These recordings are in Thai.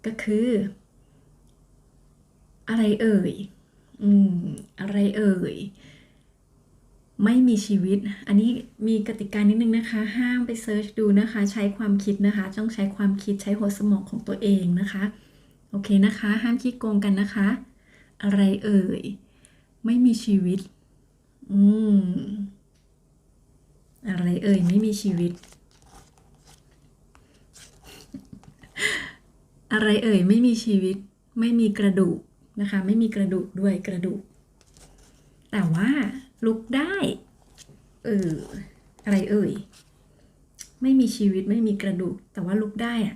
ก็คืออะไรเอ่ยอะไรเอ่ยไม่มีชีวิตอันนี้มีกติกานิดนึงนะคะห้ามไปเซิร์ชดูนะคะใช้ความคิดนะคะต้องใช้ความคิดใช้หัวสมองของตัวเองนะคะโอเคนะคะห้ามขี้โกงกันนะคะอะไรเอ่ยไม่มีชีวิตอืมอะไรเอ่ยไม่มีชีวิตอะไรเอ่ยไม่มีชีวิตไม่มีกระดูกนะคะไม่มีกระดูกด้วยกระดูกแต่ว่าลุกได้เอออะไรเอ่ยไม่มีชีวิตไม่มีกระดูกแต่ว่าลุกได้อะ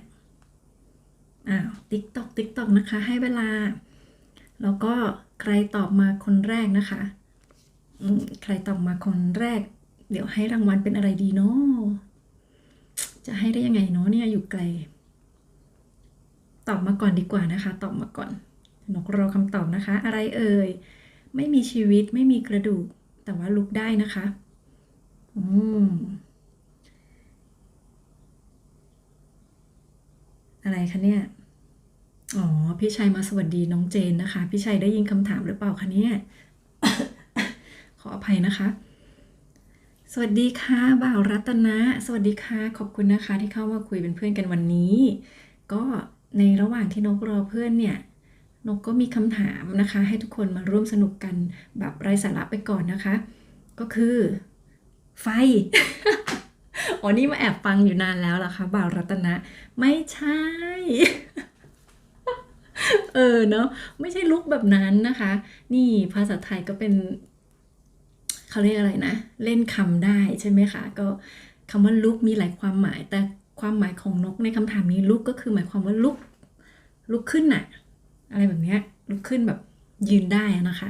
ติ๊กตอกนะคะให้เวลาแล้วก็ใครตอบมาคนแรกนะคะใครตอบมาคนแรกเดี๋ยวให้รางวัลเป็นอะไรดีเนาะจะให้ได้ยังไงเนาะเนี่ยอยู่ไกลตอบมาก่อนดีกว่านะคะตอบมาก่อนนกรอคำตอบนะคะอะไรเอ่ยไม่มีชีวิตไม่มีกระดูกแต่ว่าลุกได้นะคะอืมอะไรคะเนี่ยอ๋อพี่ชัยมาสวัสดีน้องเจนนะคะพี่ชัยได้ยินคำถามหรือเปล่าคะเนี่ยขออภัยนะคะสวัสดีค่ะบ่าวรัตนะสวัสดีค่ะขอบคุณนะคะที่เข้ามาคุยเป็นเพื่อนกันวันนี้ก็ในระหว่างที่นกรอเพื่อนเนี่ยนกก็มีคำถามนะคะให้ทุกคนมาร่วมสนุกกันแบบไร้สาระไปก่อนนะคะก็คือไฟ อ๋อนี่มาแอบฟังอยู่นานแล้วล่ะคะบ่าวรัตนะไม่ใช่เนาะไม่ใช่ลุกแบบนั้นนะคะนี่ภาษาไทยก็เป็นเขาเรียกอะไรนะเล่นคำได้ใช่ไหมคะก็คำว่าลุกมีหลายความหมายแต่ความหมายของนกในคำถามนี้ลุกก็คือหมายความว่าลุกขึ้นน่ะอะไรแบบเนี้ยลุกขึ้นแบบยืนได้นะคะ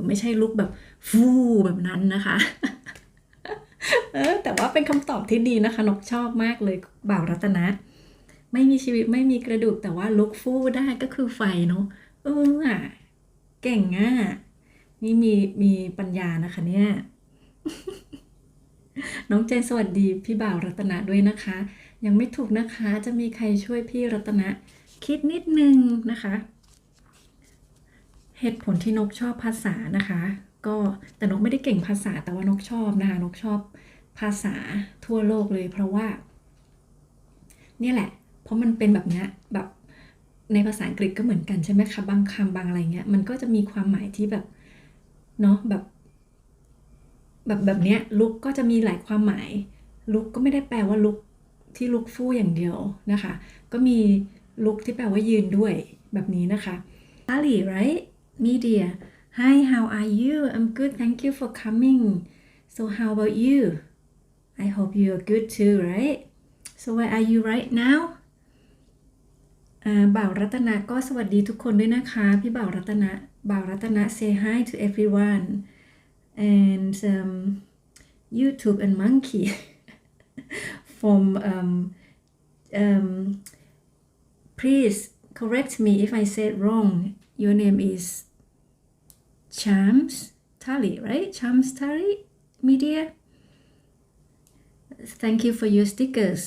ไม่ใช่ลุกแบบฟูแบบนั้นนะคะแต่ว่าเป็นคำตอบที่ดีนะคะนกชอบมากเลยบ่าวรัตนะ ไม่มีชีวิตไม่มีกระดูกแต่ว่าลุกฟู่ได้ก็คือไฟเนาะอ่ะเก่งอ่ะนี่มีปัญญานะคะเนี่ยน้องเจนสวัสดีพี่บ่าวรัตนะด้วยนะคะยังไม่ถูกนะคะจะมีใครช่วยพี่รัตนะคิดนิดนึงนะคะเหตุผลที่นกชอบภาษานะคะก็แต่นกไม่ได้เก่งภาษาแต่ว่านกชอบนะคะนกชอบภาษาทั่วโลกเลยเพราะว่า เนี่ยแหละ เพราะมันเป็นแบบเนี้ยแบบในภาษาอังกฤษก็เหมือนกันใช่ไหมคะบางคำบางอะไรเงี้ยมันก็จะมีความหมายที่แบบเนาะแบบเนี้ยลุกก็จะมีหลายความหมายลุกก็ไม่ได้แปลว่าลุกที่ลุกฟู่อย่างเดียวนะคะก็มีลุกที่แปลว่ายืนด้วยแบบนี้นะคะ Ali right media hi how are you I'm good thank you for coming so how about you I hope you are good too right so where are you right now บ่าวรัตนะก็สวัสดีทุกคนด้วยนะคะพี่บ่าวรัตนะ say hi to everyone and YouTube and Monkey from um, please correct me if I said wrong your name is Chams Tali right Chams Tali Media thank you for your stickers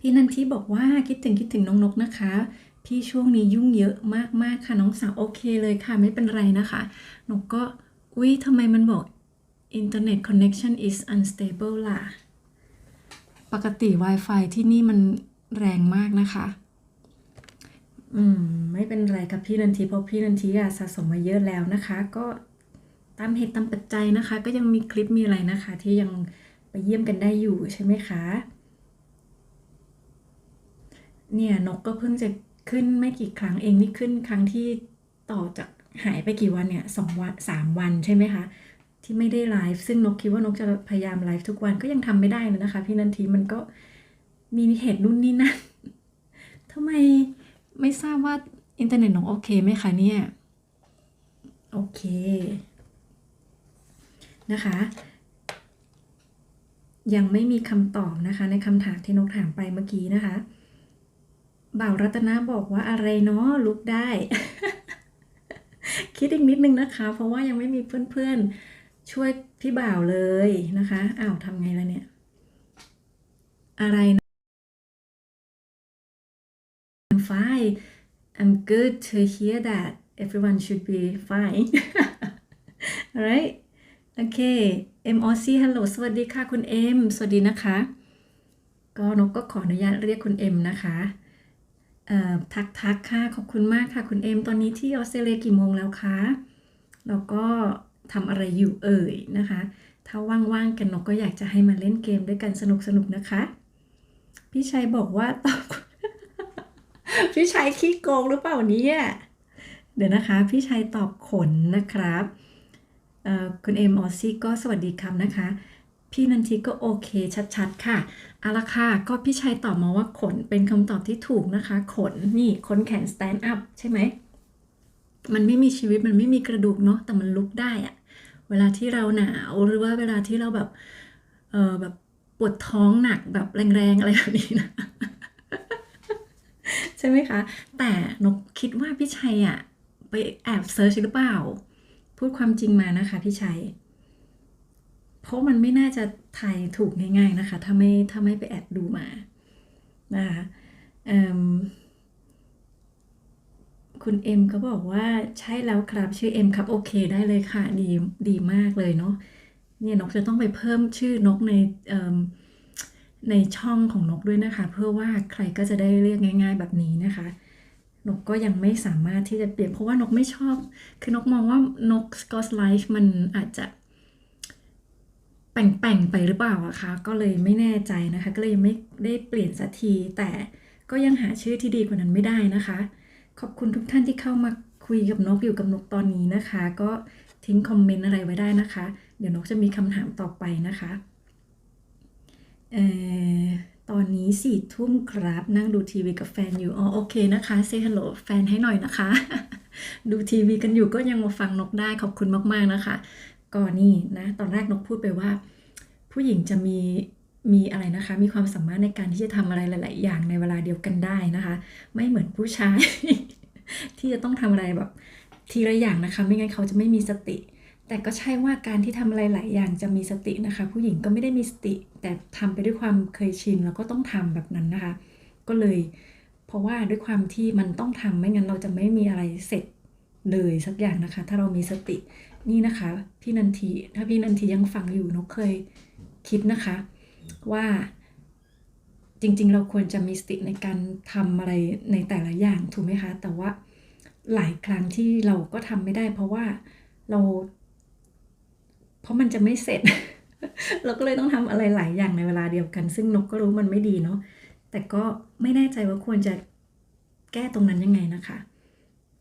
พี่นันทิบอกว่าคิดถึงน้องนกนะคะพี่ช่วงนี้ยุ่งเยอะมากๆค่ะน้องสาวโอเคเลยค่ะไม่เป็นไรนะคะนกก็อุ๊ยทำไมมันบอก Internet connection is unstable ล่ะปกติ Wi-Fi ที่นี่มันแรงมากนะคะไม่เป็นไรครับพี่นันทิเพราะพี่นันทิสะสมมาเยอะแล้วนะคะก็ตามเหตุตามปัจจัยนะคะก็ยังมีคลิปมีอะไรนะคะที่ยังไปเยี่ยมกันได้อยู่ใช่ไหมคะเนี่ยนกก็เพิ่งจะขึ้นไม่กี่ครั้งเองนี่ขึ้นครั้งที่ต่อจากหายไปกี่วันเนี่ย2 วัน3 วันใช่ไหมคะที่ไม่ได้ไลฟ์ซึ่งนกคิดว่านกจะพยายามไลฟ์ทุกวันก็ยังทำไม่ได้เลยนะคะพี่นันทีมันก็มีเหตุนู่นนี่นั่นทำไมไม่ทราบว่าอินเทอร์เน็ตนกโอเคไหมคะเนี่ยโอเคนะคะยังไม่มีคำตอบนะคะในคำถามที่นกถามไปเมื่อกี้นะคะบ่าวรัตนาบอกว่าอะไรเนาะลุกได้ คิดอีกนิดนึงนะคะเพราะว่ายังไม่มีเพื่อนๆช่วยพี่บ่าวเลยนะคะอ้าวทำไงล่ะเนี่ยอะไร fine I'm good to hear that everyone should be fine alright โอเค M O C Hello สวัสดีค่ะคุณ M สวัสดีนะคะก็นกก็ขออนุญาตเรียกคุณ M นะคะทักค่ะขอบคุณมากค่ะคุณ M ตอนนี้ที่ออสเตรเลียกี่โมงแล้วคะแล้วก็ทำอะไรอยู่เอ่ยนะคะถ้าว่างๆกันนกก็อยากจะให้มาเล่นเกมด้วยกันสนุกๆนะคะพี่ชัยบอกว่าตอบ พี่ชัยขี้โกงหรือเปล่าเนี่ยเดี๋ยวนะคะพี่ชัยตอบขนนะครับคุณเอ็มออซี่ก็สวัสดีครับนะคะพี่นันทีก็โอเคชัดๆค่ะเอาละค่ะก็พี่ชัยตอบมาว่าขนเป็นคำตอบที่ถูกนะคะขนนี่ขนแขน stand up ใช่ไหมมันไม่มีชีวิตมันไม่มีกระดูกเนาะแต่มันลุกได้อะเวลาที่เราหนาวหรือว่าเวลาที่เราแบบแบบปวดท้องหนักแบบแรงๆอะไรแบบนี้นะ ใช่ไหมคะแต่นกคิดว่าพี่ชัยอะไปแอบเซิร์ชหรือเปล่าพูดความจริงมานะคะพี่ชัยเพราะมันไม่น่าจะทายถูกง่ายๆนะคะถ้าไม่ไปแอบดูมานะคะคุณเอ็มก็บอกว่าใช่แล้วครับชื่อเอ็มครับโอเคได้เลยค่ะดีมากเลยเนาะเนี่ยนกจะต้องไปเพิ่มชื่อนกในช่องของนกด้วยนะคะเพื่อว่าใครก็จะได้เรียกง่ายๆแบบนี้นะคะนกก็ยังไม่สามารถที่จะเปลี่ยนเพราะว่านกไม่ชอบคือนกมองว่านกสกอตไลฟ์มันอาจจะแป่งๆไปหรือเปล่าอะคะก็เลยไม่แน่ใจนะคะก็เลยยังไม่ได้เปลี่ยนสักทีแต่ก็ยังหาชื่อที่ดีกว่านั้นไม่ได้นะคะขอบคุณทุกท่านที่เข้ามาคุยกับนกอยู่กับนกตอนนี้นะคะก็ทิ้งคอมเมนต์อะไรไว้ได้นะคะเดี๋ยวนกจะมีคำถามต่อไปนะคะตอนนี้4 ทุ่มครับนั่งดูทีวีกับแฟนอยู่โอเคนะคะเซฮัลโหลแฟนให้หน่อยนะคะ ดูทีวีกันอยู่ก็ยังมาฟังนกได้ขอบคุณมากๆนะคะก็นี่นะตอนแรกนกพูดไปว่าผู้หญิงจะมีอะไรนะคะมีความสามารถในการที่จะทำอะไรหลายๆอย่างในเวลาเดียวกันได้นะคะไม่เหมือนผู้ชาย ที่จะต้องทำอะไรแบบทีละอย่างนะคะไม่งั้นเขาจะไม่มีสติแต่ก็ใช่ว่าการที่ทำอะไรหลายอย่างจะมีสตินะคะผู้หญิงก็ไม่ได้มีสติแต่ทำไปด้วยความเคยชินแล้วก็ต้องทำแบบนั้นนะคะก็เลยเพราะว่าด้วยความที่มันต้องทำไม่งั้นเราจะไม่มีอะไรเสร็จเลยสักอย่างนะคะถ้าเรามีสตินี่นะคะพี่นันทีถ้าพี่นันทียังฟังอยู่นกเคยคิดนะคะว่าจริงๆเราควรจะมีสติในการทำอะไรในแต่ละอย่างถูกไหมคะแต่ว่าหลายครั้งที่เราก็ทำไม่ได้เพราะว่าเพราะมันจะไม่เสร็จ เราก็เลยต้องทำอะไรหลายอย่างในเวลาเดียวกันซึ่งนกก็รู้มันไม่ดีเนาะแต่ก็ไม่แน่ใจว่าควรจะแก้ตรงนั้นยังไงนะคะ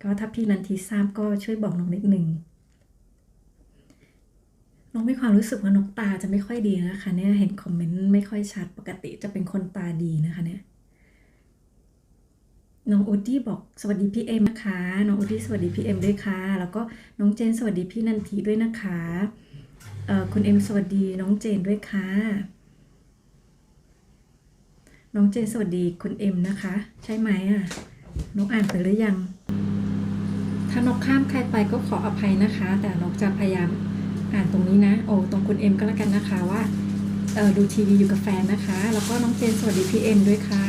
ก็ถ้าพี่นันทีทราบก็ช่วยบอกนกนิดนึงนกมีความรู้สึกว่านกตาจะไม่ค่อยดีนะคะเนี่ยเห็นคอมเมนต์ไม่ค่อยชัดปกติจะเป็นคนตาดีนะคะเนี่ยน้องอูดี้บอกสวัสดีพี่เอ็มนะคะน้องอูดี้สวัสดีพี่เอ็มด้วยค่ะแล้วก็น้องเจนสวัสดีพี่นันทีด้วยนะคะคุณเอ็มสวัสดีน้องเจนด้วยค่ะน้องเจนสวัสดีคุณเอ็มนะคะใช่ไหมอ่ะนกอ่านไปหรือยังถ้านกข้ามใครไปก็ขออภัยนะคะแต่นกจะพยายามอ่านตรงนี้นะตรงคุณเอ็มก็แล้วกันนะคะว่าดูทีวีอยู่กับแฟนนะคะแล้วก็น้องเจนสวัสดีพี่เอ็มด้วยค่ะ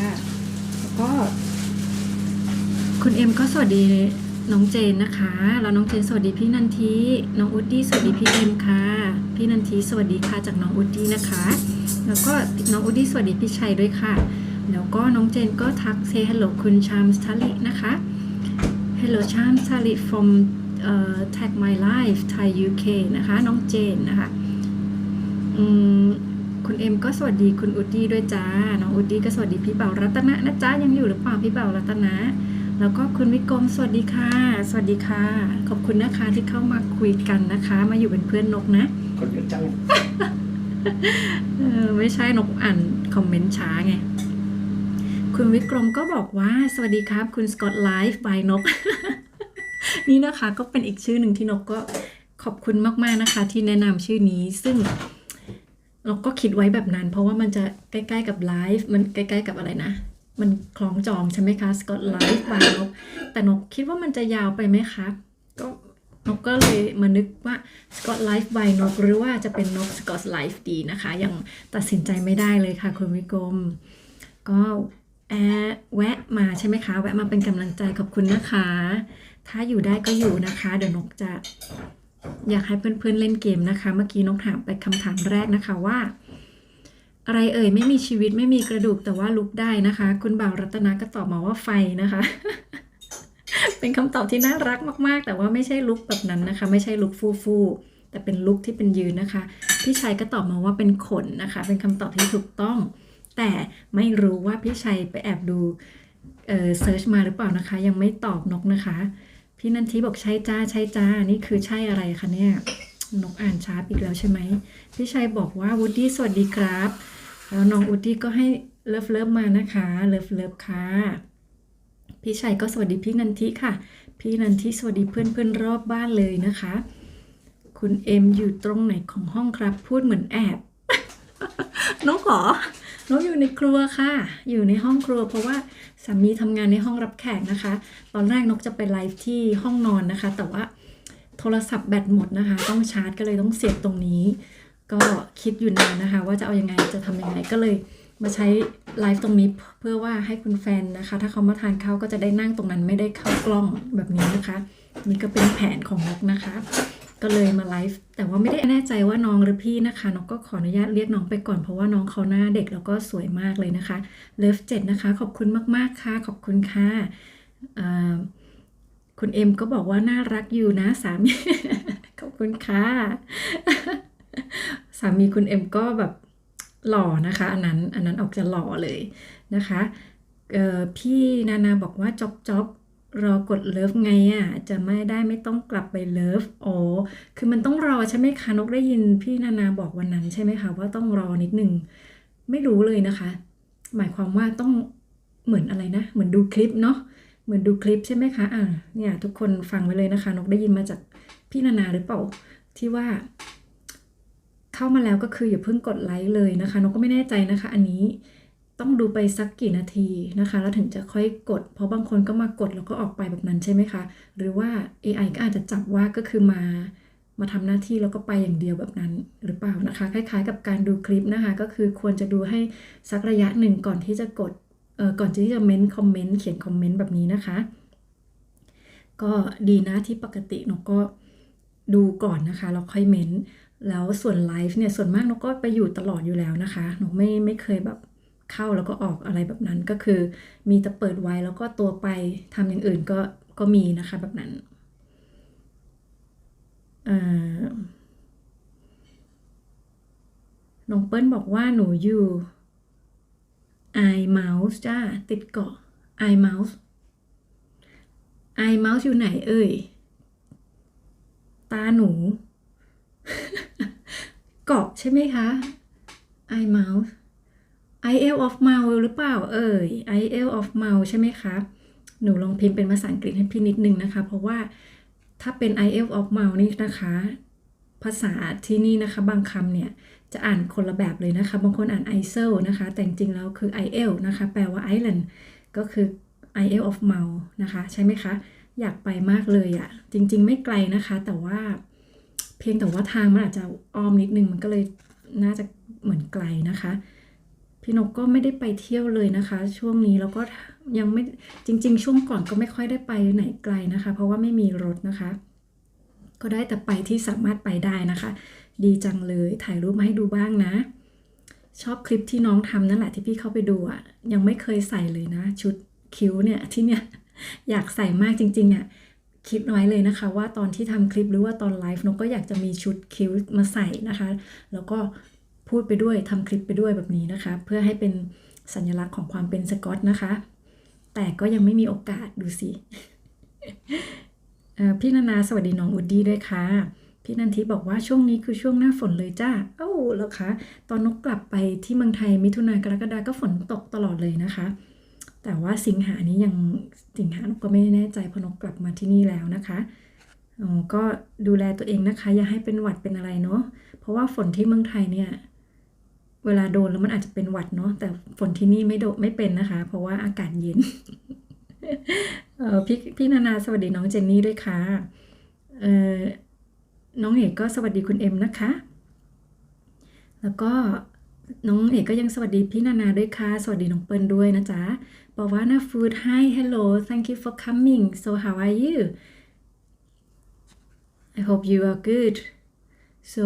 แล้วก็คุณเอ็มก็สวัสดีน้องเจนนะคะแล้วน้องเจนสวัสดีพี่นันทีน้องอุดดี้สวัสดีพี่เอ็มค่ะพี่นันทีสวัสดีค่ะจากน้องอุดดี้นะคะแล้วก็น้องอุดดี้สวัสดีพี่ชัยด้วยค่ะแล้วก็น้องเจนก็ทักเซฮัลโหลคุณชามสทาลินะคะ Hello ชามสทาลิ from tag my life Thai UK นะคะน้องเจนนะคะคุณเอ็มก็สวัสดีคุณอุดดี้ด้วยจ้าน้องอุดดี้ก็สวัสดีพี่เบารัตนะนะจ๊ะยังอยู่หรือเปล่าพี่เบารัตนะแล้วก็คุณวิกรมสวัสดีค่ะสวัสดีค่ะขอบคุณนะคะที่เข้ามาคุยกันนะคะมาอยู่เป็นเพื่อนนกนะคนเยอะจัง ไม่ใช่นกอ่านคอมเมนต์ช้าไงคุณวิกรมก็บอกว่าสวัสดีครับคุณสกอตไลฟ์บายนก นี่นะคะก็เป็นอีกชื่อหนึ่งที่นกก็ขอบคุณมากๆนะคะที่แนะนำชื่อนี้ซึ่งเราก็คิดไว้แบบนั้นเพราะว่ามันจะใกล้ๆกับไลฟ์มันใกล้ๆกับอะไรนะมันคล้องจองใช่ไหมคะสกอตไลฟ์บายนกแต่นกคิดว่ามันจะยาวไปไหมคะก็นกก็เลยมานึกว่าสกอตไลฟ์บายนกหรือว่าจะเป็นนกสกอตไลฟ์ดีนะคะยังตัดสินใจไม่ได้เลยค่ะคุณวิกรมก็ แวะมาใช่ไหมคะแวะมาเป็นกำลังใจขอบคุณนะคะ ถ้าอยู่ได้ก็อยู่นะคะเดี๋ยวนกจะอยากให้เพื่อนๆเล่นเกมนะคะ เมื่อกี้นกถามไปคำถามแรกนะคะว่า อะไรเอ่ยไม่มีชีวิตไม่มีกระดูกแต่ว่าลุกได้นะคะ คุณบ่าวรัตนาก็ตอบมาว่าไฟนะคะ เป็นคำตอบที่น่ารักมากๆแต่ว่าไม่ใช่ลุกแบบนั้นนะคะไม่ใช่ลุกฟูๆแต่เป็นลุกที่เป็นยืนนะคะพี่ชัยก็ตอบมาว่าเป็นขนนะคะเป็นคำตอบที่ถูกต้อง แต่ไม่รู้ว่าพี่ชัยไปแอบดูเซิร์ชมาหรือเปล่านะคะยังไม่ตอบนกนะคะพี่นันทิบอกใช่จ้าใช่จ้านี่คือใช่อะไรคะเนี่ยนกอ่านช้าอีกแล้วใช่ไหมพี่ชัยบอกว่าวูดดี้สวัสดีครับแล้วน้องวูดดี้ก็ให้เลิฟมานะคะเลิฟค่ะพี่ชัยก็สวัสดีพี่นันทิค่ะพี่นันทิสวัสดีเพื่อนรอบบ้านเลยนะคะคุณเอ็มอยู่ตรงไหนของห้องครับพูดเหมือนแอบ นกเหรอนกอยู่ในครัวค่ะอยู่ในห้องครัวเพราะว่าสามีทำงานในห้องรับแขกนะคะตอนแรกนกจะไปไลฟ์ที่ห้องนอนนะคะแต่ว่าโทรศัพท์แบตหมดนะคะต้องชาร์จก็เลยต้องเสียบตรงนี้ก็คิดอยู่นานนะคะว่าจะเอายังไงจะทำยังไงก็เลยมาใช้ไลฟ์ตรงนี้เพื่อว่าให้คุณแฟนนะคะถ้าเขามาทานข้าวก็จะได้นั่งตรงนั้นไม่ได้เข้ากล้องแบบนี้นะคะนี่ก็เป็นแผนของนกนะคะก็เลยมาไลฟ์แต่ว่าไม่ได้แน่ใจว่าน้องหรือพี่นะคะนกก็ขออนุญาตเรียกน้องไปก่อนเพราะว่าน้องเขาหน้าเด็กแล้วก็สวยมากเลยนะคะเลิฟ7นะคะขอบคุณมากๆค่ะขอบคุณค่ะคุณเอ็มก็บอกว่าน่ารักอยู่นะสามี ขอบคุณค่ะ สามีคุณเอ็มก็แบบหล่อนะคะอันนั้นออกจะหล่อเลยนะคะพี่นานาบอกว่าจ๊อบรอกดเลิฟไงอ่ะจะไม่ต้องกลับไปเลิฟอ๋อคือมันต้องรอใช่ไหมคะนกได้ยินพี่นานาบอกวันนั้นใช่ไหมคะว่าต้องรอนิดนึงไม่รู้เลยนะคะ หมายความว่าต้องเหมือนอะไรนะเหมือนดูคลิปเนาะเหมือนดูคลิปใช่ไหมคะเนี่ยทุกคนฟังไว้เลยนะคะนกได้ยินมาจากพี่นานาหรือเปล่าที่ว่า เข้ามาแล้วก็คืออย่าเพิ่งกดไลค์เลยนะคะนกก็ไม่แน่ใจนะคะอันนี้ต้องดูไปสักกี่นาทีนะคะแล้วถึงจะค่อยกดเพราะบางคนก็มากดแล้วก็ออกไปแบบนั้นใช่ไหมคะหรือว่า AI ก็อาจจะจับว่าก็คือมาทำหน้าที่แล้วก็ไปอย่างเดียวแบบนั้นหรือเปล่านะคะคล้ายๆกับการดูคลิปนะคะก็คือควรจะดูให้สักระยะหนึ่งก่อนที่จะกดก่อนที่จะเม้นคอมเมนต์เขียนคอมเมนต์แบบนี้นะคะก็ดีนะที่ปกตินกก็ดูก่อนนะคะแล้วค่อยเม้นแล้วส่วนไลฟ์เนี่ยส่วนมากนกก็ไปอยู่ตลอดอยู่แล้วนะคะนกไม่เคยแบบเข้าแล้วก็ออกอะไรแบบนั้นก็คือมีแต่เปิดไว้แล้วก็ตัวไปทำอย่างอื่นก็มีนะคะแบบนั้นน้องเปิ้ลบอกว่าหนูอยู่ iMouse จ้าติดเกาะ iMouse อยู่ไหนเอ่ยตาหนู เกาะใช่ไหมคะ iMouse Isle of Mouse หรือเปล่าเอ่ย Isle of Mouse ใช่ไหมคะหนูลองพิมพ์เป็นภาษาอังกฤษให้พี่นิดนึงนะคะเพราะว่าถ้าเป็น Isle of Mouse นี่นะคะภาษาที่นี่นะคะบางคำเนี่ยจะอ่านคนละแบบเลยนะคะบางคนอ่าน Isle นะคะแต่จริงๆแล้วคือ Isle นะคะแปลว่า Island ก็คือ Isle of Mouse นะคะใช่ไหมคะอยากไปมากเลยอะจริงๆไม่ไกลนะคะแต่ว่าเพียงแต่ว่าทางมันอาจจะอ้อมนิดนึงมันก็เลยน่าจะเหมือนไกลนะคะพี่นกก็ไม่ได้ไปเที่ยวเลยนะคะช่วงนี้แล้วก็ยังไม่จริงๆช่วงก่อนก็ไม่ค่อยได้ไปไหนไกลนะคะเพราะว่าไม่มีรถนะคะก็ได้แต่ไปที่สามารถไปได้นะคะดีจังเลยถ่ายรูปมาให้ดูบ้างนะชอบคลิปที่น้องทำนั่นแหละที่พี่เข้าไปดูอะยังไม่เคยใส่เลยนะชุดคิ้วเนี่ยที่เนี่ยอยากใส่มากจริงๆอะคิดไว้เลยนะคะว่าตอนที่ทำคลิปหรือว่าตอนไลฟ์นกก็อยากจะมีชุดคิ้วมาใส่นะคะแล้วก็พูดไปด้วยทำคลิปไปด้วยแบบนี้นะคะเพื่อให้เป็นสัญลักษณ์ของความเป็นสกอตนะคะแต่ก็ยังไม่มีโอกาสดูสิพี่นานาสวัสดีน้องอุดดี้ด้วยค่ะพี่นันทิบอกว่าช่วงนี้คือช่วงหน้าฝนเลยจ้าเอ้าแล้วคะตอนนกกลับไปที่เมืองไทยมิถุนากรกฎาก็ฝนตกตลอดเลยนะคะแต่ว่าสิงหานี้ยังสิงหานกก็ไม่แน่ใจพอนกกลับมาที่นี่แล้วนะคะก็ดูแลตัวเองนะคะอย่าให้เป็นหวัดเป็นอะไรเนาะเพราะว่าฝนที่เมืองไทยเนี่ยเวลาโดนแล้วมันอาจจะเป็นหวัดเนาะแต่ฝนที่นี่ไม่เป็นนะคะเพราะว่าอากาศเย็น พี่นานาสวัสดีน้องเจนนี่ด้วยค่ะน้องเอกก็สวัสดีคุณเอ็มนะคะแล้วก็ น้องเอกก็ยังสวัสดีพี่นานาด้วยค่ะสวัสดีน้องเปิ้ลด้วยนะจ๊ะบอกว่านะฟูด hi hello thank you for coming so how are you I hope you are good so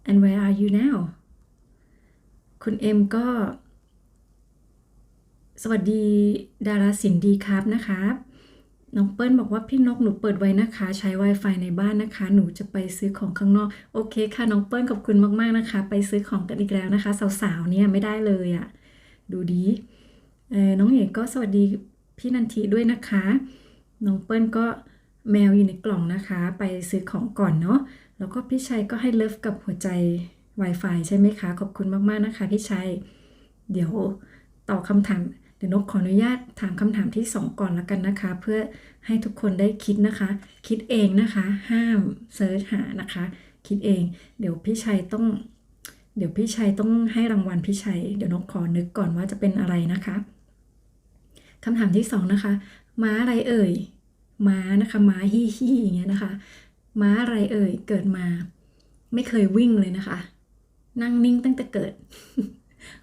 and where are you now คุณเอ็มก็สวัสดีดาราสินดีครับนะครับน้องเปิ้ลบอกว่าพี่นกหนูเปิดไว้นะคะใช้ Wi-Fi ในบ้านนะคะหนูจะไปซื้อของข้างนอกโอเคค่ะน้องเปิ้ลขอบคุณมากๆนะคะไปซื้อของกันอีกแล้วนะคะสาวๆเนี่ยไม่ได้เลยอ่ะดูดีน้องเอกก็สวัสดีพี่นันทิด้วยนะคะน้องเปิ้ลก็แมวอยู่ในกล่องนะคะไปซื้อของก่อนเนาะแล้วก็พี่ชัยก็ให้เลิฟกับหัวใจ Wi-Fi ใช่ไหมคะขอบคุณมากๆนะคะพี่ชัยเดี๋ยวต่อคำถามเดี๋ยวนกขออนุญาตถามคำถามที่2ก่อนแล้วกันนะคะเพื่อให้ทุกคนได้คิดนะคะคิดเองนะคะห้ามเซิร์ชหานะคะคิดเองเดี๋ยวพี่ชัยต้องให้รางวัลพี่ชัยเดี๋ยวนกขอนึกก่อนว่าจะเป็นอะไรนะคะคำถามที่2นะคะม้าอะไรเอ่ยม้านะคะม้าฮี่ฮี่อย่างเงี้ยนะคะม้าอะไรเอ่ยเกิดมาไม่เคยวิ่งเลยนะคะนั่งนิ่งตั้งแต่เกิด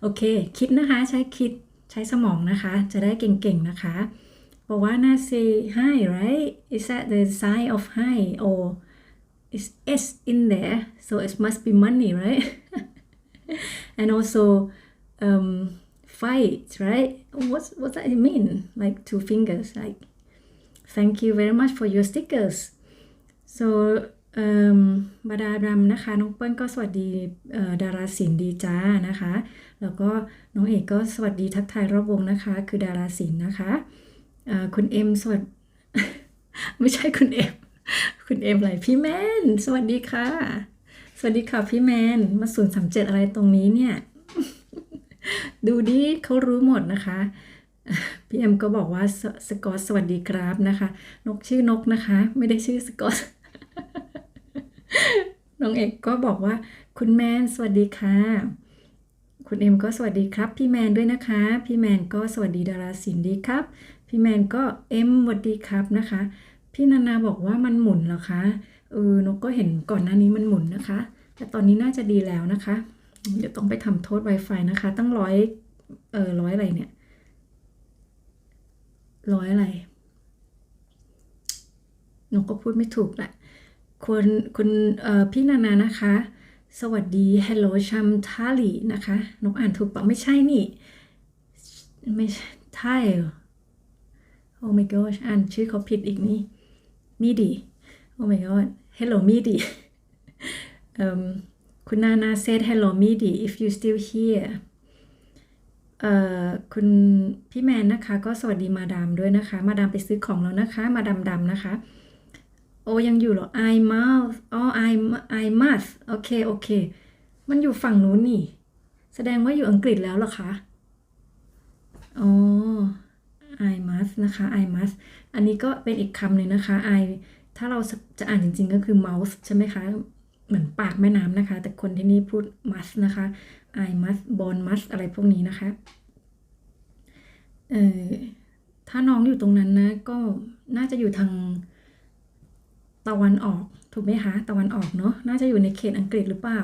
โอเคคิดนะคะใช้คิดใช้สมองนะคะจะได้เก่งๆนะคะบอกว่าน่า say hi right is that the sign of hi or is s in there so it must be money right and also fight right what's that mean like two fingers like thank you very much for your stickers so บาดาดำนะคะน้องเปิ้ลก็สวัสดีดาราศิลป์ดีจ้านะคะแล้วก็น้องเอกก็สวัสดีทักทายรอบวงนะคะคือดาราศิลป์นะคะคุณเอ็มสวัสดี ไม่ใช่คุณเอ็มคุณเอ็มอะไรพี่แมนสวัสดีค่ะสวัสดีค่ะพี่แมนมา037อะไรตรงนี้เนี่ย ดูดิเขารู้หมดนะคะพี่เอ็มก็บอกว่าสกอตสวัสดีครับนะคะนกชื่อนกนะคะไม่ได้ชื่อสกอต น้องเอกก็บอกว่าคุณแมนสวัสดีค่ะคุณเอ็มก็สวัสดีครับพี่แมนด้วยนะคะพี่แมนก็สวัสดีดาราศิลป์ดีครับพี่แมนก็เอ็มสวัสดีครับนะคะพี่นานาบอกว่ามันหมุนเหรอคะนกก็เห็นก่อนหน้านี้มันหมุนนะคะแต่ตอนนี้น่าจะดีแล้วนะคะเดี๋ยวต้องไปทำโทษ Wi-Fi นะคะตั้งร้อยอะไรเนี่ยร้อยอะไรนกก็พูดไม่ถูกแหละคุณพี่นานานะคะสวัสดี Hello ชัมทาลีนะคะนกอ่านถูกปะไม่ใช่นี่ไม่ใช่ไทยOh my gosh อ่านชื่อเขาผิดอีกนี่มีดี Oh my god Hello มีดี คุณนานา said Hello มีดี if you still here คุณพี่แมนนะคะก็สวัสดีมาดามด้วยนะคะมาดามไปซื้อของแล้วนะคะมาดามดำนะคะโอ้ยังอยู่เหรอ I mouth อ๋อ I must โอเคมันอยู่ฝั่งนู้นนี่แสดงว่าอยู่อังกฤษแล้วเหรอคะอ๋อ I must นะคะ I must อันนี้ก็เป็นอีกคำหนึ่งนะคะ I ถ้าเราจะอ่านจริงๆก็คือ mouth ใช่ไหมคะเหมือนปากแม่น้ำนะคะแต่คนที่นี่พูด must นะคะ I must born must อะไรพวกนี้นะคะถ้าน้องอยู่ตรงนั้นนะก็น่าจะอยู่ทางตะวันออกถูกไหมคะตะวันออกเนาะน่าจะอยู่ในเขตอังกฤษหรือเปล่า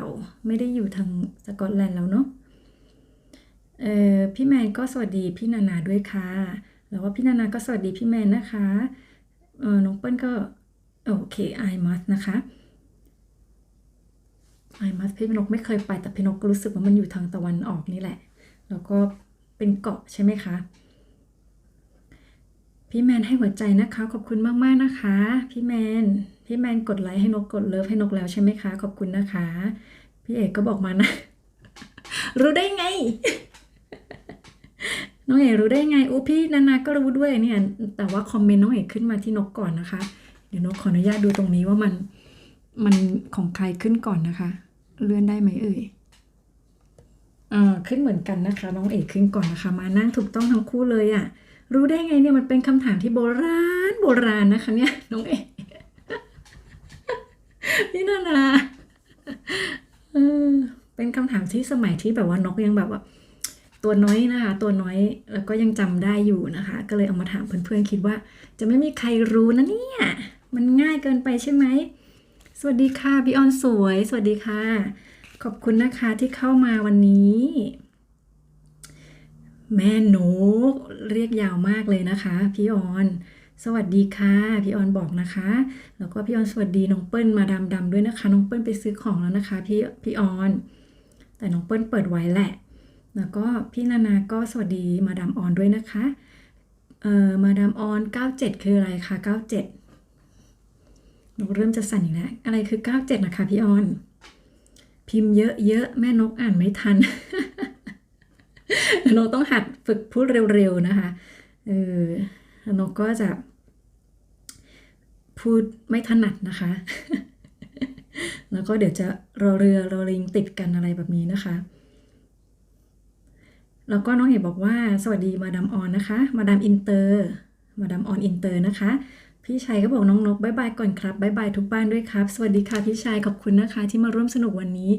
ไม่ได้อยู่ทางสกอตแลนด์แล้วเนาะพี่แมนก็สวัสดีพี่นานาด้วยค่ะแล้วว่าพี่นานาก็สวัสดีพี่แมนนะคะน้องเปิ้ลก็โอเค I must นะคะ I must พี่นกไม่เคยไปแต่พี่นกรู้สึกว่ามันอยู่ทางตะวันออกนี่แหละแล้วก็เป็นเกาะใช่ไหมคะพี่แมนให้หัวใจนะคะขอบคุณมากๆนะคะพี่แมนกดไลค์ให้นกกดเลิฟให้นกแล้วใช่ไหมคะขอบคุณนะคะพี่เอกก็บอกมานะ รู้ได้ไง น้องเอกรู้ได้ไงพี่นานาก็รู้ด้วยเนี่ยแต่ว่าคอมเมนต์น้องเอกขึ้นมาที่นกก่อนนะคะเดี๋ยวนกขออนุญาตดูตรงนี้ว่ามันของใครขึ้นก่อนนะคะเลื่อนได้ไหมเอ่ยขึ้นเหมือนกันนะคะน้องเอกขึ้นก่อนนะคะมานั่งถูกต้องทั้งคู่เลยอ่ะรู้ได้ไงเนี่ยมันเป็นคำถามที่โบราณนะคะเนี่ยน้องเอก พี่นานาเป็นคำถามที่สมัยที่แบบว่านกยังแบบว่าตัวน้อยนะคะตัวน้อยแล้วก็ยังจำได้อยู่นะคะก็เลยเอามาถามเพื่อนๆคิดว่าจะไม่มีใครรู้นะเนี่ยมันง่ายเกินไปใช่ไหมสวัสดีค่ะพี่ออนสวยสวัสดีค่ะ ขอบคุณนะคะที่เข้ามาวันนี้ แม่หนูเรียกยาวมากเลยนะคะพี่ออนสวัสดีค่ะพี่ออนบอกนะคะแล้วก็พี่ออนสวัสดีน้องเปิ้ลมาดำด้วยนะคะน้องเปิ้ลไปซื้อของแล้วนะคะพี่ออนแต่น้องเปิ้ลเปิดไว้แหละแล้วก็พี่นานาก็สวัสดีมาดามออนด้วยนะคะมาดามออน97คืออะไรคะ97นกเริ่มจะสั่นอีกแล้วอะไรคือ97นะคะพี่ออนพิมพ์เยอะๆแม่นกอ่านไม่ทัน นกต้องหัดฝึกพูดเร็วๆนะคะนกก็จะพูดไม่ถนัดนะคะ แล้วก็เดี๋ยวจะรอเรือรอลิงติดกันอะไรแบบนี้นะคะ แล้วก็น้องเอกบอกว่าสวัสดีมาดามออนนะคะมาดามอินเตอร์มาดามออนอินเตอร์นะคะพี่ชัยก็บอกน้องนกบ๊ายบายก่อนครับบ๊ายบายทุกบ้านด้วยครับสวัสดีค่ะพี่ชัยขอบคุณนะคะที่มาร่วมสนุกวันนี้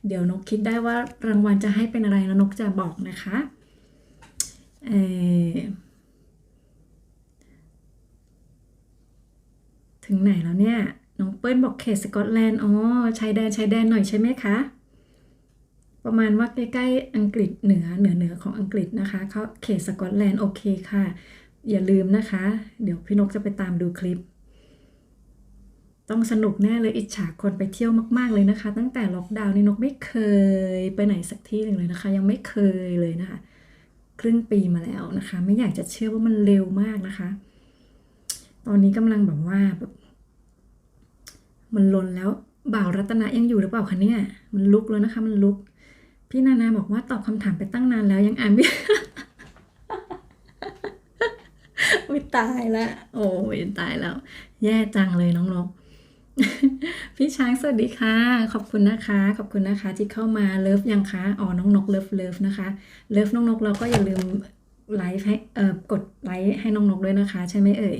เดี๋ยวนกคิดได้ว่ารางวัลจะให้เป็นอะไรแล้วนกจะบอกนะคะถึงไหนแล้วเนี่ยน้องเปิ้ลบอกเขตสกอตแลนด์อ๋อชายแดนหน่อยใช่ไหมคะประมาณว่าใกล้ๆอังกฤษเหนือของอังกฤษนะคะเขาเขตสกอตแลนด์โอเคค่ะอย่าลืมนะคะเดี๋ยวพี่นกจะไปตามดูคลิปต้องสนุกแน่เลยอิจฉาคนไปเที่ยวมากๆเลยนะคะตั้งแต่ล็อกดาวน์นี่นกไม่เคยไปไหนสักที่หนึ่งเลยนะคะยังไม่เคยเลยนะคะครึ่งปีมาแล้วนะคะไม่อยากจะเชื่อว่ามันเร็วมากนะคะตอนนี้กำลังแบบว่าแบบมันลนแล้วบ่าวรัตนะยังอยู่หรือเปล่าคะเนี่ยมันลุกแล้วนะคะมันลุกพี่นานาบอกว่าตอบคำถามไปตั้งนานแล้วยังอ่านไม่ ไม่ตายแล้วโอ้ยตายแล้วแย่จังเลยน้องนก พี่ช้างสวัสดีค่ะขอบคุณนะคะขอบคุณนะคะที่เข้ามาเลิฟยังคะอ๋อน้องนกเลิฟนะคะเลิฟน้องนกเราก็อย่าลืมไลฟ์ให้กดไลค์ให้น้องนกด้วยนะคะใช่ไหมเอ่ย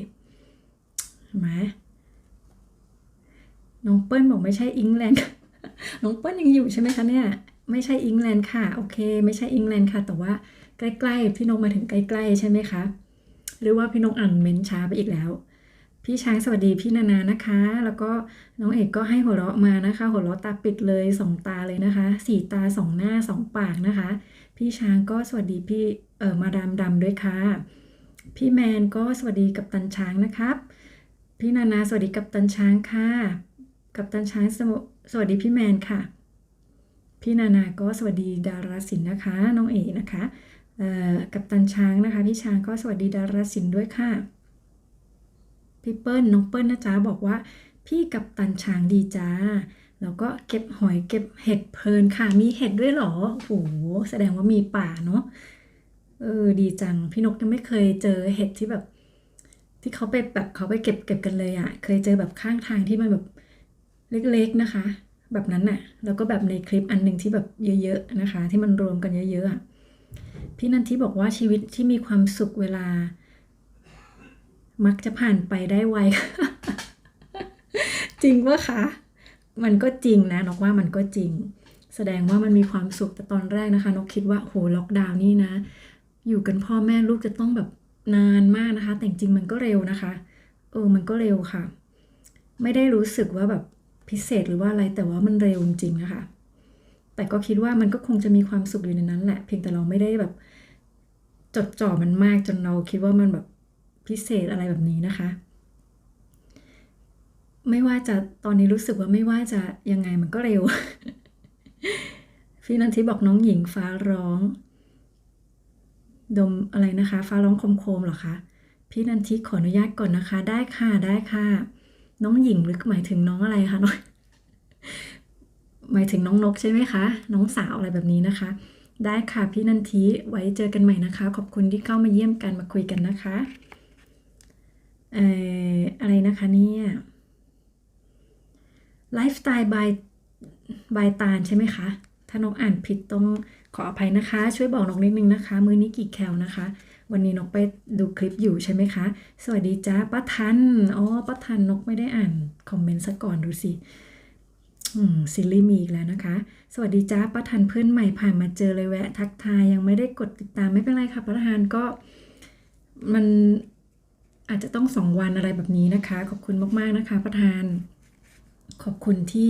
มาน้องเปิ้ลบอกไม่ใช่อิงแลนด์ น้องเปิ้ลยังอยู่ใช่ไหมคะเนี่ยไม่ใช่อิงแลนด์ค่ะโอเคไม่ใช่อิงแลนด์ค่ะแต่ว่าใกล้ๆพี่นกมาถึงใกล้ๆใช่ไหมคะหรือว่าพี่นกอ่านเม้นช้าไปอีกแล้วพี่ช้างสวัสดีพี่นานานะคะแล้วก็น้องเอกก็ให้หัวเราะมานะคะหัวเราะตาปิดเลย2ตาเลยนะคะ4ตา2หน้า2ปากนะคะพี่ช้างก็สวัสดีพี่มาดามดำด้วยค่ะพี่แมนก็สวัสดีกัปตันช้างนะครับพี่นานาสวัสดีกัปตันช้างค่ะกัปตันช้างสวัสดีพี่แมนค่ะพี่นานาก็สวัสดีดาราศิลป์นะคะน้องเอ๋นะคะกัปตันช้างนะคะพี่ช้างก็สวัสดีดาราศิลป์ด้วยค่ะพี่เปิ้ลน้องเปิ้ลนะจ๊ะบอกว่าพี่กัปตันช้างดีจ้าแล้วก็เก็บหอยเก็บเห็ดเพลินค่ะมีเห็ดด้วยเหรอโหแสดงว่ามีป่าเนาะดีจังพี่นกยังไม่เคยเจอเห็ดที่แบบที่เขาไปแบบเขาไปเก็บกันเลยอะเคยเจอแบบข้างทางที่มันแบบเล็กๆนะคะแบบนั้นน่ะแล้วก็แบบในคลิปอันหนึ่งที่แบบเยอะๆนะคะที่มันรวมกันเยอะๆอะพี่นันทิบอกว่าชีวิตที่มีความสุขเวลามักจะผ่านไปได้ไว จริงปะคะมันก็จริงนะนกว่ามันก็จริงแสดงว่ามันมีความสุขแต่ตอนแรกนะคะนกคิดว่าโหล็อกดาวน์นี่นะอยู่กันพ่อแม่ลูกจะต้องแบบนานมากนะคะแต่จริงมันก็เร็วนะคะมันก็เร็วค่ะไม่ได้รู้สึกว่าแบบพิเศษหรือว่าอะไรแต่ว่ามันเร็วจริงๆนะคะแต่ก็คิดว่ามันก็คงจะมีความสุขอยู่ในนั้นแหละเพียงแต่เราไม่ได้แบบจดจ่อมันมากจนเราคิดว่ามันแบบพิเศษอะไรแบบนี้นะคะไม่ว่าจะตอนนี้รู้สึกว่าไม่ว่าจะยังไงมันก็เร็ว พี่นันทิบอกน้องหญิงฟ้าร้องดมอะไรนะคะฟ้าร้องโคมๆเหรอคะพี่นันทิขออนุญาตก่อนนะคะได้ค่ะได้ค่ะน้องหญิงหรือหมายถึงน้องอะไรคะน้อง หมายถึงน้องนกใช่ไหมคะน้องสาวอะไรแบบนี้นะคะได้ค่ะพี่นันทิไว้เจอกันใหม่นะคะขอบคุณที่เข้ามาเยี่ยมกันมาคุยกันนะคะอะไรนะคะเนี่ยไลฟ์สไตล์บายตาลใช่ไหมคะถ้านกอ่านผิดต้องขออภัยนะคะช่วยบอกนกนิดนึงนะคะมื้อนี้กี่แคลนะคะวันนี้นกไปดูคลิปอยู่ใช่ไหมคะสวัสดีจ้าป้าทันอ๋อป้าทันนกไม่ได้อ่านคอมเมนต์ซะก่อนดูสิซิลลี่มีอีกแล้วนะคะสวัสดีจ้าป้าทันเพื่อนใหม่ผ่านมาเจอเลยแวะทักทายยังไม่ได้กดติดตามไม่เป็นไรค่ะป้าทันก็มันอาจจะต้อง2 วันอะไรแบบนี้นะคะขอบคุณมากๆนะคะป้าทันขอบคุณที่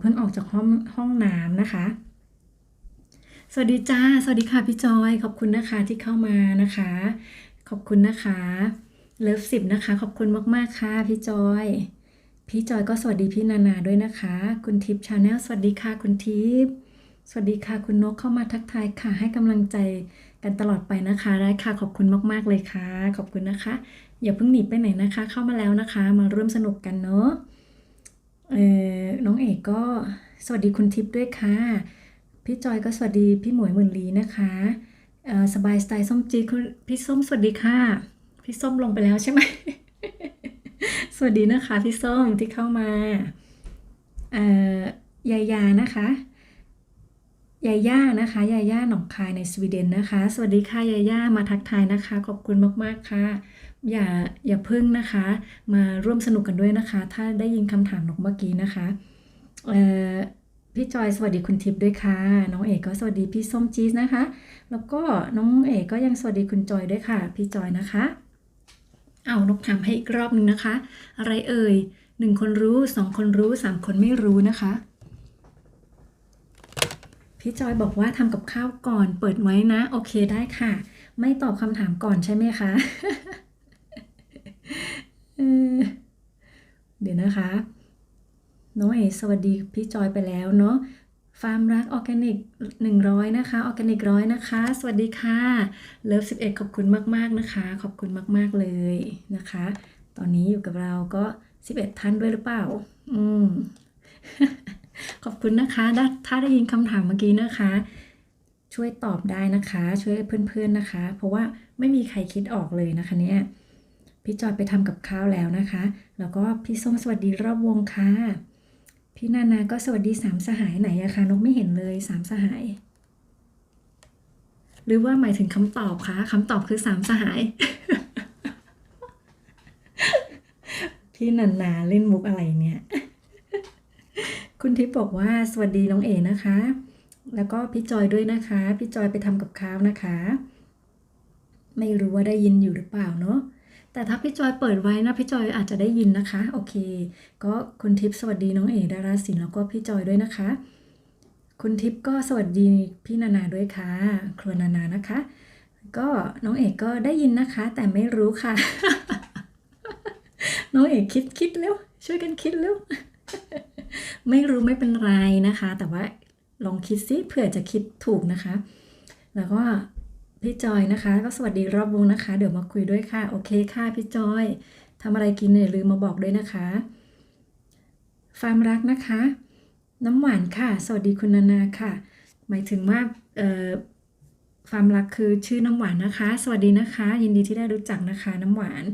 เพิ่งออกจากห้องน้ำนะคะ สวัสดีจ้า สวัสดีค่ะพี่จอย ขอบคุณนะคะที่เข้ามานะคะ ขอบคุณนะคะเลิฟ10นะคะ ขอบคุณมากๆค่ะพี่จอย พี่จอยก็สวัสดีพี่นานาด้วยนะคะ คุณทิพย์ชาแนลสวัสดีค่ะคุณทิพย์สวัสดีค่ะคุณนกเข้ามาทักทายค่ะ ให้กำลังใจกันตลอดไปนะคะได้ค่ะขอบคุณมากๆเลยค่ะ ขอบคุณนะคะ อย่าเพิ่งหนีไปไหนนะคะ เข้ามาแล้วนะคะ มาร่วมสนุกกันเนาะน้องเอกก็สวัสดีคุณทิพย์ด้วยค่ะพี่จอยก็สวัสดีพี่หมวยหมื่นลีนะคะสบายสไตล์ส้มจีดคุณพี่ส้มสวัสดีค่ะพี่ส้มลงไปแล้วใช่ไหม สวัสดีนะคะพี่ส้มที่เข้ามายายานะคะยาย่านะคะยาย่าหนองคายในสวีเดนนะคะสวัสดีค่ะยาย่ามาทักทายนะคะขอบคุณมากๆค่ะอย่าพึ่งนะคะมาร่วมสนุกกันด้วยนะคะถ้าได้ยินคำถามนกเมื่อกี้นะคะพี่จอยสวัสดีคุณทิพย์ด้วยค่ะน้องเอกก็สวัสดีพี่ส้มจี๊สนะคะแล้วก็น้องเอกก็ยังสวัสดีคุณจอยด้วยค่ะพี่จอยนะคะเอานกถามให้อีกรอบนึงนะคะอะไรเอ่ย1คนรู้2คนรู้3คนไม่รู้นะคะพี่จอยบอกว่าทำกับข้าวก่อนเปิดไว้นะโอเคได้ค่ะไม่ตอบคำถามก่อนใช่ไหมคะ เดี๋ยวนะคะน้องเอสวัสดีพี่จอยไปแล้วเนาะฟาร์มรักออร์แกนิก100นะคะออร์แกนิก100นะคะสวัสดีค่ะเลิฟ11ขอบคุณมากๆนะคะขอบคุณมากๆเลยนะคะตอนนี้อยู่กับเราก็11ท่านด้วยหรือเปล่าขอบคุณนะคะถ้าได้ยินคำถามเมื่อกี้นะคะช่วยตอบได้นะคะช่วยเพื่อนๆนะคะเพราะว่าไม่มีใครคิดออกเลยนะคะเนี่ยพี่จอยไปทำกับข้าวแล้วนะคะแล้วก็พี่ส้มสวัสดีรอบวงค่ะพี่นานาก็สวัสดี3สหายไหนอะคะนกไม่เห็นเลย3สหายหรือว่าหมายถึงคำตอบคะคำตอบคือ3สหาย พี่นานาเล่นมุกอะไรเนี่ย คุณทิพย์บอกว่าสวัสดีน้องเอนะคะแล้วก็พี่จอยด้วยนะคะพี่จอยไปทำกับข้าวนะคะไม่รู้ว่าได้ยินอยู่หรือเปล่าเนาะแต่ถ้าพี่จอยเปิดไว้นะพี่จอยอาจจะได้ยินนะคะโอเคก็คุณทิพย์สวัสดีน้องเอดาราศิลป์แล้วก็พี่จอยด้วยนะคะคุณทิพย์ก็สวัสดีพี่นานาด้วยค่ะครัวนานานะคะก็น้องเอกก็ได้ยินนะคะแต่ไม่รู้ค่ะ น้องเอกคิดเร็วช่วยกันคิดเร็ว ไม่รู้ไม่เป็นไรนะคะแต่ว่าลองคิดซิเผื่อจะคิดถูกนะคะแล้วก็พี่จอยนะคะก็สวัสดีรอบวงนะคะเดี๋ยวมาคุยด้วยค่ะโอเคค่ะพี่จอยทำอะไรกินอย่าลืมมาบอกด้วยนะคะฟาร์มรักนะคะน้ำหวานค่ะสวัสดีคุณนานาค่ะหมายถึงว่าฟาร์มรักคือชื่อน้ำหวานนะคะสวัสดีนะคะยินดีที่ได้รู้จักนะคะน้ำหวาน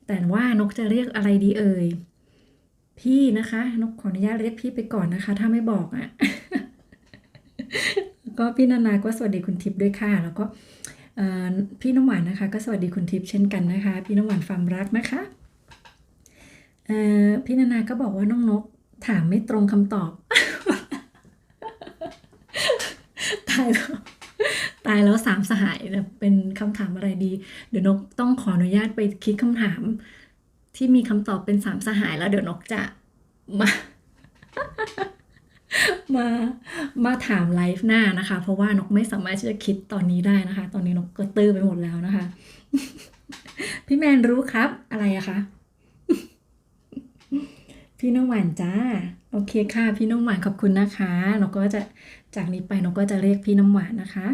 แต่ว่านกจะเรียกอะไรดีเอ่ยพี่นะคะนกขออนุญาตเรียกพี่ไปก่อนนะคะถ้าไม่บอกอ่ะ ก็พี่นานาก็สวัสดีคุณทิพย์ด้วยค่ะแล้วก็พี่น้ำหวานนะคะก็สวัสดีคุณทิพย์เช่นกันนะคะพี่น้ำหวานฟาร์มรักนะคะพี่นานาก็บอกว่าน้องนกถามไม่ตรงคำตอบ ตายแล้ว3สหายเป็นคำถามอะไรดีเดี๋ยวนกต้องขออนุญาตไปคิดคำถามที่มีคำตอบเป็น3สหายแล้วเดี๋ยวนกจะมา มาถามไลฟ์หน้านะคะเพราะว่านกไม่สามารถที่จะคิดตอนนี้ได้นะคะตอนนี้นกก็ตื้อไปหมดแล้วนะคะ พี่แมนรู้ครับอะไรอะคะ พี่น้องหวานจ้าโอเคค่ะพี่น้องหวานขอบคุณนะคะนกก็จะจากนี้ไปนกก็จะเรียกพี่น้ำหวานนะคะ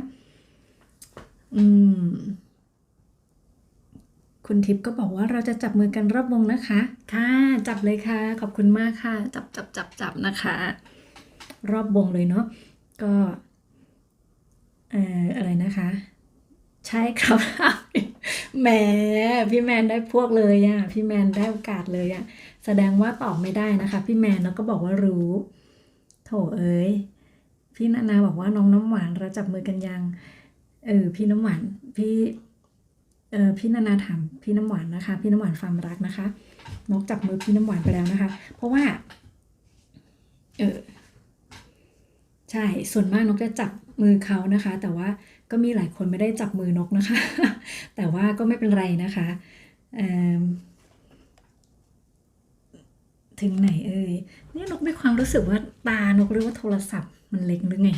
คุณทิพย์ก็บอกว่าเราจะจับมือกันรอบวงนะคะค่ะจับเลยค่ะขอบคุณมากค่ะจับนะคะรอบวงเลยเนาะก็อะไรนะคะใช่ครับ แหมพี่แมนได้พวกเลยอ่ะพี่แมนได้โอกาสเลยอ่ะแสดงว่าตอบไม่ได้นะคะพี่แมนแล้วก็บอกว่ารู้โถเอ้ยพี่นานาบอกว่าน้องน้ำหวานเราจับมือกันยังพี่น้ำหวานพี่นานาถามพี่น้ำหวานนะคะพี่น้ำหวานฟาร์มรักนะคะนกจับมือพี่น้ำหวานไปแล้วนะคะเพราะว่าใช่ส่วนมากนกจะจับมือเขานะคะแต่ว่าก็มีหลายคนไม่ได้จับมือนกนะคะ แต่ว่าก็ไม่เป็นไรนะคะ ถึงไหนเอ่ยเนี่ยนกมีความรู้สึกว่าตานกหรือว่าโทรศัพท์มันเล็กหรือไง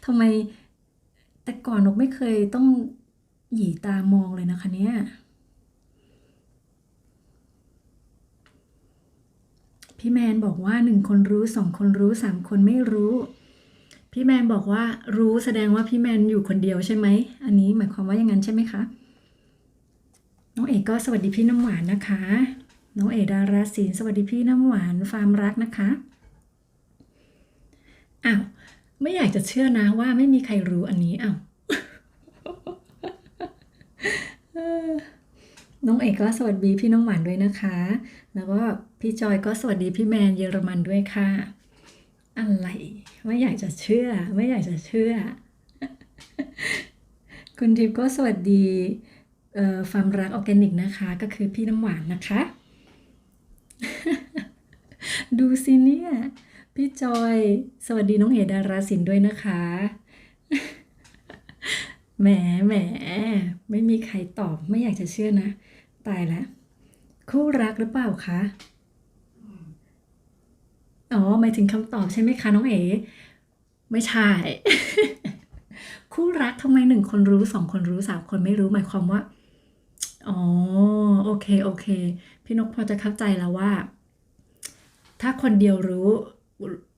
ทำไมแต่ก่อนนกไม่เคยต้องหยีตามองเลยนะคะเนี่ยพี่แมนบอกว่า1 คนรู้2 คนรู้3 คนไม่รู้พี่แมนบอกว่ารู้แสดงว่าพี่แมนอยู่คนเดียวใช่ไหมอันนี้หมายความว่าอย่างนั้นใช่ไหมคะน้องเอกก็สวัสดีพี่น้ำหวานนะคะน้องเอกดาราศิลป์สวัสดีพี่น้ำหวานฟาร์มรักนะคะอ้าวไม่อยากจะเชื่อนะว่าไม่มีใครรู้อันนี้อ้าวน้องเอกก็สวัสดีพี่น้ำหวานด้วยนะคะแล้วก็พี่จอยก็สวัสดีพี่แมนเยอรมันด้วยค่ะอะไรไม่อยากจะเชื่อไม่อยากจะเชื่อคุณทิพย์ก็สวัสดีฟาร์มรักออร์แกนิกนะคะก็คือพี่น้ำหวานนะคะดูสิเนี่ยพี่จอยสวัสดีน้องเอดาราศิลป์ด้วยนะคะแหมแหมไม่มีใครตอบไม่อยากจะเชื่อนะตายแล้วคู่รักหรือเปล่าคะอ๋อหมายถึงคำตอบใช่ไหมคะน้องเอ๋ไม่ใช่ คู่รักทำไม1 คนรู้2 คนรู้3 คนไม่รู้หมายความว่าอ๋อโอเคโอเคพี่นกพอจะเข้าใจแล้วว่า ถ้าคนเดียวรู้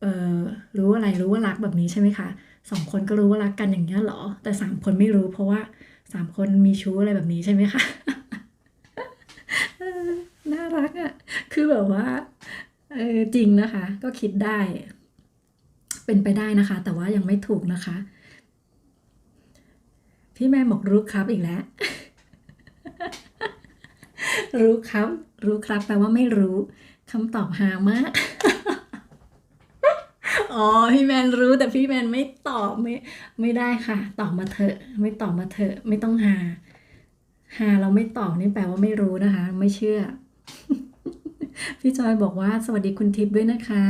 เอ่อรู้อะไรรู้ว่ารักแบบนี้ใช่ไหมคะ2 คนก็รู้ว่ารักกันอย่างเงี้ยเหรอแต่3 คนไม่รู้เพราะว่า3 คนมีชู้อะไรแบบนี้ใช่ไหมคะเออน่ารักอะคือแบบว่าจริงนะคะก็คิดได้เป็นไปได้นะคะแต่ว่ายังไม่ถูกนะคะพี่แม่บอกรู้ครับอีกแล้วรู้ครับรู้ครับแปลว่าไม่รู้คำตอบหามาก อ๋อพี่แมนรู้แต่พี่แมนไม่ตอบไม่ได้ค่ะตอบมาเถอะไม่ตอบมาเถอะไม่ต้องหาเราไม่ตอบนี่แปลว่าไม่รู้นะคะไม่เชื่อพี่จอยบอกว่าสวัสดีคุณทิพย์ด้วยนะคะ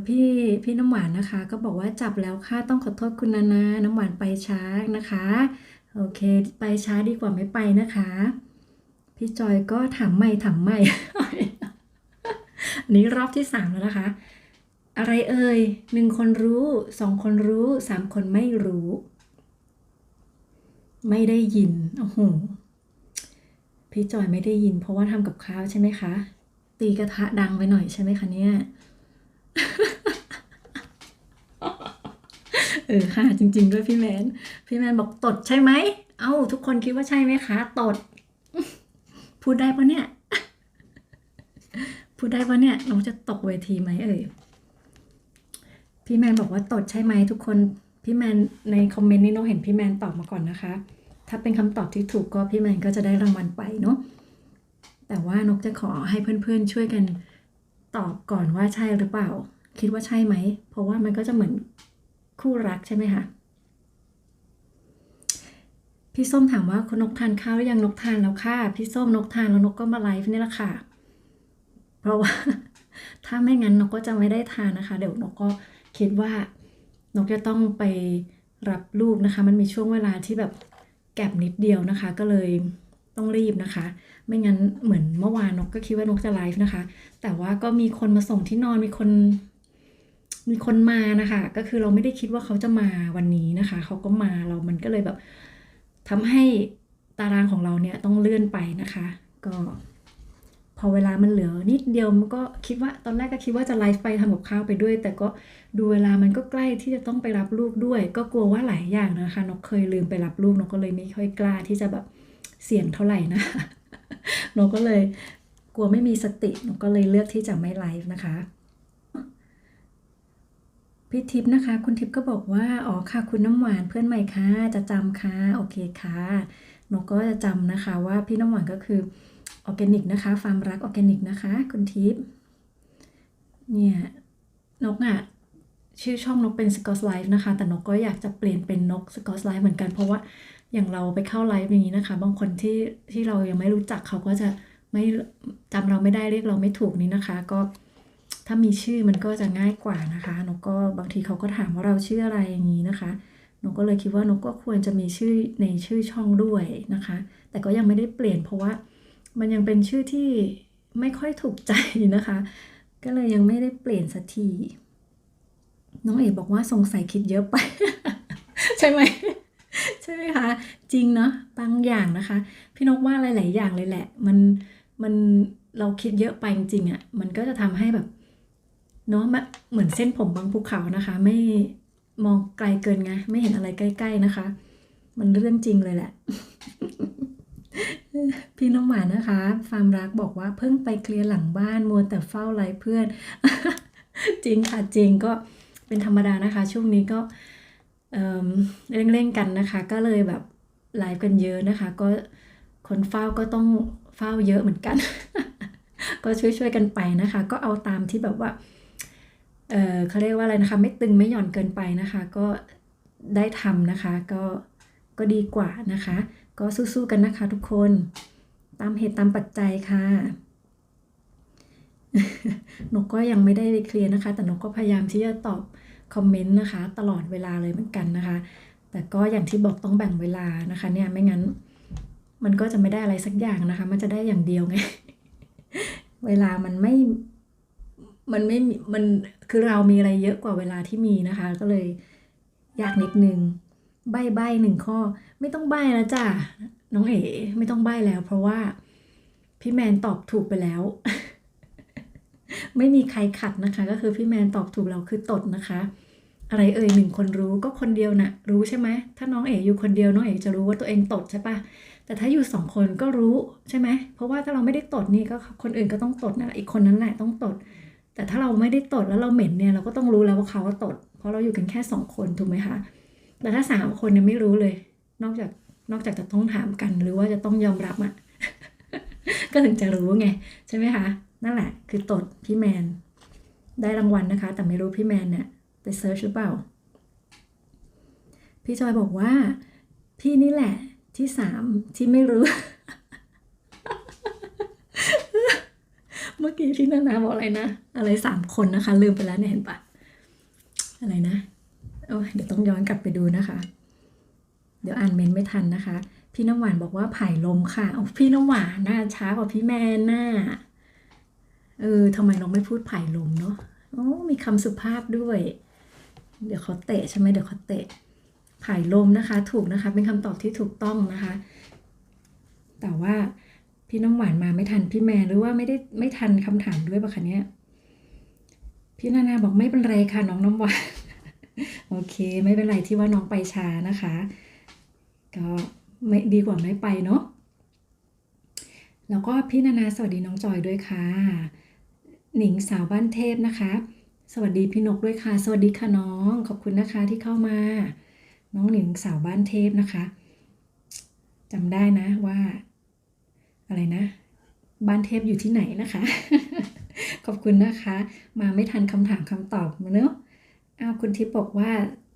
พี่น้ำหวานนะคะก็บอกว่าจับแล้วค่ะต้องขอโทษคุณนานาน้ำหวานไปช้านะคะโอเคไปช้าดีกว่าไม่ไปนะคะพี่จอยก็ถามไม่ อันนี้รอบที่3แล้วนะคะอะไรเอ่ย1 คนรู้2 คนรู้3 คนไม่รู้ไม่ได้ยินโอ้โหพี่จอยไม่ได้ยินเพราะว่าทำกับข้าวใช่ไหมคะตีกระทะดังไปหน่อยใช่ไหมคะเนี่ยค่ะจริงๆด้วยพี่แมนบอกตดใช่ไหมเอ้าทุกคนคิดว่าใช่ไหมคะตดพูดได้ปะเนี่ยพูดได้ปะเนี่ยน้องจะตกเวทีไหมเอ่ย พี่แมนบอกว่าตดใช่ไหมทุกคนพี่แมนในคอมเมนต์นี้นกเห็นพี่แมนตอบมาก่อนนะคะถ้าเป็นคำตอบที่ถูกก็พี่แมนก็จะได้รางวัลไปเนาะแต่ว่านกจะขอให้เพื่อนๆช่วยกันตอบก่อนว่าใช่หรือเปล่าคิดว่าใช่ไหมเพราะว่ามันก็จะเหมือนคู่รักใช่ไหมคะพี่ส้มถามว่าคุณนกทานข้าวหรือยังนกทานแล้วค่ะพี่ส้มนกทานแล้วนกก็มาไลฟ์นี่แหละค่ะเพราะว่าถ้าไม่งั้นนกก็จะไม่ได้ทานนะคะเดี๋ยวนกก็คิดว่านกจะต้องไปรับลูกนะคะมันมีช่วงเวลาที่แบบแก็บนิดเดียวนะคะก็เลยต้องรีบนะคะไม่งั้นเหมือนเมื่อวานนกก็คิดว่านกจะไลฟ์นะคะแต่ว่าก็มีคนมาส่งที่นอนมีคนมานะคะก็คือเราไม่ได้คิดว่าเขาจะมาวันนี้นะคะเขาก็มามันก็เลยแบบทำให้ตารางของเราเนี่ยต้องเลื่อนไปนะคะก็พอเวลามันเหลือนิดเดียวมันก็คิดว่าตอนแรกก็คิดว่าจะไลฟ์ไปทำกับข้าวไปด้วยแต่ก็ดูเวลามันก็ใกล้ที่จะต้องไปรับลูกด้วยก็กลัวว่าหลายอย่างนะคะนกเคยลืมไปรับลูกนกก็เลยไม่ค่อยกล้าที่จะแบบเสี่ยงเท่าไหร่นะ นกก็เลยกลัวไม่มีสตินกก็เลยเลือกที่จะไม่ไลฟ์นะคะ พี่ทิพย์นะคะคุณทิพย์ก็บอกว่าอ๋อค่ะคุณน้ำหวานเพื่อนใหม่ค่ะจะจำค่ะโอเคค่ะนกก็จะจำนะคะว่าพี่น้ำหวานก็คือออร์แกนิกนะคะฟาร์มรักออร์แกนิกนะคะคุณทิพย์เนี่ยนกอ่ะชื่อช่องนกเป็น Scotch Life นะคะแต่นกก็อยากจะเปลี่ยนเป็นนก Scotch Life เหมือนกันเพราะว่าอย่างเราไปเข้าไลฟ์อย่างนี้นะคะบางคนที่เรายังไม่รู้จักเขาก็จะไม่จำเราไม่ได้เรียกเราไม่ถูกนี้นะคะก็ ถ้ามีชื่อมันก็จะง่ายกว่านะคะนกก็บางทีเขาก็ถามว่าเราชื่ออะไรอย่างนี้นะคะนกก็เลยคิดว่านกก็ควรจะมีชื่อในชื่อช่องด้วยนะคะแต่ก็ยังไม่ได้เปลี่ยนเพราะว่ามันยังเป็นชื่อที่ ไม่ค่อยถูกใจนะคะ ก็เลยยังไม่ได้เปลี่ยนสักทีน้องเอ๋บอกว่าสงสัยคิดเยอะไป ใช่ไหม ใช่ไหมคะจริงเนาะบางอย่างนะคะพี่นกว่าหลายๆอย่างเลยแหละมันเราคิดเยอะไปจริงๆอ่ะมันก็จะทำให้แบบเนาะเหมือนเส้นผมบางภูเขานะคะไม่มองไกลเกินไงไม่เห็นอะไรใกล้ๆนะคะมันเรื่องจริงเลยแหละ พี่น้องหวานนะคะฟาร์มรักบอกว่าเพิ่งไปเคลียร์หลังบ้านมัวแต่เฝ้าไลฟ์เพื่อน จริงค่ะจริงก็เป็นธรรมดานะคะช่วงนี้ก็เอ่มเร่งๆกันนะคะ ก็เลยแบบไลฟ์กันเยอะนะคะ ก็คนเฝ้าก็ต้องเฝ้าเยอะเหมือนกัน ก็ช่วยๆกันไปนะคะ ก็เอาตามที่แบบว่าเขาเรียกว่าอะไรนะคะไม่ตึงไม่หย่อนเกินไปนะคะ ก็ได้ทำนะคะก็ดีกว่านะคะ ก็สู้ๆกันนะคะทุกคนตามเหตุตามปัจจัยค่ะ นกก็ยังไม่ได้เคลียร์นะคะ แต่นกก็พยายามที่จะตอบคอมเมนต์นะคะ ตลอดเวลาเลยเหมือนกันนะคะ แต่ก็อย่างที่บอกต้องแบ่งเวลานะคะ เนี่ยไม่งั้นมันก็จะไม่ได้อะไรสักอย่างนะคะ มันจะได้อย่างเดียวไง เวลามันไม่มีมันคือเรามีอะไรเยอะกว่าเวลาที่มีนะคะ ก็เลยยากนิดนึงใบ้หนึ่งข้อไม่ต้องใบ้แล้วจ้ะน้องเอ๋ไม่ต้องใบ้แล้ว เพราะว่าพี่แมนตอบถูกไปแล้ว ไม่มีใครขัดนะคะ ก็คือพี่แมนตอบถูกแล้วคือตดนะคะ อะไรเอ่ยหนึ่งคนรู้ก็คนเดียวน่ะรู้ใช่ไหมถ้าน้องเอ๋อยู่คนเดียวน้องเอ๋จะรู้ว่าตัวเองตดใช่ปะแต่ถ้าอยู่สองคนก็รู้ใช่ไหมเพราะว่าถ้าเราไม่ได้ตดนี่ก็คนอื่นก็ต้องตดนะอีกคนนั้นแหละต้องตด แต่ถ้าเราไม่ได้ตดแล้วเราเหม็นเนี่ยเราก็ต้องรู้แล้วว่าเขาตด เพราะเราอยู่กันแค่สองคนถูกไหมคะแต่ถ้าสามคนเนี่ยไม่รู้เลย นอกจากจะต้องถามกันหรือว่าจะต้องยอมรับอ่ะ ก็ถึงจะรู้ไงใช่ไหมคะนั่นแหละคือตดพี่แมนได้รางวัลนะคะ แต่ไม่รู้พี่แมนเนี่ยไปเซิร์ชหรือเปล่าพี่จอยบอกว่าพี่นี่แหละที่สามที่ไม่รู้ เมื่อกี้พี่นานาบอกอะไรนะอะไรสามคนนะคะลืมไปแล้วเนี่ยเห็นปะอะไรนะโอ้ยเดี๋ยวต้องย้อนกลับไปดูนะคะ เดี๋ยวอ่านเมนไม่ทันนะคะ พี่น้ำหวานบอกว่าผายลมค่ะเอาพี่น้ำหวานน่าช้ากว่าพี่แมนน่าทำไมเราไม่พูดผายลมเนาะโอ้มีคำสุภาพด้วย เดี๋ยวเขาเตะใช่ไหมเดี๋ยวเขาเตะผายลมนะคะ ถูกนะคะ เป็นคำตอบที่ถูกต้องนะคะ แต่ว่าพี่น้ำหวานมาไม่ทันพี่แมนหรือว่าไม่ทันคำถามด้วยปะคะเนี่ยพี่นานาบอกไม่เป็นไรค่ะน้องน้ำหวาน โอเคไม่เป็นไรที่ว่าน้องไปช้านะคะ ก็ไม่ดีกว่าไม่ไปเนาะแล้วก็พี่นานาสวัสดีน้องจอยด้วยค่ะหนิงสาวบ้านเทพนะคะ สวัสดีพี่นกด้วยค่ะ สวัสดีค่ะน้องขอบคุณนะคะที่เข้ามา น้องหนิงสาวบ้านเทพนะคะจำได้นะว่าอะไรนะ บ้านเทพอยู่ที่ไหนนะคะ ขอบคุณนะคะ มาไม่ทันคำถามคำตอบเนอะคุณทิพย์บอกว่า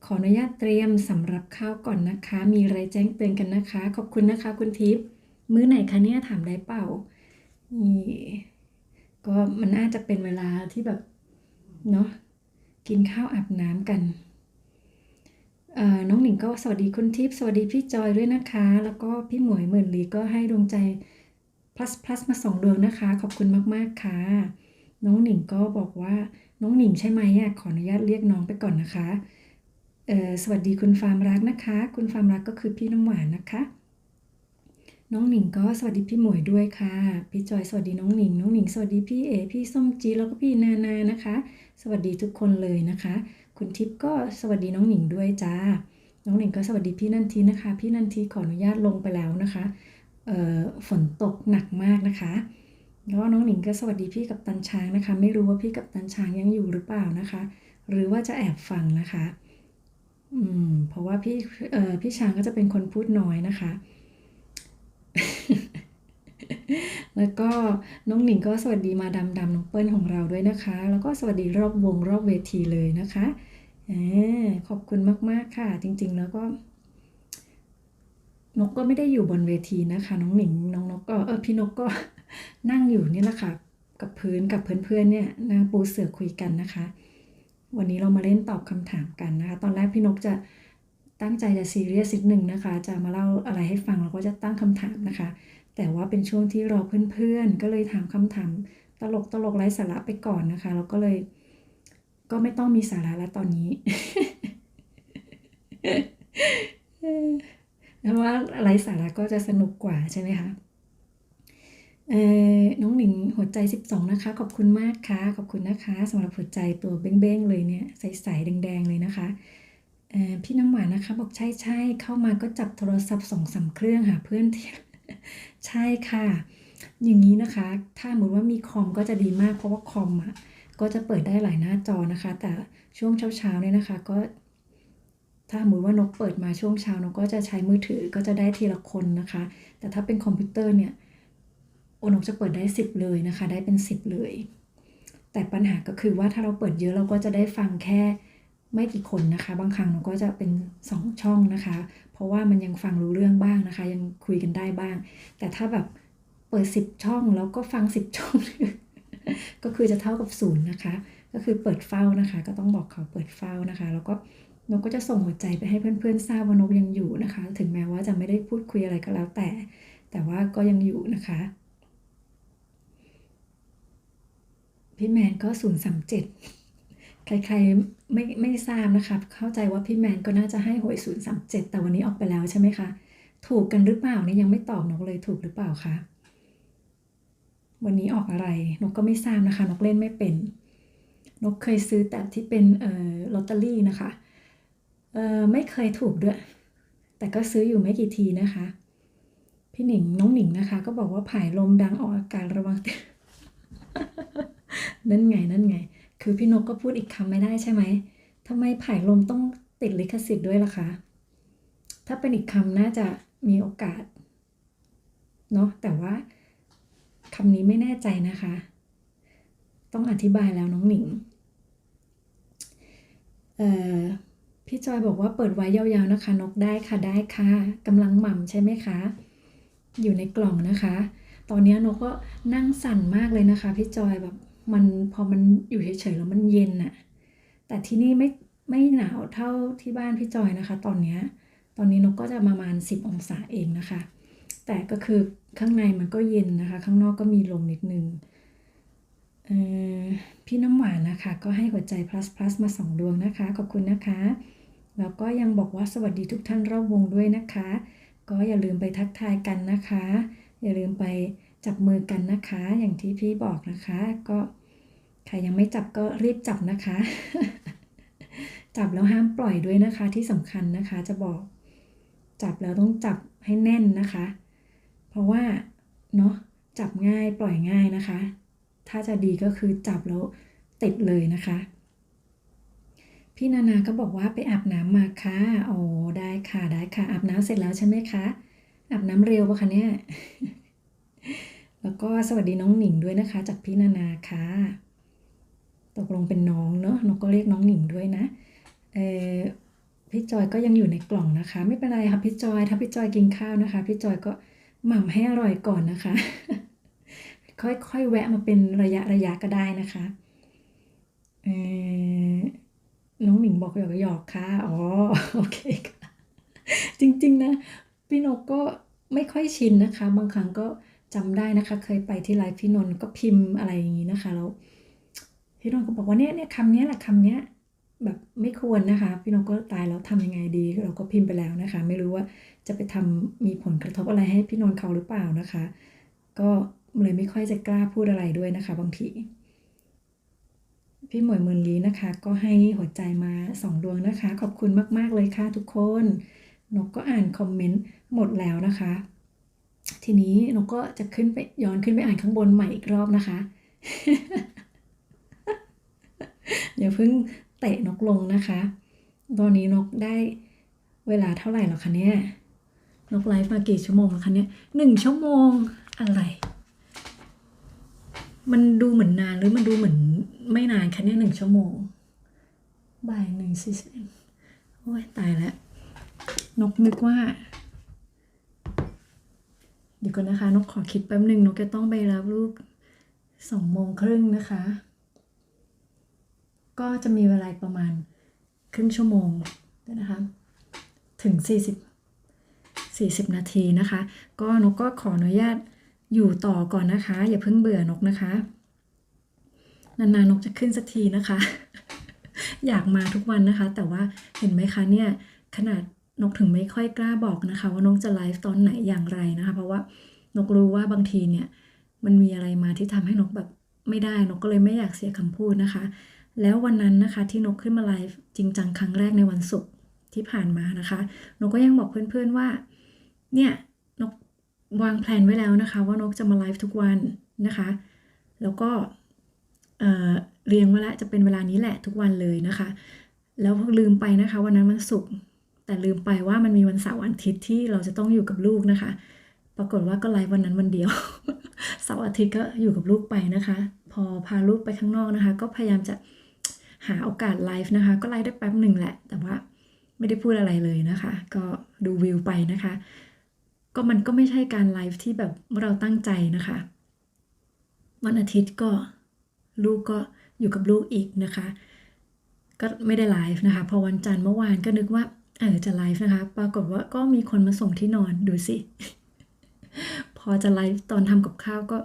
ขออนุญาตเตรียมสำหรับข้าวก่อนนะคะ มีอะไรแจ้งเตือนกันนะคะ ขอบคุณนะคะคุณทิพย์มื้อไหนคะเนี่ยถามได้เปล่านี่ก็มันน่าจะเป็นเวลาที่แบบเนาะกินข้าวอาบน้ำกันน้องหนิงก็สวัสดีคุณทิพย์สวัสดีพี่จอยด้วยนะคะ แล้วก็พี่หมวยหมื่นลีก็ให้ดวงใจ plus มา2ดวงนะคะขอบคุณมากๆค่ะน้องหนิงก็บอกว่าน้องหนิงใช่ไหมขออนุญาตเรียกน้องไปก่อนนะคะสวัสดีคุณฟาร์มรักนะคะคุณฟาร์มรักก็คือพี่น้ำหวานนะคะน้องหนิงก็สวัสดีพี่หมวยด้วยค่ะพี่จอยสวัสดีน้องหนิงน้องหนิงสวัสดีพี่เอพี่ส้มจีแล้วก็พี่นานานะคะสวัสดีทุกคนเลยนะคะคุณทิพย์ก็สวัสดีน้องหนิงด้วยจ้าน้องหนิงก็สวัสดีพี่นันทีนะคะพี่นันทีขออนุญาตลงไปแล้วนะคะฝนตกหนักมากนะคะแล้วน้องหนิงก็สวัสดีพี่กับตันช้างนะคะไม่รู้ว่าพี่กับตันช้างยังอยู่หรือเปล่านะคะหรือว่าจะแอบฟังนะคะเพราะว่าพี่ช้างก็จะเป็นคนพูดน้อยนะคะ แล้วก็น้องหนิงก็สวัสดีมาดำน้องเปิ้ลของเราด้วยนะคะแล้วก็สวัสดีรอบวงรอบเวทีเลยนะคะขอบคุณมากๆค่ะจริงๆแล้วก็นกก็ไม่ได้อยู่บนเวทีนะคะน้องหนิงน้องนกก็พี่นกก็นั่งอยู่นี่แหละค่ะกับพื้นกับเพื่อนๆเนี่ยนั่งปูเสื่อคุยกันนะคะวันนี้เรามาเล่นตอบคำถามกันนะคะตอนแรกพี่นกจะ ตั้งใจจะซีเรียสนิดนึงนะคะจะมาเล่าอะไรให้ฟังแล้วก็จะตั้งคำถามนะคะแต่ว่าเป็นช่วงที่รอเพื่อนๆก็เลยถามคำถามตลกไร้สาระไปก่อนนะคะแล้วก็เลยก็ไม่ต้องมีสาระแล้วตอนนี้ เพราะว่าไร้สาระก็จะสนุกกว่าใช่ไหมคะน้องหนิงหัวใจ12นะคะขอบคุณมากค่ะขอบคุณนะคะสำหรับหัวใจตัวเบ้งๆเลยเนี่ยใสๆแดงๆเลยนะคะพี่น้ำหวานนะคะบอกใช่เข้ามาก็จับโทรศัพท์2-3เครื่องหาเพื่อนที่ ใช่ค่ะอย่างนี้นะคะถ้าสมมติว่ามีคอมก็จะดีมากเพราะว่าคอมอ่ะก็จะเปิดได้หลายหน้าจอนะคะแต่ช่วงเช้าเนี่ยนะคะก็ถ้าสมมติว่านกเปิดมาช่วงเช้านกก็จะใช้มือถือก็จะได้ทีละคนนะคะแต่ถ้าเป็นคอมพิวเตอร์เนี่ยนกจะเปิดได้10เลยนะคะได้เป็น10เลยแต่ปัญหาก็คือว่าถ้าเราเปิดเยอะเราก็จะได้ฟังแค่ไม่กี่คนนะคะบางครั้งนกก็จะเป็น2ช่องนะคะเพราะว่ามันยังฟังรู้เรื่องบ้างนะคะยังคุยกันได้บ้างแต่ถ้าแบบเปิด10ช่องแล้วก็ฟัง10ช่อง ก็คือจะเท่ากับ0นะคะก็คือเปิดเฝ้านะคะก็ต้องบอกเขาเปิดเฝ้านะคะแล้วก็นกก็จะส่งหัวใจไปให้เพื่อนๆทราบว่านกยังอยู่นะคะถึงแม้ว่าจะไม่ได้พูดคุยอะไรก็แล้วแต่ว่าก็ยังอยู่นะคะพี่แมนก็037ใครๆไม่ทราบนะคะเข้าใจว่าพี่แมนก็น่าจะให้หวย037แต่วันนี้ออกไปแล้วใช่ไหมคะถูกกันหรือเปล่าเนี่ยยังไม่ตอบนกเลยถูกหรือเปล่าคะวันนี้ออกอะไรนกก็ไม่ทราบนะคะนกเล่นไม่เป็นนกเคยซื้อแต่ที่เป็นลอตเตอรี่นะคะไม่เคยถูกด้วยแต่ก็ซื้ออยู่ไม่กี่ทีนะคะพี่หนิงน้องหนิงนะคะก็บอกว่าผายลมดังออกอากาศระวัง นั่นไงคือพี่นกก็พูดอีกคำไม่ได้ใช่ไหมทำไมผายลมต้องติดลิขสิทธิ์ด้วยล่ะคะถ้าเป็นอีกคำน่าจะมีโอกาสเนาะแต่ว่าคำนี้ไม่แน่ใจนะคะต้องอธิบายแล้วน้องหนิงพี่จอยบอกว่าเปิดไว้ยาวๆนะคะนกได้ค่ะกำลังหม่ำใช่ไหมคะอยู่ในกล่องนะคะตอนนี้นกก็นั่งสั่นมากเลยนะคะพี่จอยแบบมันพอมันอยู่เฉยๆแล้วมันเย็นอะแต่ที่นี่ไม่หนาวเท่าที่บ้านพี่จอยนะคะตอนนี้นกก็จะประมาณ10องศาเองนะคะแต่ก็คือข้างในมันก็เย็นนะคะข้างนอกก็มีลมนิดนึงพี่น้ำหวานนะคะก็ให้หัวใจ plus มา2ดวงนะคะขอบคุณนะคะแล้วก็ยังบอกว่าสวัสดีทุกท่านรอบวงด้วยนะคะก็อย่าลืมไปทักทายกันนะคะอย่าลืมไปจับมือกันนะคะอย่างที่พี่บอกนะคะก็ใครยังไม่จับก็รีบจับนะคะ จับแล้วห้ามปล่อยด้วยนะคะที่สำคัญนะคะจะบอกจับแล้วต้องจับให้แน่นนะคะเพราะว่าเนาะจับง่ายปล่อยง่ายนะคะถ้าจะดีก็คือจับแล้วติดเลยนะคะพี่นานาก็บอกว่าไปอาบน้ำมาค่ะโอ้ได้ค่ะอาบน้ำเสร็จแล้วใช่ไหมคะอาบน้ำเร็วปะคะเนี่ย แล้วก็สวัสดีน้องหนิงด้วยนะคะจากพี่นานาค่ะตกลงเป็นน้องเนอะนกก็เรียกน้องหนิงด้วยนะพี่จอยก็ยังอยู่ในกล่องนะคะไม่เป็นไรค่ะพี่จอยถ้าพี่จอยกินข้าวนะคะพี่จอยก็หม่ำให้อร่อยก่อนนะคะ ค่อยแวะมาเป็นระยะก็ได้นะคะน้องหนิงบอกหยอกค่ะอ๋อโอเคค่ะจริงๆนะพี่นกก็ไม่ค่อยชินนะคะบางครั้งก็จำได้นะคะเคยไปที่ไลฟ์พี่นนท์ก็พิมพ์อะไรอย่างนี้นะคะแล้วพี่นนท์ก็บอกว่าเนี่ยคำนี้แหละคำนี้แบบไม่ควรนะคะพี่นกก็ตายแล้วทำยังไงดีเราก็พิมพ์ไปแล้วนะคะไม่รู้ว่าจะไปทำมีผลกระทบอะไรให้พี่นนท์เขาหรือเปล่านะคะก็เลยไม่ค่อยจะกล้าพูดอะไรด้วยนะคะบางทีพี่หมวยมืนลีนะคะก็ให้หัวใจมา2ดวงนะคะขอบคุณมากๆเลยค่ะทุกคนนกก็อ่านคอมเมนต์หมดแล้วนะคะทีนี้นกก็จะย้อนขึ้นไปอ่านข้างบนใหม่อีกรอบนะคะ อย่าเพิ่งเตะนกลงนะคะตอนนี้นกได้เวลาเท่าไหร่แล้วคะเนี่ยนกไลฟ์มากี่ชั่วโมงแล้วคะเนี่ย1 ชั่วโมงอะไรมันดูเหมือนนานหรือมันดูเหมือนไม่นานคะเนี่ย1 ชั่วโมงบ่าย1:41โอ้ยตายแล้วนกนึกว่าเดี๋ยวก่อนนะคะนกขอคิดแป๊บหนึ่งนกจะต้องไปรับลูก2:30นะคะก็จะมีเวลาประมาณครึ่งชั่วโมงนะคะ ถึง40นาทีนะคะก็นกก็ขออนุญาตอยู่ต่อก่อนนะคะอย่าเพิ่งเบื่อนกนะคะนานๆนกจะขึ้นสักทีนะคะ อยากมาทุกวันนะคะแต่ว่าเห็นไหมคะเนี่ยขนาดนกถึงไม่ค่อยกล้าบอกนะคะว่านกจะไลฟ์ตอนไหนอย่างไรนะคะเพราะว่านกรู้ว่าบางทีเนี่ยมันมีอะไรมาที่ทำให้นกแบบไม่ได้นกก็เลยไม่อยากเสียคำพูดนะคะแล้ววันนั้นนะคะที่นกขึ้นมาไลฟ์จริงจังครั้งแรกในวันศุกร์ที่ผ่านมานะคะนกก็ยังบอกเพื่อนๆว่าเนี่ยนกวางแผนไว้แล้วนะคะว่านกจะมาไลฟ์ทุกวันนะคะแล้วก็เรียงไว้แล้วจะเป็นเวลานี้แหละทุกวันเลยนะคะแล้วลืมไปนะคะวันนั้นวันศุกร์แต่ลืมไปว่ามันมีวันเสาร์อาทิตย์ที่เราจะต้องอยู่กับลูกนะคะปรากฏว่าก็ไลฟ์วันนั้นวันเดียว เสาร์อาทิตย์ก็อยู่กับลูกไปนะคะพอพาลูกไปข้างนอกนะคะก็พยายามจะหาโอกาสไลฟ์นะคะก็ไลฟ์ได้แป๊บหนึ่งแหละแต่ว่าไม่ได้พูดอะไรเลยนะคะก็ดูวิวไปนะคะก็มันก็ไม่ใช่การไลฟ์ที่แบบเราตั้งใจนะคะวันอาทิตย์ก็ลูกก็อยู่กับลูกอีกนะคะก็ไม่ได้ไลฟ์นะคะพอวันจันทร์เมื่อวานก็นึกว่าจะไลฟ์นะคะปรากฏว่าก็มีคนมาส่งที่นอนดูสิ พอจะไลฟ์ตอนทำกับข้าวก็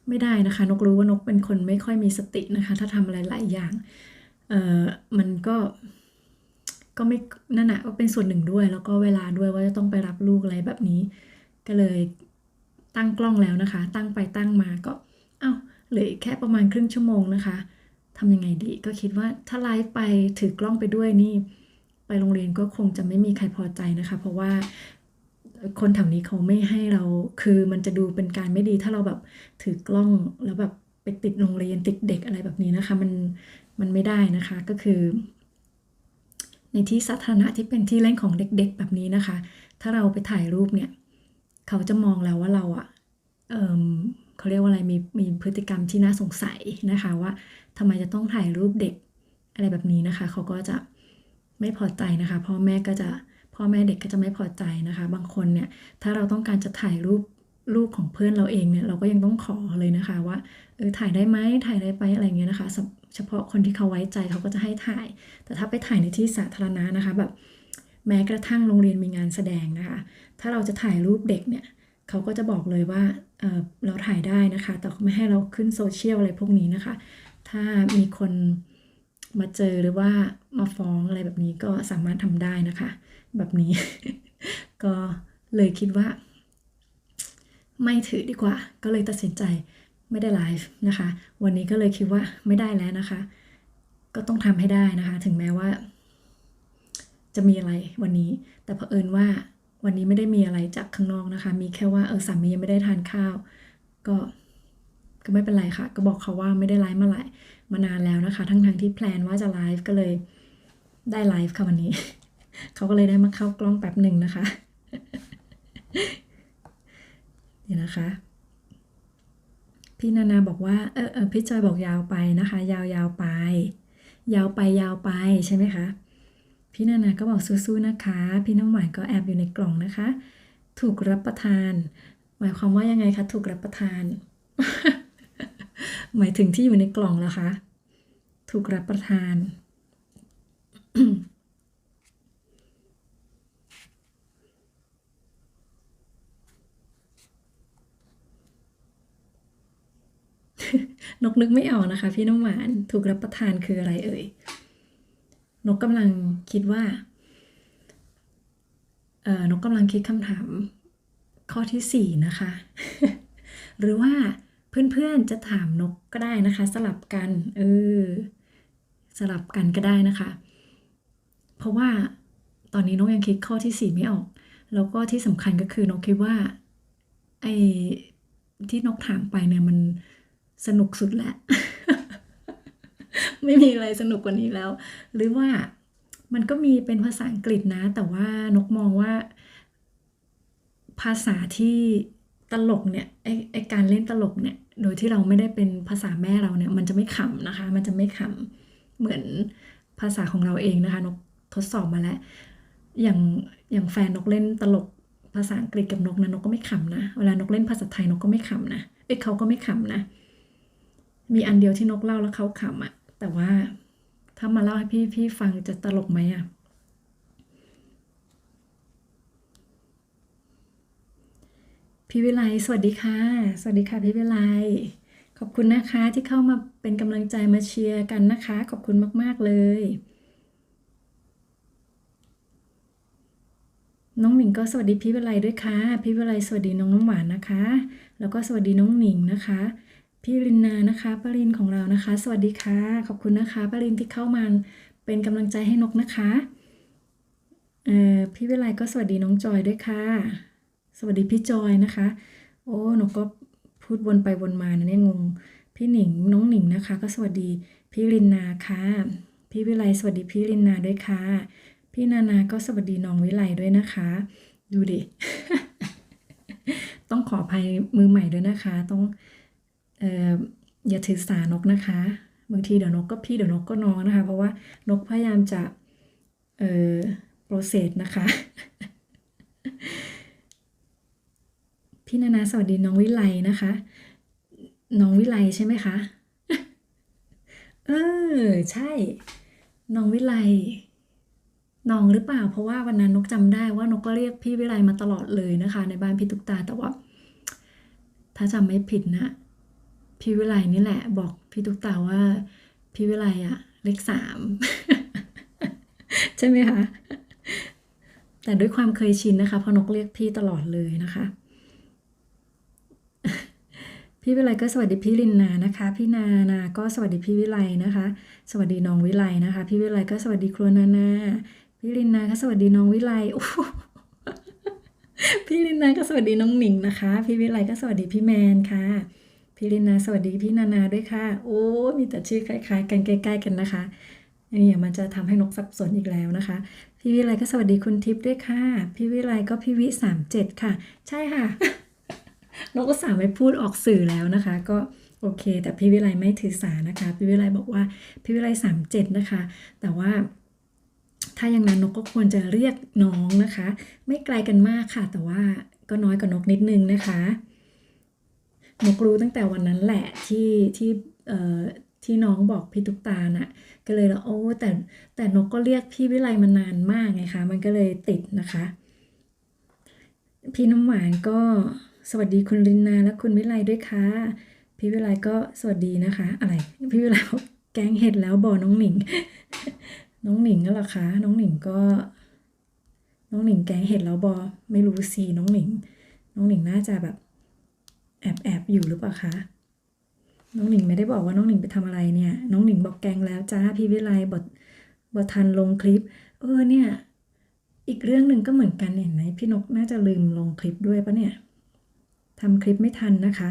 ไม่ได้นะคะนกรู้ว่านกเป็นคนไม่ค่อยมีสตินะคะถ้าทำอะไรหลายอย่างมันก็ไม่นั่นนะก็เป็นส่วนหนึ่งด้วยแล้วก็เวลาด้วยว่าจะต้องไปรับลูกอะไรแบบนี้ก็เลยตั้งกล้องแล้วนะคะตั้งไปตั้งมาก็เหลือแค่ประมาณครึ่งชั่วโมงนะคะทำยังไงดีก็คิดว่าถ้าไลฟ์ไปถือกล้องไปด้วยนี่ไปโรงเรียนก็คงจะไม่มีใครพอใจนะคะเพราะว่าคนแถวนี้เขาไม่ให้เราคือมันจะดูเป็นการไม่ดีถ้าเราแบบถือกล้องแล้วแบบไปติดโรงเรียนติดเด็กอะไรแบบนี้นะคะมันไม่ได้นะคะก็คือในที่สาธารณะที่เป็นที่เล่นของเด็กๆแบบนี้นะคะถ้าเราไปถ่ายรูปเนี่ยเขาจะมองแล้วว่าเราเขาเรียกว่าอะไรมีพฤติกรรมที่น่าสงสัยนะคะว่าทำไมจะต้องถ่ายรูปเด็กอะไรแบบนี้นะคะเขาก็จะไม่พอใจนะคะพ่อแม่เด็กก็จะไม่พอใจนะคะบางคนเนี่ยถ้าเราต้องการจะถ่ายรูปลูกของเพื่อนเราเองเนี่ยเราก็ยังต้องขอเลยนะคะว่าถ่ายได้ไหมถ่ายได้ไปอะไรเงี้ยนะคะเฉพาะคนที่เขาไว้ใจเขาก็จะให้ถ่ายแต่ถ้าไปถ่ายในที่สาธารณะนะคะแบบแม้กระทั่งโรงเรียนมีงานแสดงนะคะถ้าเราจะถ่ายรูปเด็กเนี่ยเขาก็จะบอกเลยว่าเราถ่ายได้นะคะแต่ไม่ให้เราขึ้นโซเชียลอะไรพวกนี้นะคะถ้ามีคนมาเจอหรือว่ามาฟ้องอะไรแบบนี้ก็สามารถทำได้นะคะแบบนี้ ก็เลยคิดว่าไม่ถือดีกว่าก็เลยตัดสินใจไม่ได้ไลฟ์นะคะวันนี้ก็เลยคิดว่าไม่ได้แล้วนะคะก็ต้องทำให้ได้นะคะถึงแม้ว่าจะมีอะไรวันนี้แต่เผอิญว่าวันนี้ไม่ได้มีอะไรจากข้างนอกนะคะมีแค่ว่าสามียังไม่ได้ทานข้าวก็ไม่เป็นไรค่ะก็บอกเขาว่าไม่ได้ไลฟ์มานานแล้วนะคะทั้งที่แพลนว่าจะไลฟ์ก็เลยได้ไลฟ์ค่ะวันนี้ เขาก็เลยได้มาเข้ากล้องแป๊บหนึ่งนะคะ นี่นะคะพี่นานาบอกว่าพี่จอยบอกยาวไปนะคะยาวไปยาวไปใช่ไหมคะพี่นานาก็บอกสู้ๆนะคะพี่น้ำหวานก็แอบอยู่ในกล่องนะคะถูกรับประทานหมายความว่ายังไงคะถูกรับประทาน หมายถึงที่อยู่ในกล่องเหรอคะถูกรับประทาน นกนึกไม่ออกนะคะพี่น้ำหวานถูกรับประทานคืออะไรเอ่ยนกกำลังคิดว่านกกำลังคิดคำถามข้อที่4นะคะ หรือว่าเพื่อนๆจะถามนกก็ได้นะคะสลับกันสลับกันก็ได้นะคะเพราะว่าตอนนี้นกยังคิดข้อที่4ไม่ออกแล้วก็ที่สำคัญก็คือนกคิดว่าไอ้ที่นกถามไปเนี่ยมันสนุกสุดแหละ ไม่มีอะไรสนุกกว่านี้แล้วหรือว่ามันก็มีเป็นภาษาอังกฤษนะแต่ว่านกมองว่าภาษาที่ตลกเนี่ยไอการเล่นตลกเนี่ยโดยที่เราไม่ได้เป็นภาษาแม่เราเนี่ยมันจะไม่ขำนะคะมันจะไม่ขำเหมือนภาษาของเราเองนะคะนกทดสอบมาแล้วอย่างแฟนนกเล่นตลกภาษาอังกฤษกับนกนะนกก็ไม่ขำนะเวลานกเล่นภาษาไทยนกก็ไม่ขำนะเขาก็ไม่ขำนะมีอันเดียวที่นกเล่าแล้วเขาขำอะแต่ว่าถ้ามาเล่าให้พี่ฟังจะตลกไหมอะ พี่วิไลสวัสดีค่ะสวัสดีค่ะพี่วิไลขอบคุณนะคะที่เข้ามาเป็นกำลังใจมาเชียร์กันนะคะ ขอบคุณมากๆเลยน้องหนิงก็สวัสดีพี่วิไลด้วยค่ะพี่วิไลสวัสดีน้องน้ำหวานนะคะแล้วก็สวัสดีน้องหนิงนะคะพี่รินนานะคะป้ารินของเรานะคะสวัสดีค่ะขอบคุณนะคะป้ารินที่เข้ามาเป็นกำลังใจให้นกนะคะพี่วิไลก็สวัสดีน้องจอยด้วยค่ะสวัสดีพี่จอยนะคะโอ้นกก็พูดวนไปวนมานะเนี่ยงงพี่หนิงน้องหนิงนะคะก็สวัสดีพี่รินนาค่ะพี่วิไลสวัสดีพี่รินนาด้วยค่ะพี่นานาก็สวัสดีน้องวิไลด้วยนะคะดูดิ ต้องขออภัยมือใหม่ด้วยนะคะต้องเอ่ออย่าถือสานกนะคะบางทีเดี๋ยวนกก็พี่เดี๋ยวนกก็น้องนะคะเพราะว่านกพยายามจะเอ่อโปรเซสนะคะ พี่นานาสวัสดีน้องวิไลนะคะ น้องวิไลใช่ไหมคะ เออใช่ น้องวิไลน้องหรือเปล่า เพราะว่าวันนั้นนกจำได้ว่านกก็เรียกพี่วิไลมาตลอดเลยนะคะ ในบ้านพี่ตุ๊กตาแต่ว่า ถ้าจำไม่ผิดนะพี่วิไลนี่แหละบอกพี่ตุ๊กตาว่าพี่วิไลอะเลข3 ใช่ไหมคะ แต่ด้วยความเคยชินนะคะเพราะนกเรียกพี่ตลอดเลยนะคะ พี่วิไลก็สวัสดีพี่ลินนานะคะพี่นานาก็สวัสดีพี่วิไลนะคะสวัสดีน้องวิไลนะคะพี่วิไลก็สวัสดีครัวนานาพี่ลินนาก็สวัสดีน้องวิไลโอ้โหพี่ลินนาก็สวัสดีน้องหนิงนะคะพี่วิไลก็สวัสดีพี่แมนค่ะพี่ลินนาสวัสดีพี่นานาด้วยค่ะโอ้มีแต่ชื่อคล้ายๆกันใกล้ๆกันนะคะนี่มันจะทำให้นกสับสนอีกแล้วนะคะพี่วิไลก็สวัสดีคุณทิพย์ด้วยค่ะพี่วิไลก็พี่วิ37ค่ะใช่ค่ะ นกก็สามารถพูดออกสื่อแล้วนะคะก็โอเคแต่พี่วิไลไม่ถือสานะคะพี่วิไลบอกว่าพี่วิไล37นะคะแต่ว่าถ้าอย่างนั้นนกก็ควรจะเรียกน้องนะคะไม่ไกลกันมากค่ะแต่ว่าก็น้อยกว่านกนิดนึงนะคะนกรู้ตั้งแต่วันนั้นแหละที่น้องบอกพี่ตุ๊กตาน่ะก็เลยแล้วโอ้แต่นกก็เรียกพี่วิไลมานานมากไงคะมันก็เลยติดนะคะพี่น้ำหวานก็สวัสดีคุณลินนาและคุณวิไลด้วยค่ะพี่วิไลก็สวัสดีนะคะอะไรพี่วิไลบอกแกงเห็ดแล้วบอกน้องหนิง น้องหนิงก็เหรอคะน้องหนิงก็น้องหนิงแกงเห็ดแล้วบอไม่รู้สิน้องหนิงน่าจะแบบแอบอยู่หรือเปล่าคะน้องหนิงไม่ได้บอกว่าน้องหนิงไปทำอะไรเนี่ยน้องหนิงบอกแกงแล้วจ้าพี่วิไลบททันลงคลิปเนี่ยอีกเรื่องหนึ่งก็เหมือนกันเห็นไหมพี่นกน่าจะลืมลงคลิปด้วยปะเนี่ยทำคลิปไม่ทันนะคะ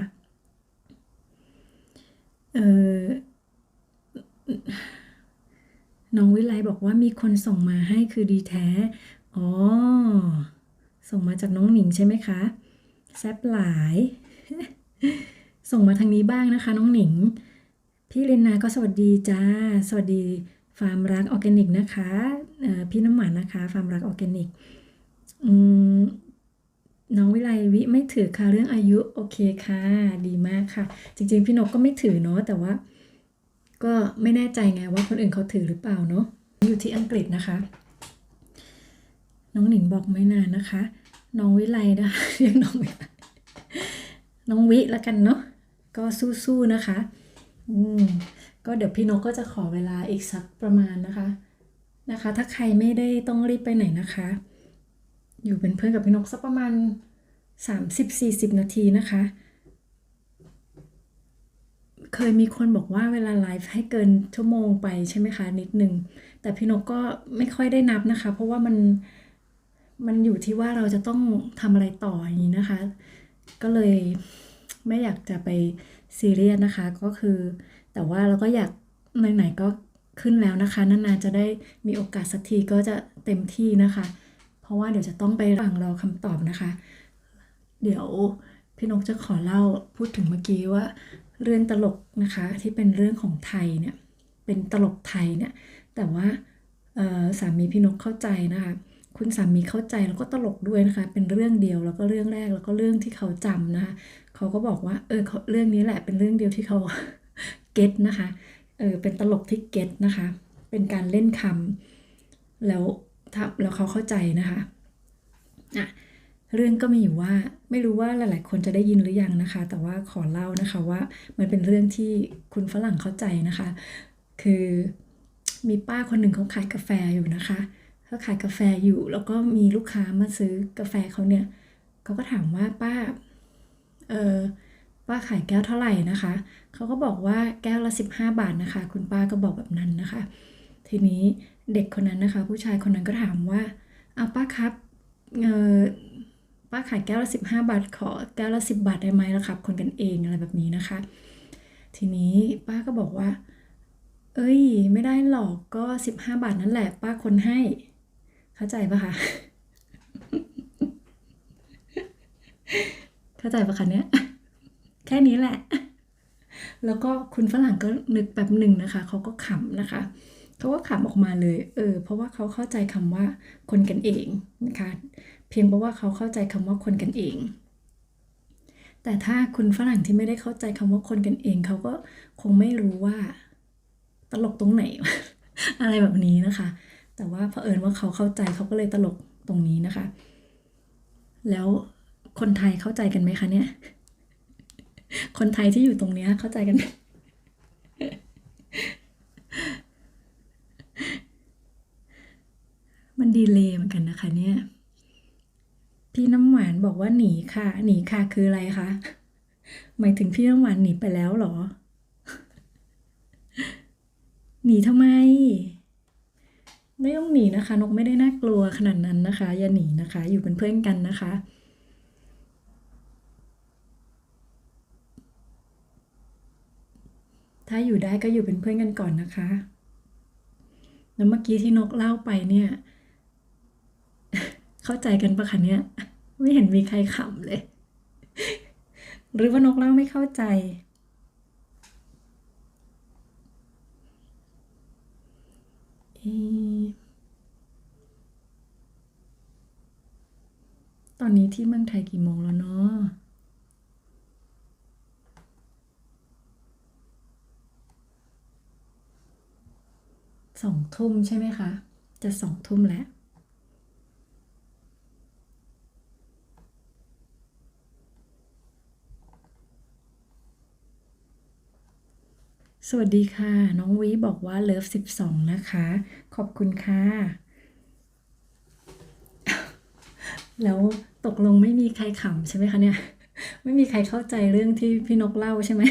เออน้องวิไลบอกว่ามีคนส่งมาให้คือดีแท้อ๋อส่งมาจากน้องหนิงใช่ไหมคะแซบหลาย ส่งมาทางนี้บ้างนะคะน้องหนิงพี่เรนนาก็สวัสดีจ้าสวัสดีฟาร์มรักออร์แกนิกนะคะพี่น้ำหวานนะคะฟาร์มรักออร์แกนิกน้องวิไลวิไม่ถือค่ะเรื่องอายุโอเคค่ะดีมากค่ะจริงๆพี่นกก็ไม่ถือเนาะแต่ว่าก็ไม่แน่ใจไงว่าคนอื่นเขาถือหรือเปล่าเนาะอยู่ที่อังกฤษนะคะน้องหนิงบอกไม่นานนะคะน้องวิไลนะคะเรียกน้องวิไลน้องวิแล้วกันเนาะก็สู้ๆนะคะก็เดี๋ยวพี่นกก็จะขอเวลาอีกสักประมาณนะคะถ้าใครไม่ได้ต้องรีบไปไหนนะคะอยู่เป็นเพื่อนกับพี่นกสักประมาณ30-40 นาทีนะคะเคยมีคนบอกว่าเวลาไลฟ์ให้เกินชั่วโมงไปใช่ไหมคะนิดนึงแต่พี่นกก็ไม่ค่อยได้นับนะคะเพราะว่ามันอยู่ที่ว่าเราจะต้องทำอะไรต่ออย่างนี้นะคะก็เลยไม่อยากจะไปซีเรียสนะคะก็คือแต่ว่าเราก็อยากไหนๆก็ขึ้นแล้วนะคะนานๆจะได้มีโอกาสสักทีก็จะเต็มที่นะคะเพราะว่าเดี๋ยวจะต้องไปฟังรอคำตอบนะคะเดี๋ยวพี่นกจะขอเล่าพูดถึงเมื่อกี้ว่าเรื่องตลกนะคะที่เป็นเรื่องของไทยเนี่ยเป็นตลกไทยเนี่ยแต่ว่าสามีพี่นกเข้าใจนะคะคุณสามีเข้าใจแล้วก็ตลกด้วยนะคะเป็นเรื่องเดียวแล้วก็เรื่องแรกแล้วก็เรื่องที่เขาจำนะคะเขาก็บอกว่าเรื่องนี้แหละเป็นเรื่องเดียวที่เขา เก็ตนะคะเป็นตลกที่เก็ตนะคะเป็นการเล่นคำแล้วเขาเข้าใจนะคะ เรื่องก็มีอยู่ว่าไม่รู้ว่าหลายๆคนจะได้ยินหรือยังนะคะ แต่ว่าขอเล่านะคะว่ามันเป็นเรื่องที่คุณฝรั่งเข้าใจนะคะ คือมีป้าคนหนึ่งเขาขายกาแฟอยู่นะคะเขาขายกาแฟอยู่แล้วก็มีลูกค้ามาซื้อกาแฟเขาเนี่ยเขาก็ถามว่าป้าเออป้าขายแก้วเท่าไหร่นะคะเขาก็บอกว่าแก้วละ15 บาทนะคะคุณป้าก็บอกแบบนั้นนะคะ ทีนี้เด็กคนนั้นนะคะผู้ชายคนนั้นก็ถามว่าเอาป้าครับเออป้าขายแก้วละ15 บาทขอแก้วละ10 บาทได้ไหมล่ะครับคนกันเองอะไรแบบนี้นะคะ ทีนี้ป้าก็บอกว่าเอ้ยไม่ได้หรอกก็15 บาทนั่นแหละป้าคนให้เข้าใจปะคะ เข้าใจปะคะเนี่ยแค่นี้แหละ แล้วก็คุณฝรั่งก็นึกแป๊บหนึ่งนะคะเขาก็ขำนะคะเขาก็ขำออกมาเลยเพราะว่าเขาเข้าใจคำว่าคนกันเองนะคะเพียงเพราะว่าเขาเข้าใจคำว่าคนกันเอง แต่ถ้าคุณฝรั่งที่ไม่ได้เข้าใจคำว่าคนกันเองเขาก็คงไม่รู้ว่าตลกตรงไหน อะไรแบบนี้นะคะ แต่ว่าเผอิญว่าเขาเข้าใจเขาก็เลยตลกตรงนี้นะคะ แล้วคนไทยเข้าใจกันไหมคะเนี่ย คนไทยที่อยู่ตรงเนี้ยเข้าใจกันไหม มันดีเลย์เหมือนกันนะคะเนี่ย พี่น้ำหวานบอกว่าหนีค่ะ หนีค่ะคืออะไรคะ หมายถึงพี่น้ำหวานหนีไปแล้วเหรอ หนีทำไม ไม่ต้องหนีนะคะ นกไม่ได้น่ากลัวขนาดนั้นนะคะ อย่าหนีนะคะ อยู่เป็นเพื่อนกันนะคะ ถ้าอยู่ได้ก็อยู่เป็นเพื่อนกันก่อนนะคะ แล้วเมื่อกี้ที่นกเล่าไปเนี่ย เข้าใจกันปะคะเนี่ย ไม่เห็นมีใครขำเลย หรือว่านกเล่าไม่เข้าใจ เอะตอนนี้ที่เมืองไทยกี่โมงแล้วเนาะ2 ทุ่มใช่ไหมคะ จะ2 ทุ่มแล้ว สวัสดีค่ะ น้องวิบอกว่าเลิฟ12นะคะ ขอบคุณค่ะ แล้วตกลงไม่มีใครขำใช่ไหมคะเนี่ย ไม่มีใครเข้าใจเรื่องที่พี่นกเล่าใช่ไหม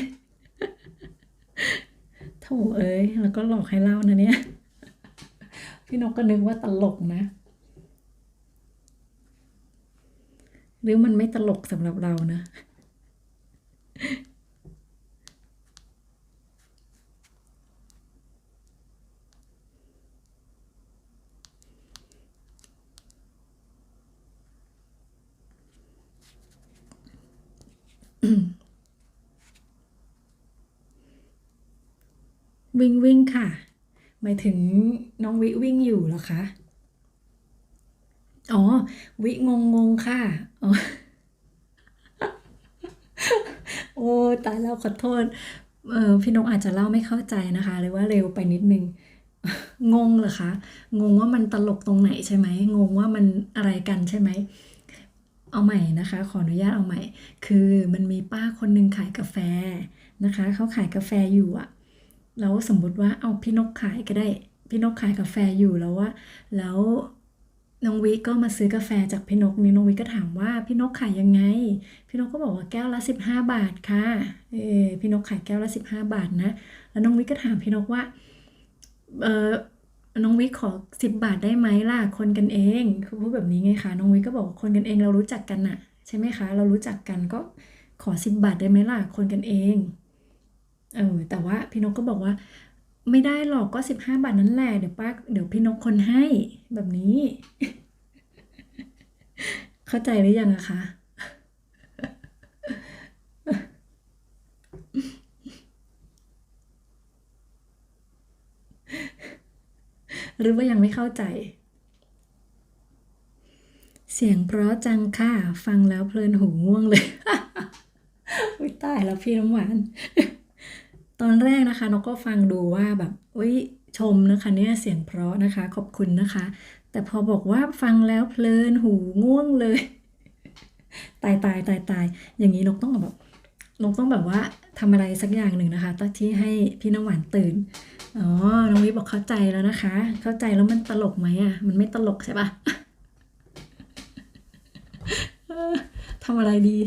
โถเอ้ยแล้วก็หลอกให้เล่านะเนี่ย พี่นกก็นึกว่าตลกนะ หรือมันไม่ตลกสำหรับเรานะ วิ่งค่ะ หมายถึงน้องวิวิ่งอยู่เหรอคะ อ๋อ วิงงค่ะอ๋อ โอ้ตายแล้วขอโทษพี่นกอาจจะเล่าไม่เข้าใจนะคะหรือว่าเร็วไปนิดนึง งงเหรอคะ งงว่ามันตลกตรงไหนใช่ไหม งงว่ามันอะไรกันใช่ไหม เอาใหม่นะคะ ขออนุญาตเอาใหม่ คือมันมีป้าคนหนึ่งขายกาแฟนะคะเขาขายกาแฟอยู่อะแล้วสมมุติว่าเอาพี่นกขายก็ได้ พี่นกขายกาแฟอยู่แล้วว่า แล้วน้องวิก็มาซื้อกาแฟจากพี่นกนี่น้องวิก็ถามว่าพี่นกขายยังไง พี่นกก็บอกว่าแก้วละ15 บาทค่ะพี่นกขายแก้วละ15 บาทนะ แล้วน้องวิก็ถามพี่นกว่าเออน้องวิขอ10 บาทได้ไหมล่ะคนกันเองคือพูดแบบนี้ไงคะน้องวิก็บอกว่าคนกันเองเรารู้จักกันน่ะใช่ไหมคะเรารู้จักกันก็ขอ10 บาทได้ไหมล่ะคนกันเองแต่ว่าพี่นกก็บอกว่าไม่ได้หรอกก็15 บาทนั่นแหละเดี๋ยวพี่นกคนให้แบบนี้ เข้าใจหรือยังอะคะ หรือว่ายังไม่เข้าใจ เสียงเพราะจังค่ะ ฟังแล้วเพลินหูง่วงเลย อุ๊ยตายแล้วพี่น้ำหวาน ตอนแรกนะคะนกก็ฟังดูว่าแบบอุ๊ยชมนะคะเนี่ยเสียงเพราะนะคะขอบคุณนะคะ แต่พอบอกว่าฟังแล้วเพลินหูง่วงเลย ตายตายตายตายอย่างนี้นกต้องแบบว่าทำอะไรสักอย่างหนึ่งนะคะตอนที่ให้พี่น้ำหวานตื่นอ๋อน้องวิบอกเข้าใจแล้วนะคะ เข้าใจแล้วมันตลกไหมอ่ะมันไม่ตลกใช่ปะ ทำอะไรดี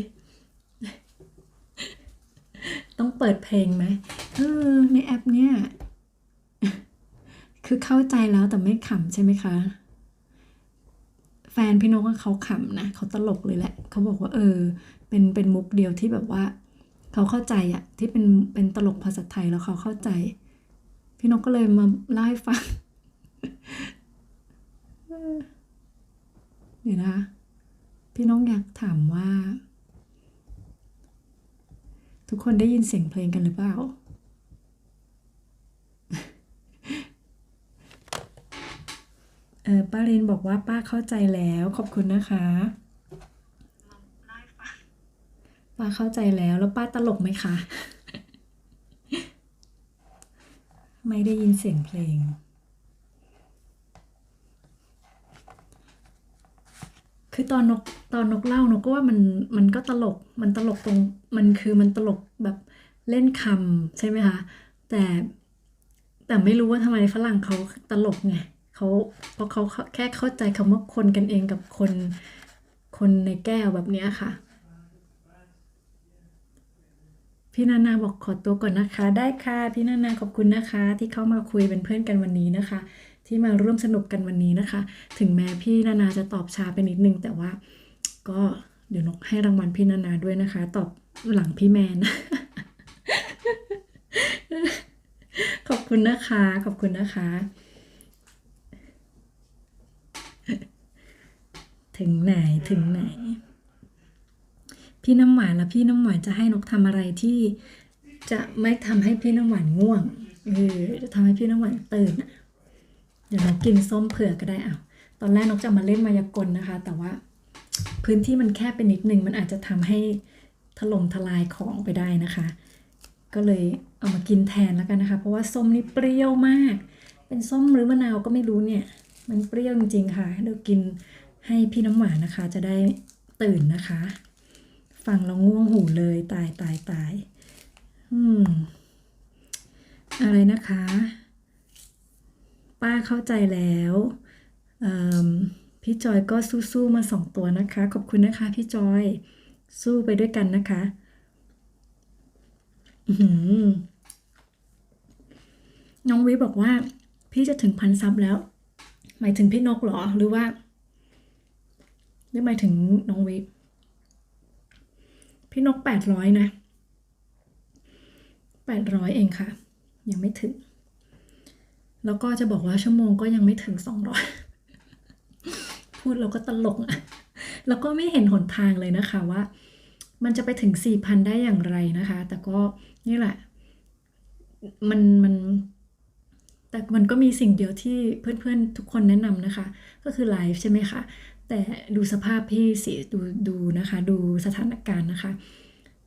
ต้องเปิดเพลงไหมในแอปเนี้ยคือเข้าใจแล้วแต่ไม่ขำใช่ไหมคะแฟนพี่นกเขาขำนะเขาตลกเลยแหละเขาบอกว่าเป็นมุกเดียวที่แบบว่าเขาเข้าใจอะที่เป็นตลกภาษาไทยแล้วเขาเข้าใจพี่นกก็เลยมาเล่าให้ฟังเดี๋ยวนะพี่นกอยากถามว่าทุกคนได้ยินเสียงเพลงกันหรือเปล่าป้าเรนบอกว่าป้าเข้าใจแล้วขอบคุณนะคะป้าเข้าใจแล้วป้าตลกไหมคะไม่ได้ยินเสียงเพลงคือตอนนกเล่านกก็ว่ามันก็ตลกมันตลกตรงมันตลกแบบเล่นคำใช่ไหมคะแต่ไม่รู้ว่าทำไมฝรั่งเขาตลกไงเขาเพราะเขาแค่เข้าใจคำว่าคนกันเองกับคนในแก้วแบบเนี้ยค่ะ พี่นานาบอกขอตัวก่อนนะคะได้ค่ะพี่นานาขอบคุณนะคะที่เข้ามาคุยเป็นเพื่อนกันวันนี้นะคะที่มาร่วมสนุกกันวันนี้นะคะถึงแม้พี่นานาจะตอบช้าไปนิดนึงแต่ว่าก็เดี๋ยวนกให้รางวัลพี่นานาด้วยนะคะตอบหลังพี่แมนขอบคุณนะคะขอบคุณนะคะถึงไหนถึงไหนพี่น้ำหวานแล้วพี่น้ำหวานจะให้นกทำอะไรที่จะไม่ทำให้พี่น้ำหวานง่วงจะทำให้พี่น้ำหวานตื่นอะ เดี๋ยวนกกินส้มเผือกก็ได้ตอนแรกนกจะมาเล่นมายากลนะคะ แต่ว่าพื้นที่มันแคบไปนิดนึงมันอาจจะทำให้ถล่มทลายของไปได้นะคะ ก็เลยเอามากินแทนแล้วกันนะคะ เพราะว่าส้มนี่เปรี้ยวมาก เป็นส้มหรือมะนาวก็ไม่รู้เนี่ย มันเปรี้ยวจริงๆค่ะเดี๋ยวกินให้พี่น้ำหวานนะคะ จะได้ตื่นนะคะ ฟังแล้วง่วงหูเลยตายตายตายอะไรนะคะป้าเข้าใจแล้วพี่จอยก็สู้ๆมา2 ตัวนะคะขอบคุณนะคะพี่จอยสู้ไปด้วยกันนะคะน้องวิบอกว่าพี่จะถึง1,000 ซับแล้วหมายถึงพี่นกเหรอหรือหมายถึงน้องวิพี่นก800นะ800เองค่ะยังไม่ถึงแล้วก็จะบอกว่าชั่วโมงก็ยังไม่ถึง200พูดเราก็ตลกแล้วก็ไม่เห็นหนทางเลยนะคะว่ามันจะไปถึง 4,000 ได้อย่างไรนะคะแต่ก็นี่แหละมันแต่มันก็มีสิ่งเดียวที่เพื่อนๆทุกคนแนะนำนะคะก็คือไลฟ์ใช่ไหมคะแต่ดูสภาพพี่สิดูนะคะดูสถานการณ์นะคะ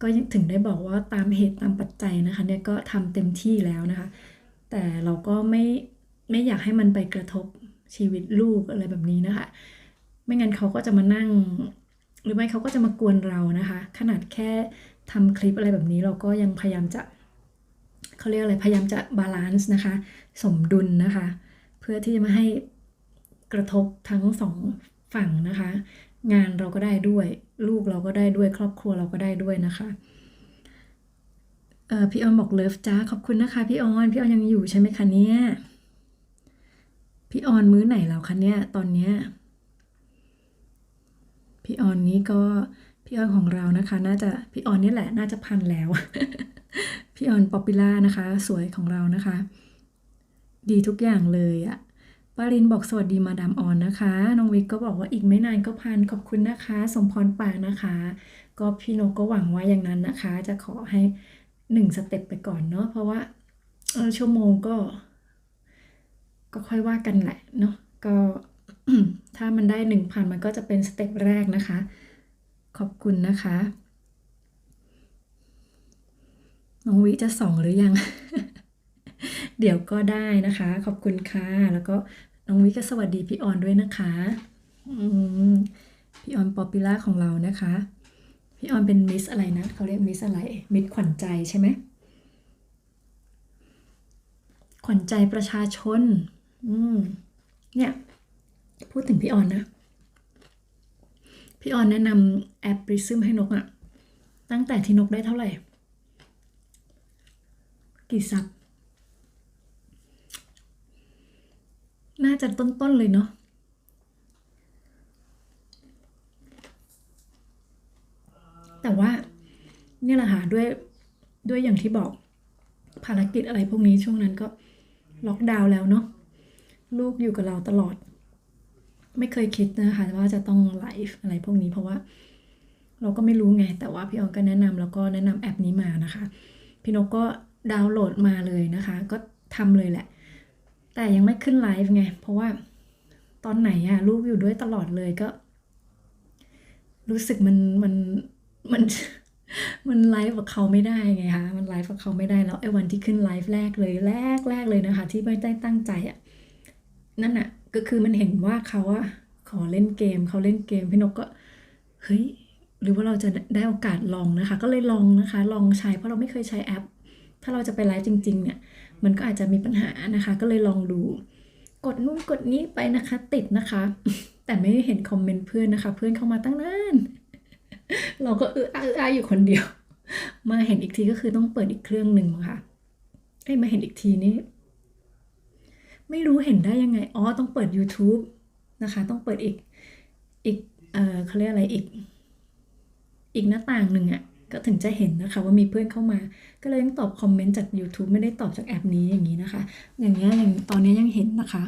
ก็ถึงได้บอกว่าตามเหตุตามปัจจัยนะคะเนี่ยก็ทำเต็มที่แล้วนะคะแต่เราก็ไม่อยากให้มันไปกระทบชีวิตลูกอะไรแบบนี้นะคะไม่งั้นเขาก็จะมานั่งหรือไม่เขาก็จะมากวนเรานะคะขนาดแค่ทำคลิปอะไรแบบนี้เราก็ยังพยายามจะเขาเรียกอะไรพยายามจะบาลานซ์นะคะสมดุลนะคะเพื่อที่จะไม่ให้กระทบทั้ง2 ฝั่งนะคะงานเราก็ได้ด้วยลูกเราก็ได้ด้วยครอบครัวเราก็ได้ด้วยนะคะพี่ออนบอกเลิฟจ้าขอบคุณนะคะพี่ออนยังอยู่ใช่ไหมคะเนี่ยพี่ออนมื้อไหนแล้วคะเนี่ยตอนเนี้ยพี่ออนนี้ก็พี่ออนของเรานะคะน่าจะพี่ออนนี่แหละน่าจะพันแล้ว พี่ออนป๊อปปิล่านะคะสวยของเรานะคะดีทุกอย่างเลยอะป้ารินบอกสวัสดีมาดามออนนะคะน้องวิกก็บอกว่าอีกไม่นานก็พันขอบคุณนะคะสมพรปากนะคะก็พี่นกก็หวังว่าอย่างนั้นนะคะจะขอให้1 สเต็ปไปก่อนเนาะเพราะว่าชั่วโมงก็ค่อยว่ากันแหละเนาะก็ ถ้ามันได้ 1,000มันก็จะเป็นสเต็ปแรกนะคะขอบคุณนะคะน้องวิจะ2หรือยัง เดี๋ยวก็ได้นะคะขอบคุณค่ะแล้วก็น้องวิก็สวัสดีพี่ออนด้วยนะคะอืมพี่ พี่ออนป๊อปปูล่าของเรานะคะพี่ออนเป็นมิสอะไรนะเขาเรียกมิสอะไรมิสขวัญใจใช่ไหมขวัญใจประชาชนเนี่ยพูดถึงพี่ออนนะพี่ออนแนะนำแอป Prism ให้นกอะตั้งแต่ที่นกได้เท่าไหร่กี่ซับน่าจะต้นๆเลยเนาะแต่ว่าเนี่ยแหละค่ะด้วยอย่างที่บอกภารกิจอะไรพวกนี้ช่วงนั้นก็ล็อกดาวน์แล้วเนาะลูกอยู่กับเราตลอดไม่เคยคิดนะคะว่าจะต้องไลฟ์อะไรพวกนี้เพราะว่าเราก็ไม่รู้ไงแต่ว่าพี่ออนก็แนะนำแล้วก็แนะนำแอปนี้มานะคะพี่นกก็ดาวน์โหลดมาเลยนะคะก็ทำเลยแหละแต่ยังไม่ขึ้นไลฟ์ไงเพราะว่าตอนไหนอะลูกอยู่ด้วยตลอดเลยก็รู้สึกมันมันไลฟ์กับเขาไม่ได้ไงคะมันไลฟ์กับเขาไม่ได้แล้วไอ้วันที่ขึ้นไลฟ์แรกเลยแรกเลยนะคะที่ไม่ได้ตั้งใจอะนั่นอะก็คือมันเห็นว่าเขาอะขอเล่นเกมเขาเล่นเกมพี่นกก็เฮ้ยหรือว่าเราจะได้โอกาสลองนะคะก็เลยลองนะคะลองใช้เพราะเราไม่เคยใช้แอปถ้าเราจะไปไลฟ์จริงๆเนี่ยมันก็อาจจะมีปัญหานะคะก็เลยลองดูกดนู่นกดนี้ไปนะคะติดนะคะแต่ไม่เห็นคอมเมนต์เพื่อนนะคะเพื่อนเข้ามาตั้งนานเราก็อ้าอยู่คนเดียวมาเห็นอีกทีก็คือต้องเปิดอีกเครื่องหนึ่งค่ะมาเห็นอีกทีนี้ไม่รู้เห็นได้ยังไงอ๋อต้องเปิด YouTube นะคะต้องเปิดอีกเขาเรียกอะไรอีกหน้าต่างหนึ่งอ่ะก็ถึงจะเห็นนะคะว่ามีเพื่อนเข้ามาก็เลยยังตอบคอมเมนต์จาก YouTube ไม่ได้ตอบจากแอปนี้อย่างนี้นะคะอย่างเงี้ยอย่างตอนนี้ยังเห็นนะคะ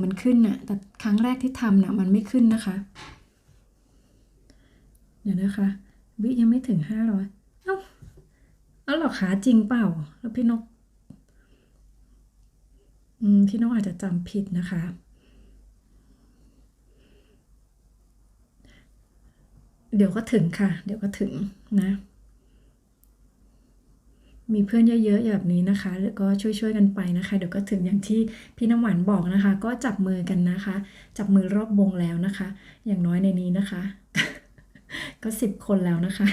มันขึ้นน่ะแต่ครั้งแรกที่ทำน่ะมันไม่ขึ้นนะคะเดี๋ยวนะคะวิยังไม่ถึง500เอาหรอคะจริงเปล่าแล้วพี่นกอาจจะจำผิดนะคะเดี๋ยวก็ถึงค่ะเดี๋ยวก็ถึงนะมีเพื่อนเยอะๆแบบนี้นะคะแล้วก็ช่วยกันไปนะคะเดี๋ยวก็ถึงอย่างที่พี่น้ำหวานบอกนะคะก็จับมือกันนะคะจับมือรอบวงแล้วนะคะอย่างน้อยในนี้นะคะก็10 คนแล้วนะคะ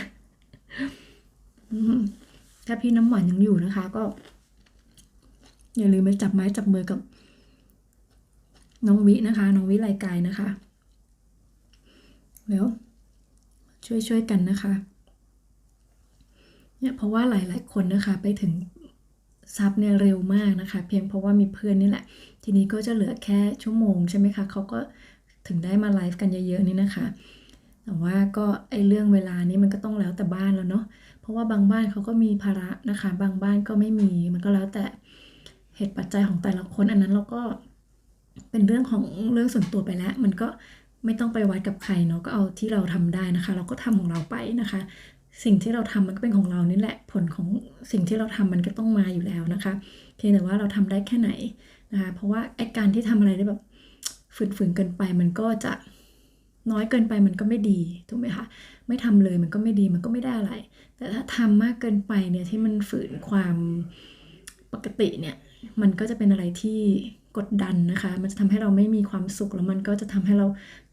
ถ้าพี่น้ำหวานยังอยู่นะคะก็อย่าลืมไปจับไม้จับมือกับน้องวินะคะน้องวิไลกายนะคะแล้วช่วยกันนะคะเนี่ยเพราะว่าหลายๆคนนะคะไปถึงซับเนี่ยเร็วมากนะคะเพียงเพราะว่ามีเพื่อนนี่แหละทีนี้ก็จะเหลือแค่ชั่วโมงใช่ไหมคะเขาก็ถึงได้มาไลฟ์กันเยอะๆนี่นะคะแต่ว่าก็ไอเรื่องเวลานี้มันก็ต้องแล้วแต่บ้านแล้วเนาะเพราะว่าบางบ้านเขาก็มีภาระนะคะบางบ้านก็ไม่มีมันก็แล้วแต่เหตุปัจจัยของแต่ละคนอันนั้นเราก็เป็นเรื่องของเรื่องส่วนตัวไปแล้วมันก็ไม่ต้องไปวัดกับใครเนาะก็เอาที่เราทำได้นะคะเราก็ทำของเราไปนะคะสิ่งที่เราทำมันก็เป็นของเรานี่แหละผลของสิ่งที่เราทำมันก็ต้องมาอยู่แล้วนะคะเพียงแต่ว่าเราทำได้แค่ไหนนะคะเพราะว่าไอ้การที่ทำอะไรได้แบบฝืนเกินไปมันก็จะน้อยเกินไปมันก็ไม่ดีถูกไหมคะไม่ทำเลยมันก็ไม่ดีมันก็ไม่ได้อะไรแต่ถ้าทำมากเกินไปเนี่ยที่มันฝืนความปกติเนี่ยมันก็จะเป็นอะไรที่กดดันนะคะมันจะทำให้เราไม่มีความสุขแล้วมันก็จะทำให้เรา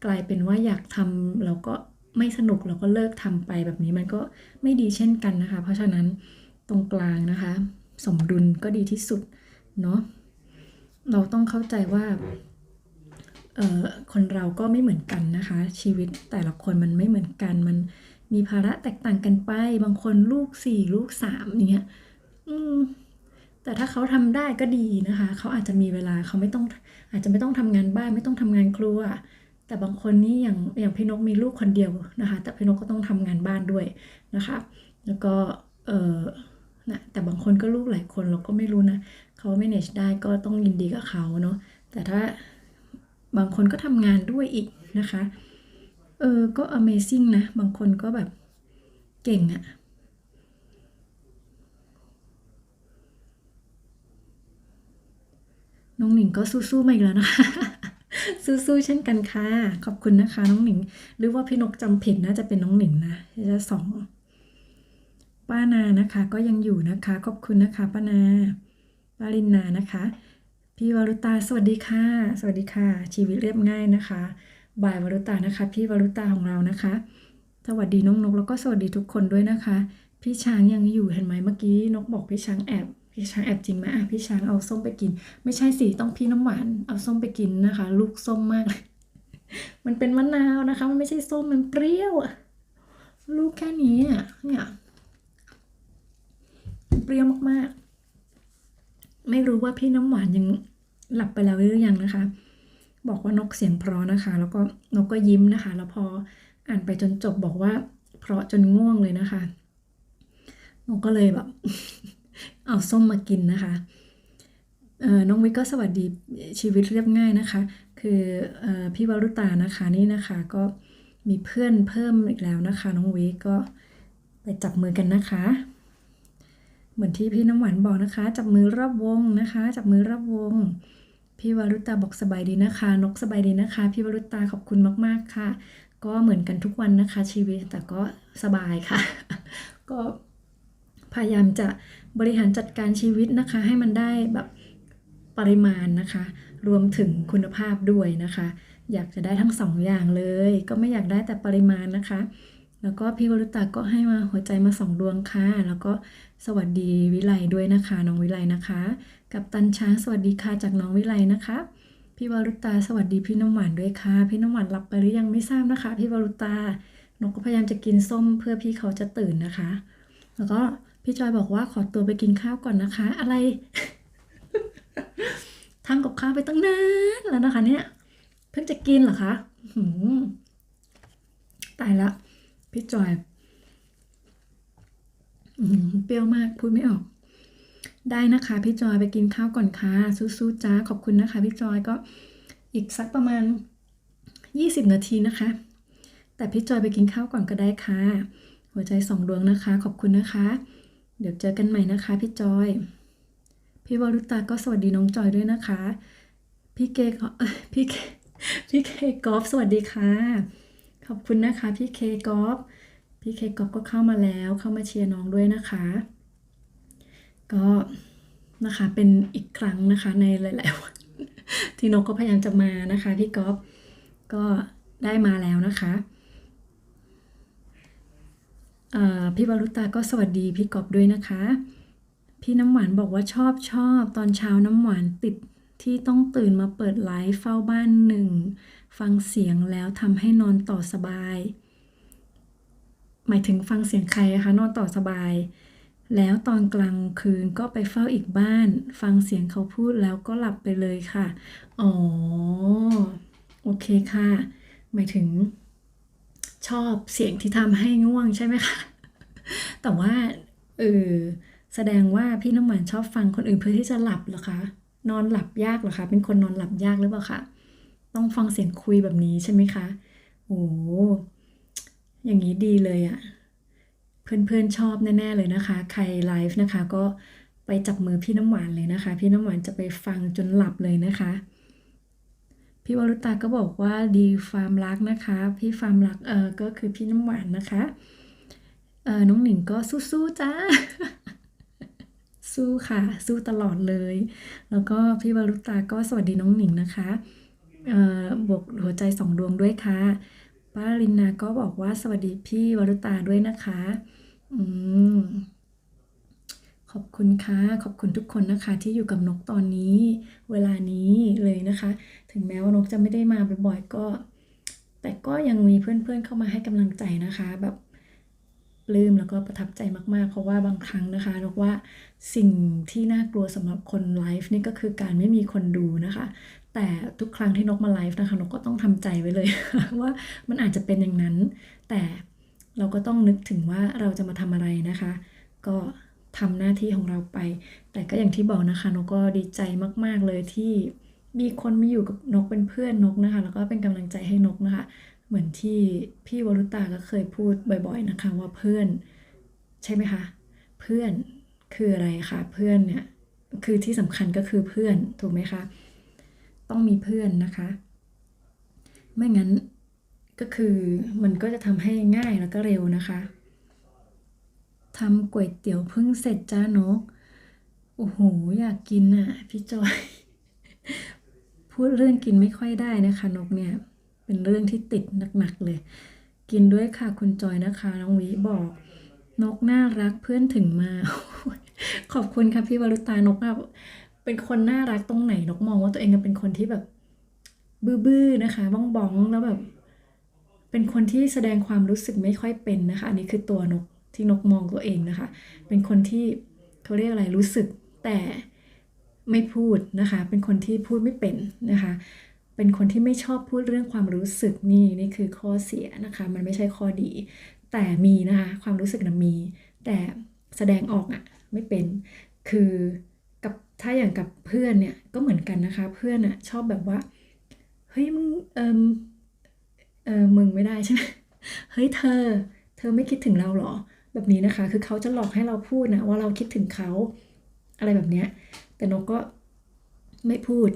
กลายเป็นว่าอยากทำแล้วก็ไม่สนุกเราก็เลิกทำไปแบบนี้มันก็ไม่ดีเช่นกันนะคะเพราะฉะนั้นตรงกลางนะคะสมดุลก็ดีที่สุดเนาะเราต้องเข้าใจว่าคนเราก็ไม่เหมือนกันนะคะชีวิตแต่ละคนมันไม่เหมือนกันมันมีภาระแตกต่างกันไปบางคนลูก4ลูก3อย่างเงี้ยแต่ถ้าเขาทำได้ก็ดีนะคะเขาอาจจะมีเวลาเขาอาจจะไม่ต้องทำงานบ้านไม่ต้องทำงานครัวแต่บางคนนี่อย่างพี่นกมีลูกคนเดียวนะคะแต่พี่นกก็ต้องทำงานบ้านด้วยนะคะแล้วก็นะแต่บางคนก็ลูกหลายคนเราก็ไม่รู้นะเขา manage ได้ก็ต้องยินดีกับเขาเนาะแต่ถ้าบางคนก็ทำงานด้วยอีกนะคะก็ Amazing นะบางคนก็แบบเก่งอะน้องหนิงก็สู้ๆมาอีกแล้วนะคะสู้ๆเช่นกันค่ะขอบคุณนะคะน้องหนิงหรือว่าพี่นกจำผิดน่าจะเป็นน้องหนิงนะจะป้านานะคะก็ยังอยู่นะคะขอบคุณนะคะป้านาป้าลินนานะคะพี่วรุตาสวัสดีค่ะสวัสดีค่ะชีวิตเรียบง่ายนะคะ บายวรุตานะคะพี่วรุตาของเรานะคะสวัสดีน้องนกแล้วก็สวัสดีทุกคนด้วยนะคะพี่ช้างยังอยู่เห็นไหมเมื่อกี้นกบอกพี่ช้างแอบจริงไหมพี่ช้างเอาส้มไปกินไม่ใช่สิต้องพี่น้ำหวานเอาส้มไปกินนะคะลูกส้มมากเลยมันเป็นมะนาวนะคะมันไม่ใช่ส้มมันเปรี้ยวอะลูกแค่นี้อะเนี่ยเปรี้ยวมากๆไม่รู้ว่าพี่น้ำหวานยังหลับไปแล้วหรือยังนะคะบอกว่านกเสียงเพราะนะคะแล้วก็นกก็ยิ้มนะคะแล้วพออ่านไปจนจบบอกว่าเพราะจนง่วงเลยนะคะนกก็เลยแบบ เอาส้มมากินนะคะน้องวิกก็สวัสดีชีวิตเรียบง่ายนะคะคือพี่วรุตานะคะนี่นะคะก็มีเพื่อนเพิ่มอีกแล้วนะคะน้องวิกก็ไปจับมือกันนะคะเหมือนที่พี่น้ำหวานบอกนะคะจับมือรอบวงนะคะจับมือรอบวงพี่วรุตาบอกสบายดีนะคะนกสบายดีนะคะพี่วรุตาขอบคุณมากๆค่ะก็เหมือนกันทุกวันนะคะชีวิตแต่ก็สบายค่ะ ก็พยายามจะบริหารจัดการชีวิตนะคะให้มันได้แบบปริมาณนะคะรวมถึงคุณภาพด้วยนะคะอยากจะได้ทั้งสองอย่างเลยก็ไม่อยากได้แต่ปริมาณนะคะแล้วก็พี่วรุตาก็ให้มาหัวใจมา2 ดวงค่ะแล้วก็สวัสดีวิไลด้วยนะคะน้องวิไลนะคะกับตันช้างสวัสดีค่ะจากน้องวิไลนะคะพี่วรุตาสวัสดีพี่น้ำหวานด้วยค่ะพี่น้ำหวานหลับไปหรือยังไม่ทราบนะคะพี่วรุตานกก็พยายามจะกินส้มเพื่อพี่เขาจะตื่นนะคะแล้วก็พี่จอยบอกว่าขอตัวไปกินข้าวก่อนนะคะอะไร ทำกับข้าวไปตั้งนานแล้วนะคะเนี่ยเพิ่งจะกินเหรอคะตายละพี่จอยเปรี้ยวมากพูดไม่ออกได้นะคะพี่จอยไปกินข้าวก่อนค่ะสู้ๆจ้าขอบคุณนะคะพี่จอยก็อีกสักประมาณ20 นาทีนะคะแต่พี่จอยไปกินข้าวก่อนก็ได้ค่ะหัวใจ2 ดวงนะคะขอบคุณนะคะเดี๋ยวเจอกันใหม่นะคะพี่จอยพี่วรุตาก็สวัสดีน้องจอยด้วยนะคะพี่เกพี่เคพี่เคกอล์ฟสวัสดีค่ะขอบคุณนะคะพี่เคกอล์ฟก็เข้ามาแล้วเข้ามาเชียร์น้องด้วยนะคะก็นะคะเป็นอีกครั้งนะคะในหลายๆวันที่นกก็พยายามจะมานะคะพี่กอล์ฟก็ได้มาแล้วนะคะพี่วรุตาก็สวัสดีพี่กอล์ฟด้วยนะคะพี่น้ำหวานบอกว่าชอบตอนเช้าน้ำหวานติดที่ต้องตื่นมาเปิดไลฟ์เฝ้าบ้านฟังเสียงแล้วทำให้นอนต่อสบายหมายถึงฟังเสียงใครคะนอนต่อสบายแล้วตอนกลางคืนก็ไปเฝ้าอีกบ้านฟังเสียงเขาพูดแล้วก็หลับไปเลยค่ะอ๋อโอเคค่ะหมายถึงชอบเสียงที่ทำให้ง่วงใช่ไหมคะแต่ว่าเออแสดงว่าพี่น้ำหวานชอบฟังคนอื่นเพื่อที่จะหลับเหรอคะนอนหลับยากเหรอคะเป็นคนนอนหลับยากหรือเปล่าคะต้องฟังเสียงคุยแบบนี้ใช่ไหมคะโอ้อย่างนี้ดีเลยอะเพื่อนๆชอบแน่ๆเลยนะคะใครไลฟ์นะคะก็ไปจับมือพี่น้ำหวานเลยนะคะพี่น้ำหวานจะไปฟังจนหลับเลยนะคะพี่วรุตาก็บอกว่าดีฟาร์มรักนะคะพี่ฟาร์มรักก็คือพี่น้ำหวานนะคะน้องหนิงก็สู้ๆจ้า สู้ค่ะสู้ตลอดเลยแล้วก็พี่วรุตาก็สวัสดีน้องหนิงนะคะบวกหัวใจ2 ดวงด้วยค่ะป้าลินนาก็บอกว่าสวัสดีพี่วรุตาด้วยนะคะอืมขอบคุณค่ะขอบคุณทุกคนนะคะที่อยู่กับนกตอนนี้เวลานี้เลยนะคะ ถึงแม้ว่านกจะไม่ได้มาบ่อยๆก็แต่ก็ยังมีเพื่อนๆเข้ามาให้กำลังใจนะคะแบบปลื้มแล้วก็ประทับใจมากๆเพราะว่าบางครั้งนะคะนกว่าสิ่งที่น่ากลัวสำหรับคนไลฟ์นี่ก็คือการไม่มีคนดูนะคะแต่ทุกครั้งที่นกมาไลฟ์นะคะนกก็ต้องทำใจไว้เลย ว่ามันอาจจะเป็นอย่างนั้นแต่เราก็ต้องนึกถึงว่าเราจะมาทำอะไรนะคะก็ทำหน้าที่ของเราไปแต่ก็อย่างที่บอกนะคะนกก็ดีใจมากๆเลยที่มีคนมาอยู่กับนกเป็นเพื่อนนกนะคะแล้วก็เป็นกำลังใจให้นกนะคะเหมือนที่พี่วรุตาก็เคยพูดบ่อยๆนะคะว่าเพื่อนใช่ไหมคะเพื่อนคืออะไรคะเพื่อนเนี่ยคือที่สำคัญก็คือเพื่อนถูกไหมคะต้องมีเพื่อนนะคะไม่งั้นก็คือมันก็จะทำให้ง่ายแล้วก็เร็วนะคะทำก๋วยเตี๋ยวเพิ่งเสร็จจ้านกโอ้โหอยากกินอ่ะพี่จอย พูดเรื่องกินไม่ค่อยได้นะคะนกเนี่ยไป เป็นเรื่องที่ติดหนักๆเลย กินด้วยค่ะคุณจอยนะคะน้องวิบอกนกน่ารักเพื่อนถึงมา ขอบคุณค่ะพี่วรุตานกอะเป็นคนน่ารักตรงไหนนกมองว่าตัวเองเป็นคนที่แบบบื้อๆนะคะบ้องๆแล้วแบบ เป็นคนที่แสดงความรู้สึกไม่ค่อยเป็นนะคะอันนี้คือตัวนกที่นกมองตัวเองนะคะเป็นคนที่เขาเรียกอะไรรู้สึกแต่ไม่พูดนะคะเป็นคนที่พูดไม่เป็นนะคะเป็นคนที่ไม่ชอบพูดเรื่องความรู้สึกนี่คือข้อเสียนะคะมันไม่ใช่ข้อดี แต่มีนะคะความรู้สึกนะมี แต่แสดงออกอะไม่เป็นคือกับถ้าอย่างกับเพื่อนเนี่ยก็เหมือนกันนะคะเพื่อนอะชอบแบบว่าเฮ้ยมึงมึงไม่ได้ใช่ไหม เฮ้ยเธอไม่คิดถึงเราเหรอแบบนี้นะคะคือเขาจะหลอกให้เราพูดนะว่าเราคิดถึงเขาอะไรแบบเนี้ยแต่นกก็ไม่พูด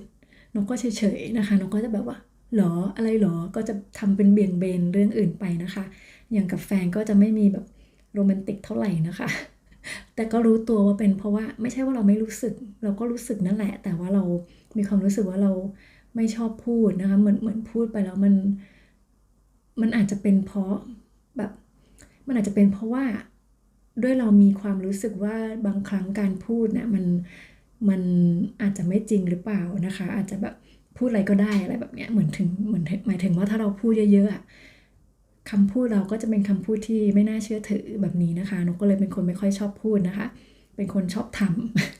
นกก็เฉยๆนะคะนกก็จะแบบว่าหรออะไรหรอก็จะทำเป็นเบี่ยงเบนเรื่องอื่นไปนะคะอย่างกับแฟนก็จะไม่มีแบบโรแมนติกเท่าไหร่นะคะแต่ก็รู้ตัวว่าเป็นเพราะว่าไม่ใช่ว่าเราไม่รู้สึกเราก็รู้สึกนั่นแหละแต่ว่าเรามีความรู้สึกว่าเราไม่ชอบพูดนะคะเหมือนพูดไปแล้วมันอาจจะเป็นเพราะแบบมันอาจจะเป็นเพราะว่าด้วยเรามีความรู้สึกว่าบางครั้งการพูดเนี่ยมันอาจจะไม่จริงหรือเปล่านะคะอาจจะแบบพูดอะไรก็ได้อะไรแบบเนี้ยเหมือนหมายถึงว่าถ้าเราพูดเยอะๆคำพูดเราก็จะเป็นคำพูดที่ไม่น่าเชื่อถือแบบนี้นะคะนกก็เลยเป็นคนไม่ค่อยชอบพูดนะคะเป็นคนชอบท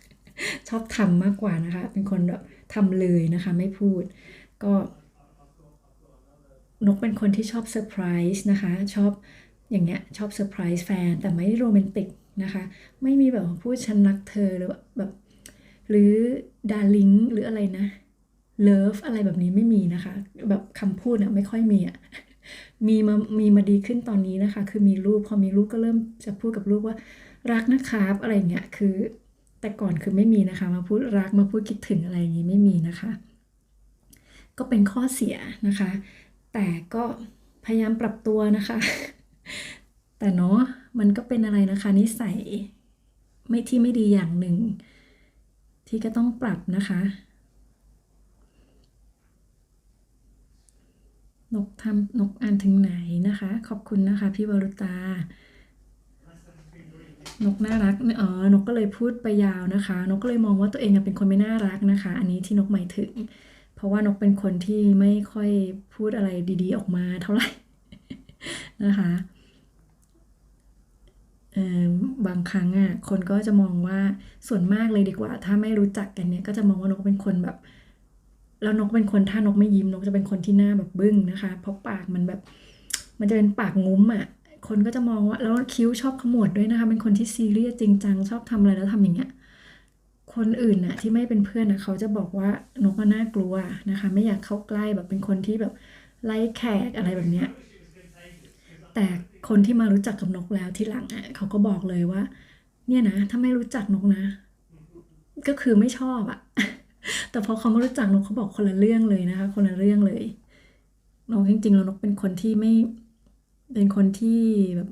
ำ ชอบทำมากกว่านะคะเป็นคนแบบทำเลยนะคะไม่พูดก็ นกเป็นคนที่ชอบเซอร์ไพรส์นะคะชอบอย่างเงี้ยชอบเซอร์ไพรส์แฟนแต่ไม่โรแมนติกนะคะไม่มีแบบพูดฉันรักเธอหรือแบบหรือดาร์ลิงหรืออะไรนะเลิฟอะไรแบบนี้ไม่มีนะคะแบบคำพูดอะไม่ค่อยมีอะมีมาดีขึ้นตอนนี้นะคะคือมีลูกพอมีลูกก็เริ่มจะพูดกับลูกว่ารักนะครับอะไรเงี้ยคือแต่ก่อนคือไม่มีนะคะมาพูดรักมาพูดคิดถึงอะไรอย่างนี้ไม่มีนะคะ ก็เป็นข้อเสียนะคะ แต่ก็พยายามปรับตัวนะคะ แต่เนาะมันก็เป็นอะไรนะคะนิสัยที่ไม่ดีอย่างหนึ่งที่ก็ต้องปรับนะคะ นกอ่านถึงไหนนะคะ ขอบคุณนะคะพี่วรุตานกน่ารักนกก็เลยพูดไปยาวนะคะ นกก็เลยมองว่าตัวเองเป็นคนไม่น่ารักนะคะ อันนี้ที่นกหมายถึง เพราะว่านกเป็นคนที่ไม่ค่อยพูดอะไรดีๆออกมาเท่าไหร่ นะคะบางครั้งคนก็จะมองว่าส่วนมากเลยดีกว่า ถ้าไม่รู้จักกันเนี่ยก็จะมองว่านกเป็นคนแบบแล้วนกเป็นคนถ้านกไม่ยิ้มนกจะเป็นคนที่หน้าแบบบึ้งนะคะเพราะปากมันแบบมันจะเป็นปากงุ้มคนก็จะมองว่าแล้วคิ้วชอบขมวดด้วยนะคะเป็นคนที่ซีเรียสจริงจังชอบทำอะไรแล้วทำอย่างเงี้ยคนอื่นที่ไม่เป็นเพื่อนเขาจะบอกว่านกน่ากลัวนะคะไม่อยากเข้าใกล้แบบเป็นคนที่แบบไล่แขกอะไรแบบเนี้ย แต่คนที่มารู้จักกับนกแล้วที่หลังเขาก็บอกเลยว่าเนี่ยนะถ้าไม่รู้จักนกนะก็คือไม่ชอบแต่พอเขามารู้จักนกเขาบอกคนละเรื่องเลยนะคะคนละเรื่องเลยนกจริงๆแล้วนกเป็นคนที่ไม่เป็นคนที่แบบ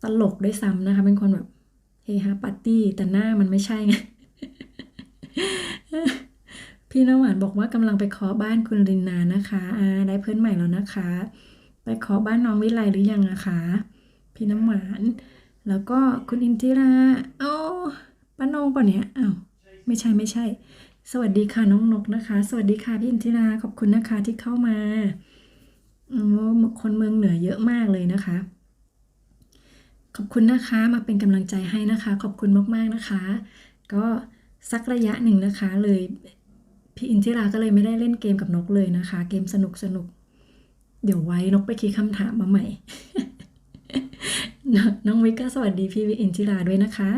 ตลกด้วยซ้ำนะคะเป็นคนแบบเฮฮาปาร์ตี้แต่หน้ามันไม่ใช่ไงพี่น้ำหวานบอกว่ากำลังไปเคาะบ้านคุณรินนานะคะได้เพื่อนใหม่แล้วนะคะไปเคาะบ้านน้องวิไลหรือยังนะคะพี่น้ำหวานแล้วก็คุณอินทิราป้านงป่ะเนี่ยไม่ใช่สวัสดีค่ะน้องนกนะคะสวัสดีค่ะพี่อินทิราขอบคุณนะคะที่เข้ามาคนเมืองเหนือเยอะมากเลยนะคะขอบคุณนะคะมาเป็นกำลังใจให้นะคะขอบคุณมากๆนะคะก็สักระยะหนึ่งนะคะเลยพี่อินทิราก็เลยไม่ได้เล่นเกมกับนกเลยนะคะเกมสนุกเดี๋ยวไว้นกไปคิดคำถามมาใหม่ น้องวิกก็สวัสดีพี่อินทิราด้วยนะคะ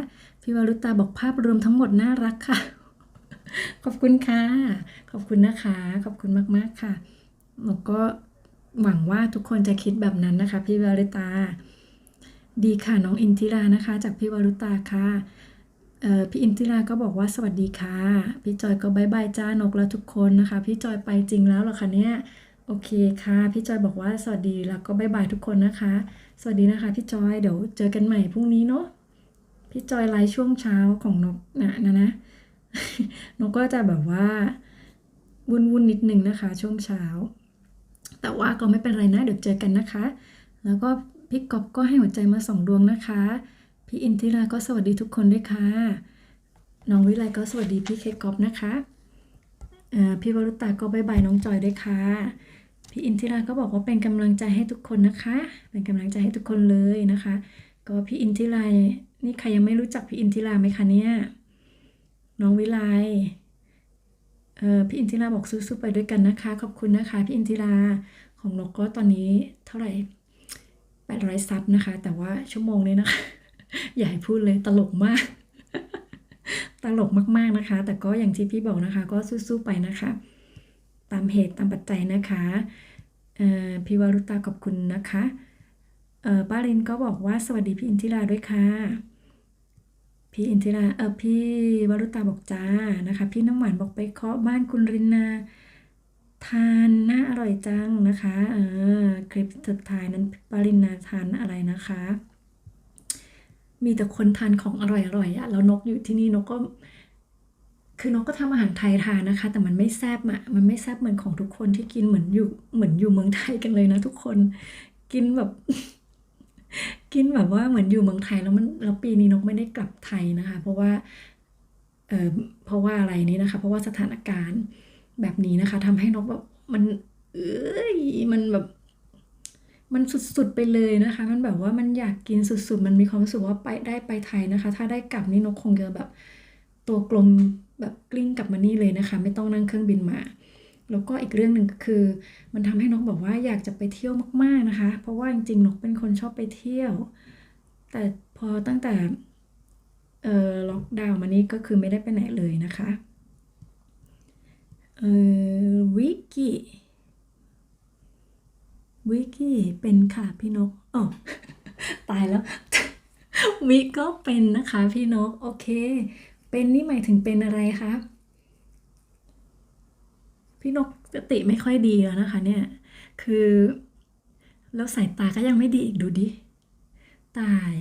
พี่วรุตาบอกภาพรวมทั้งหมดน่ารักค่ะ ขอบคุณค่ะขอบคุณนะคะขอบคุณมากๆค่ะแล้วก็หวังว่าทุกคนจะคิดแบบนั้นนะคะพี่วรุตาดีค่ะน้องอินทิรานะคะจากพี่วรุตาค่ะพี่อินทิราก็บอกว่าสวัสดีค่ะพี่จอยก็บายบายจ้านกแล้วทุกคนนะคะพี่จอยไปจริงแล้วเหรอคะเนี่ยโอเคค่ะพี่จอยบอกว่าสวัสดีแล้วก็บายบายทุกคนนะคะสวัสดีนะคะพี่จอยเดี๋ยวเจอกันใหม่พรุ่งนี้เนาะพี่จอยไลฟ์ช่วงเช้าของนกนะนกก็จะแบบว่าวุ่นนิดนึงนะคะช่วงเช้า แต่ว่าก็ไม่เป็นไรนะเดี๋ยวเจอกันนะคะ แล้วก็พี่ก๊อฟก็ให้หัวใจมา2 ดวงนะคะพี่อินทิราก็สวัสดีทุกคนด้วยค่ะน้องวิไลก็สวัสดีพี่เคก๊อฟนะคะพี่วรุตาก็บ๊ายบายน้องจอยด้วยค่ะพี่อินทิราก็บอกว่าเป็นกำลังใจให้ทุกคนนะคะเป็นกำลังใจให้ทุกคนเลยนะคะก็พี่อินทิรานี่ใครยังไม่รู้จักพี่อินทิราไหมคะเนี่ยน้องวิไลพี่อินทิราบอกสู้ๆไปด้วยกันนะคะขอบคุณนะคะพี่อินทิราของนกก็ตอนนี้เท่าไหร่800 ซับนะคะแต่ว่าชั่วโมงนี้นะคะ อย่าให้พูดเลยตลกมาก ตลกมากๆนะคะแต่ก็อย่างที่พี่บอกนะคะก็สู้ๆไปนะคะตามเหตุตามปัจจัยนะคะพี่วรุตาขอบคุณนะคะป้าลินก็บอกว่าสวัสดีพี่อินทิราด้วยค่ะพี่อินทิราพี่วรุตาบอกจ้านะคะพี่น้ำหวานบอกไปเคาะบ้านคุณรินนาทานน่าอร่อยจังนะคะคลิปสุดท้ายนั้นป้าลินนาทานอะไรนะคะมีแต่คนทานของอร่อยๆอะแล้วนกอยู่ที่นี่นกก็คือนกก็ทำอาหารไทยทานนะคะแต่มันไม่แซ่บอะมันไม่แซ่บเหมือนของทุกคนที่กินเหมือนอยู่เมืองไทยกันเลยนะทุกคนกินแบบ กินแบบว่าเหมือนอยู่เมืองไทยแล้วปีนี้นกไม่ได้กลับไทยนะคะเพราะว่าอะไรนี้นะคะเพราะว่าสถานการณ์แบบนี้นะคะทำให้นกแบบมันมันแบบมันสุดๆไปเลยนะคะมันแบบว่ามันอยากกินสุดๆมันมีความรู้สึกว่าไปไทยนะคะถ้าได้กลับนี่นกคงจะแบบตัวกลมแบบกลิ้งกลับมานี่เลยนะคะไม่ต้องนั่งเครื่องบินมาแล้วก็อีกเรื่องหนึ่งก็คือมันทำให้นกบอกว่าอยากจะไปเที่ยวมากๆนะคะเพราะว่าจริงๆนกเป็นคนชอบไปเที่ยวแต่พอตั้งแต่ล็อกดาวน์มานี้ก็คือไม่ได้ไปไหนเลยนะคะวิกกี้เป็นค่ะพี่นกอ๋อ ตายแล้ว วิก็เป็นนะคะพี่นกโอเคเป็นนี่หมายถึงเป็นอะไรคะพี่นกสติไม่ค่อยดีแล้วนะคะเนี่ยคือแล้วสายตาก็ยังไม่ดีอีกดูดิตาย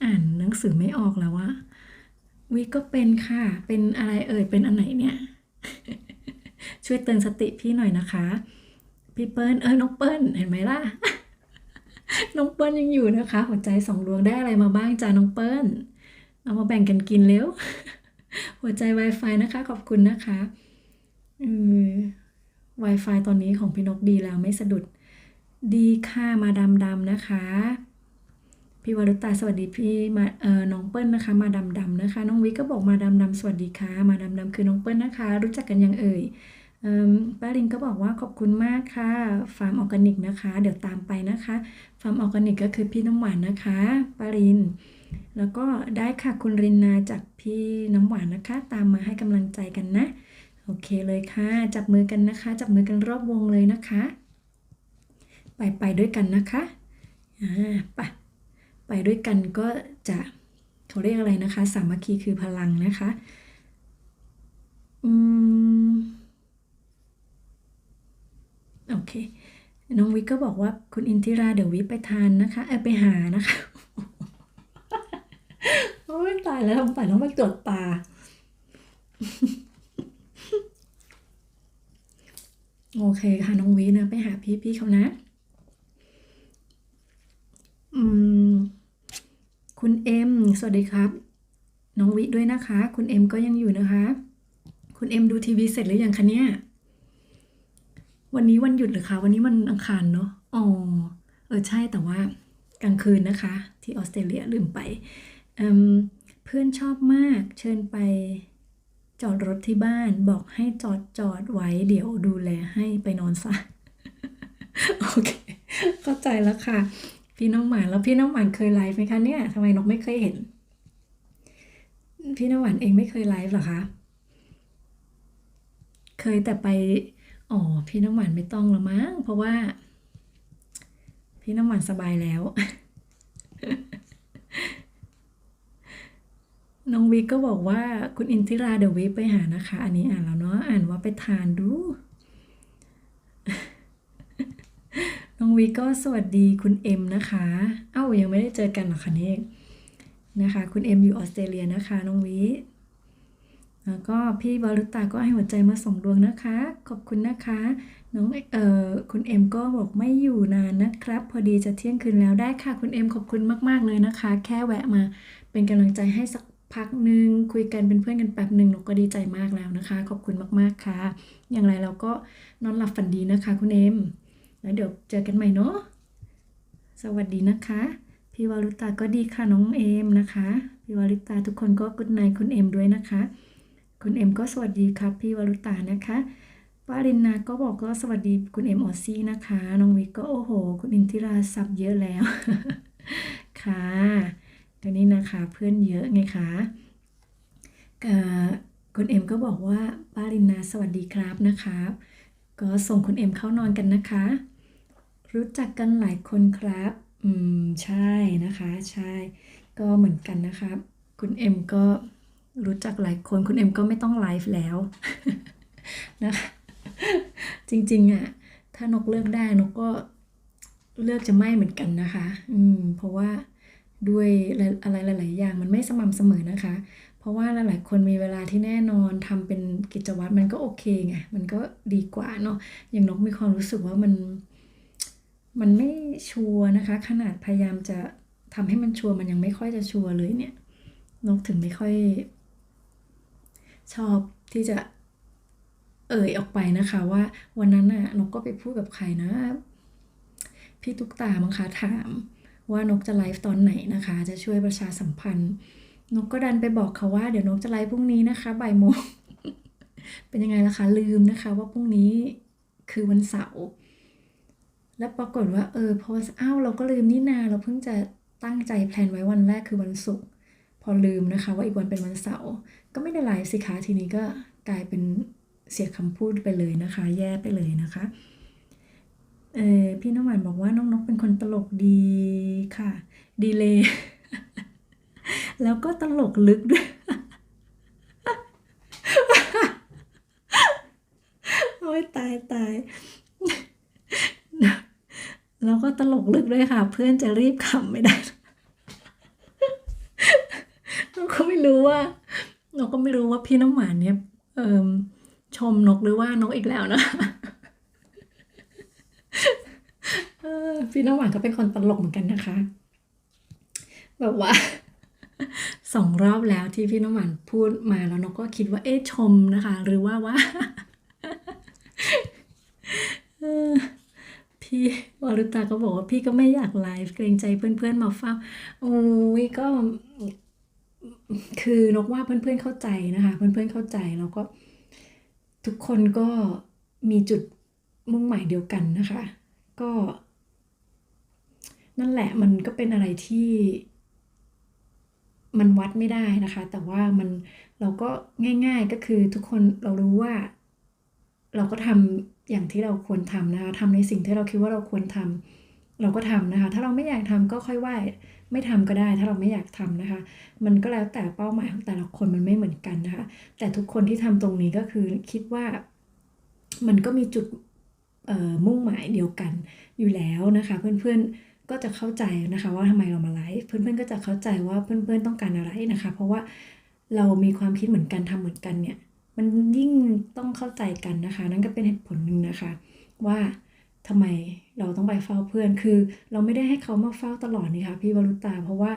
อ่านหนังสือไม่ออกแล้ววะวิก็เป็นค่ะเป็นอะไรเป็นอันไหนเนี่ย ช่วยเตือนสติพี่หน่อยนะคะพี่เปิ้ลน้องเปิ้ลเห็นไหมล่ะ น้องเปิ้ลยังอยู่นะคะหัวใจ2 ดวงได้อะไรมาบ้างจ้าน้องเปิ้ลเอามาแบ่งกันกินเร็ว หัวใจ Wi-Fi นะคะขอบคุณนะคะWi-Fi ตอนนี้ของพี่นกดีแล้วไม่สะดุดดีค่ะมาดำนะคะพี่วรุตาสวัสดีพี่มาน้องเปิ้ลนะคะมาดำนะคะน้องวิก็บอกมาดำสวัสดีค่ะมาดำคือน้องเปิ้ลนะคะรู้จักกันยังเอ่ยป้าลินก็บอกว่าขอบคุณมากค่ะฟาร์มออร์แกนิกนะคะเดี๋ยวตามไปนะคะฟาร์มออร์แกนิกก็คือพี่น้ำหวานนะคะป้าลินแล้วก็ได้ค่ะคุณรินนาจากพี่น้ำหวานนะคะตามมาให้กำลังใจกันนะโอเคเลยค่ะจับมือกันนะคะจับมือกันรอบวงเลยนะคะไปด้วยกันนะคะไปด้วยกันก็จะเขาเรียกอะไรนะคะสามัคคีคือพลังนะคะโอเคน้องวิก็บอกว่าคุณอินทิราเดี๋ยววิไปทานนะคะไปหานะคะโอ้ยตายแล้วทำไมต้องมาตรวจตาโอเคค่ะน้องวินะไปหาพี่เขานะคุณเอ็มสวัสดีครับน้องวิด้วยนะคะคุณเอ็มก็ยังอยู่นะคะคุณเอ็มดูทีวีเสร็จหรือยังคะเนี่ยวันนี้วันหยุดหรือคะวันนี้มันอังคารเนาะอ๋อใช่แต่ว่ากลางคืนนะคะที่ออสเตรเลียลืมไปเพื่อนชอบมากเชิญไปจอดรถที่บ้านบอกให้จอดไว้เดี๋ยวดูแลให้ไปนอนซะ โอเคเข้าใจแล้วค่ะพี่น้องหวานแล้วพี่น้องหวานเคยไลฟ์ไหมคะเนี่ยทำไมนกไม่เคยเห็นพี่น้องหวานเองไม่เคยไลฟ์เหรอคะเคยแต่ไปอ๋อพี่น้องหวานไม่ต้องละมั้งเพราะว่าพี่น้องหวานสบายแล้ว น้องวิก็บอกว่าคุณอินทิราเดี๋ยววิไปหานะคะอันนี้อ่านแล้วเนาะอ่านว่าไปทานดู น้องวีก็สวัสดีคุณเอ็มนะคะยังไม่ได้เจอกันหรอคะเนี่ยนะคะคุณเอ็มอยู่ออสเตรเลียนะคะน้องวีแล้วก็พี่วารุตาก็ให้หัวใจมา2 ดวงนะคะขอบคุณนะคะ น้องคุณเอ็มก็บอกไม่อยู่นานนะครับพอดีจะเที่ยงคืนแล้วได้ค่ะคุณเอ็มขอบคุณมากๆเลยนะคะแค่แวะมาเป็นกำลังใจให้สักพักหนึ่งคุยกันเป็นเพื่อนกันแป๊บหนึ่งหนูก็ดีใจมากแล้วนะคะขอบคุณมากๆค่ะอย่างไรเราก็นอนหลับฝันดีนะคะคุณเอ็มแล้วเดี๋ยวเจอกันใหม่เนาะสวัสดีนะคะพี่วารุตาก็ดีค่ะน้องเอ็มนะคะพี่วารุตาทุกคนก็กุดไนท์คุณเอ็มด้วยนะคะคุณเอ็มก็สวัสดีครับพี่วารุตานะคะป้ารินนาก็บอกก็สวัสดีคุณเอ็มออซี่นะคะน้องวิกก็โอ้โหคุณอินทิราซับเยอะแล้ว ค่ะก็นี่นะคะเพื่อนเยอะไงคะคุณเอ็มก็บอกว่าป้ารินนาสวัสดีครับนะคะก็ส่งคุณเอ็มเข้านอนกันนะคะ รู้จักกันหลายคนครับใช่นะคะใช่ก็เหมือนกันนะคะคุณเอ็มก็รู้จักหลายคนคุณเอ็มก็ไม่ต้องไลฟ์แล้ว นะคะจริงๆอ่ะถ้านกเลือกได้นกก็เลือกจะไม่เหมือนกันนะคะเพราะว่าด้วยอะไรหลายๆอย่างมันไม่สม่ำเสมอนะคะ เพราะว่าหลายๆคนมีเวลาที่แน่นอนทำเป็นกิจวัตรมันก็โอเคไงมันก็ดีกว่าเนาะอย่างนกมีความรู้สึกว่ามันไม่ชัวร์นะคะ ขนาดพยายามจะทำให้มันชัวร์มันยังไม่ค่อยจะชัวร์เลยเนี่ยนกถึงไม่ค่อยชอบที่จะออกไปนะคะว่าวันนั้นน่ะนกก็ไปพูดกับใครนะพี่ตุ๊กตามั้งคะถามว่านกจะไลฟ์ตอนไหนนะคะจะช่วยประชาสัมพันธ์นกก็ดันไปบอกเขาว่าเดี๋ยวนกจะไลฟ์พรุ่งนี้นะคะบ่ายโมง เป็นยังไงล่ะคะลืมนะคะว่าพรุ่งนี้คือวันเสาร์แล้วปรากฏว่าพออ้าวเราก็ลืมนี่นาเราเพิ่งจะตั้งใจแพลนไว้วันแรกคือวันศุกร์พอลืมนะคะว่าอีกวันเป็นวันเสาร์ก็ไม่ได้ไลฟ์สิคะทีนี้ก็กลายเป็นเสียคำพูดไปเลยนะคะแย่ไปเลยนะคะพี่น้ำหวานบอกว่าน้องนกเป็นคนตลกดีค่ะดีเลย แล้วก็ตลกลึกด้วย โอ้ยตายตาย แล้วก็ตลกลึกด้วยค่ะ เพื่อนจะรีบขำไม่ได้ เราก็ไม่รู้ว่าพี่น้ำหวานเนี่ยชมนกหรือว่านกอีกแล้วนะ พี่น้ำหวานก็เป็นคนตลกเหมือนกันนะคะ แบบว่า 2 รอบแล้วที่พี่น้ำหวานพูดมาแล้วนกก็คิดว่าชมนะคะ หรือว่า พี่วารุตาก็บอกว่าพี่ก็ไม่อยากไลฟ์เกรงใจเพื่อนๆมาเฝ้าโอ้ยก็คือนกว่าเพื่อนๆเข้าใจนะคะเพื่อนๆเข้าใจแล้วก็ทุกคนก็มีจุดมุ่งหมายเดียวกันนะคะ ก็นั่นแหละมันก็เป็นอะไรที่มันวัดไม่ได้นะคะ แต่ว่าเราก็ง่ายๆก็คือทุกคนเรารู้ว่า เราก็ทำอย่างที่เราควรทำนะคะทำในสิ่งที่เราคิดว่าเราควรทำเราก็ทำนะคะ ถ้าเราไม่อยากทำก็ค่อยว่าไม่ทำก็ได้ ถ้าเราไม่อยากทำนะคะ มันก็แล้วแต่เป้าหมายของแต่ละคนมันไม่เหมือนกันนะคะ แต่ทุกคนที่ทำตรงนี้ก็คือคิดว่ามันก็มีจุดมุ่งหมายเดียวกันอยู่แล้วนะคะ เพื่อนๆก็จะเข้าใจนะคะว่าทำไมเรามาไลฟ์เพื่อนๆก็จะเข้าใจว่าเพื่อนๆต้องการอะไรนะคะ เพราะว่าเรามีความคิดเหมือนกันทำเหมือนกันเนี่ยมันยิ่งต้องเข้าใจกันนะคะนั่นก็เป็นเหตุผลหนึ่งนะคะว่าทำไมเราต้องไปเฝ้าเพื่อนคือเราไม่ได้ให้เขามาเฝ้าตลอดนี่ค่ะพี่วรุตาเพราะว่า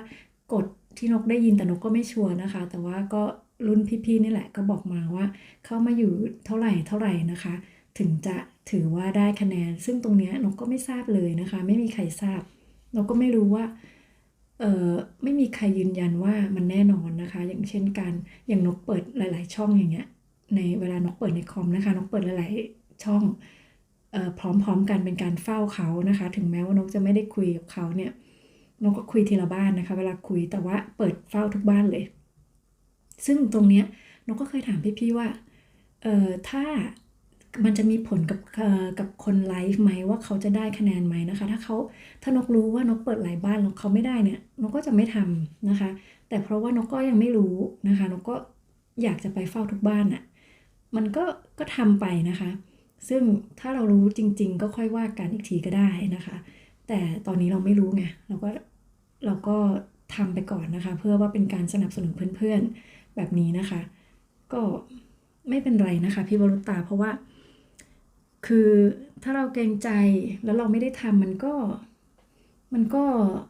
กฎที่นกได้ยินแต่นกก็ไม่ชัวร์นะคะแต่ว่าก็รุ่นพี่ๆนี่แหละก็บอกมาว่าเข้ามาอยู่เท่าไหร่นะคะถึงจะถือว่าได้คะแนนซึ่งตรงนี้นกก็ไม่ทราบเลยนะคะไม่มีใครทราบนกก็ไม่รู้ว่าไม่มีใครยืนยันว่ามันแน่นอนนะคะอย่างเช่นอย่างนกเปิดหลายๆช่องอย่างเงี้ยในเวลานกเปิดในคอมนะคะนกเปิดหลายๆช่องพร้อมๆกันเป็นการเฝ้าเขานะคะถึงแม้ว่านกจะไม่ได้คุยกับเขาเนี่ยนกก็คุยทีละบ้านนะคะเวลาคุยแต่ว่าเปิดเฝ้าทุกบ้านเลยซึ่งตรงเนี้ยนกก็เคยถามพี่ๆว่าถ้ามันจะมีผลกับคนไลฟ์ไหมว่าเขาจะได้คะแนนไหมนะคะถ้านกรู้ว่านกเปิดหลายบ้านแล้วเขาไม่ได้เนี่ยนกก็จะไม่ทำนะคะแต่เพราะว่านกก็ยังไม่รู้นะคะนกก็อยากจะไปเฝ้าทุกบ้านน่ะมันก็ทำไปนะคะซึ่งถ้าเรารู้จริงๆก็ค่อยว่ากันอีกทีก็ได้นะคะแต่ตอนนี้เราไม่รู้ไงเราก็ทำไปก่อนนะคะเพื่อว่าเป็นการสนับสนุนเพื่อนๆแบบนี้นะคะก็ไม่เป็นไรนะคะพี่วรุตาเพราะว่า คือถ้าเราเกรงใจแล้วเราไม่ได้ทำมันก็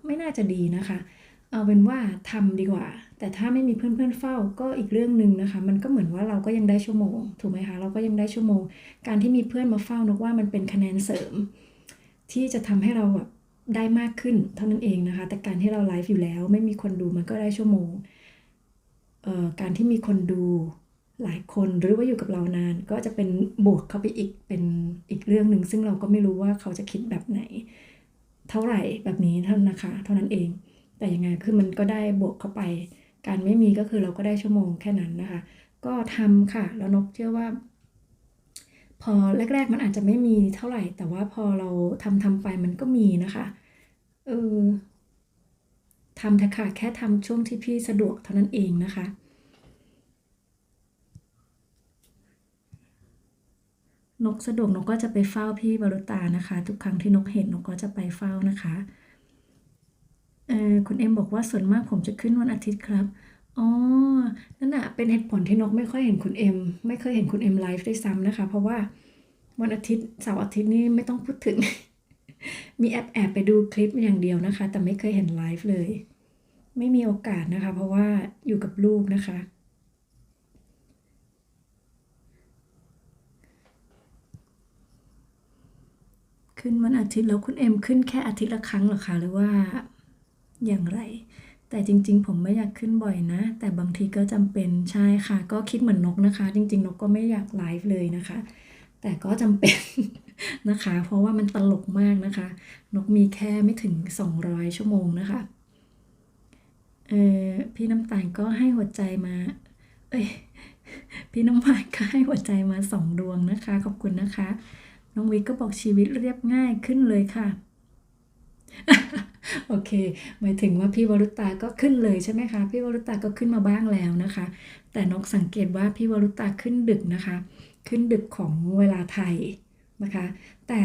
ไม่น่าจะดีนะคะ เอาเป็นว่าทำดีกว่า แต่ถ้าไม่มีเพื่อนๆเฝ้าก็อีกเรื่องหนึ่งนะคะ มันก็เหมือนว่าเราก็ยังได้ชั่วโมงถูกไหมคะเราก็ยังได้ชั่วโมงการที่มีเพื่อนมาเฝ้านกว่ามันเป็นคะแนนเสริมที่จะทำให้เราแบบได้มากขึ้นเท่านั้นเองนะคะ แต่การที่เราไลฟ์อยู่แล้วไม่มีคนดูมันก็ได้ชั่วโมงการที่มีคนดูหลายคนหรือว่าอยู่กับเรานานก็จะเป็นบวกเข้าไปอีกเป็นอีกเรื่องหนึ่งซึ่งเราก็ไม่รู้ว่าเขาจะคิดแบบไหนเท่าไหร่แบบนี้เท่านั้นนะคะเท่านั้นเองแต่ยังไงคือมันก็ได้บวกเข้าไปการไม่มีก็คือเราก็ได้ชั่วโมงแค่นั้นนะคะก็ทำค่ะแล้วนกเชื่อว่าพอแรกๆมันอาจจะไม่มีเท่าไหร่แต่ว่าพอเราทำไปมันก็มีนะคะเออทำเถอะค่ะแค่ทำช่วงที่พี่สะดวกเท่านั้นเองนะคะ นกสะดวกนกก็จะไปเฝ้าพี่วรุตานะคะทุกครั้งที่นกเห็นนกก็จะไปเฝ้านะคะคุณเอ็มบอกว่าส่วนมากผมจะขึ้นวันอาทิตย์ครับอ๋อนั่นน่ะเป็นเหตุผลที่นกไม่ค่อยเห็นคุณเอ็มไม่เคยเห็นคุณเอ็มไลฟ์ด้วยซ้ำนะคะเพราะว่าวันอาทิตย์เสาร์อาทิตย์นี่ไม่ต้องพูดถึงมีแอบไปดูคลิปอย่างเดียวนะคะแต่ไม่เคยเห็นไลฟ์เลยไม่มีโอกาสนะคะเพราะว่าอยู่กับลูกนะคะ ขึ้นวันอาทิตย์แล้วคุณเอ็มขึ้นแค่อาทิตย์ละครั้งเหรอคะหรือว่าอย่างไรแต่จริงๆผมไม่อยากขึ้นบ่อยนะแต่บางทีก็จำเป็นใช่ค่ะก็คิดเหมือนนกนะคะจริงๆนกก็ไม่อยากไลฟ์เลยนะคะแต่ก็จำเป็นนะคะเพราะว่ามันตลกมากนะคะนกมีแค่ไม่ถึง200ชั่วโมงนะคะพี่น้ำตาลก็ให้หัวใจมาเอ้ยพี่น้ำหวานก็ให้หัวใจมา2 ดวงนะคะขอบคุณนะคะน้องวิกก็บอกชีวิตเรียบง่ายขึ้นเลยค่ะ โอเคหมายถึงว่าพี่วรุตาก็ขึ้นเลยใช่ไหมคะพี่วรุตาก็ขึ้นมาบ้างแล้วนะคะแต่นกสังเกตว่าพี่วรุตาขึ้นดึกนะคะขึ้นดึกของเวลาไทยนะคะแต่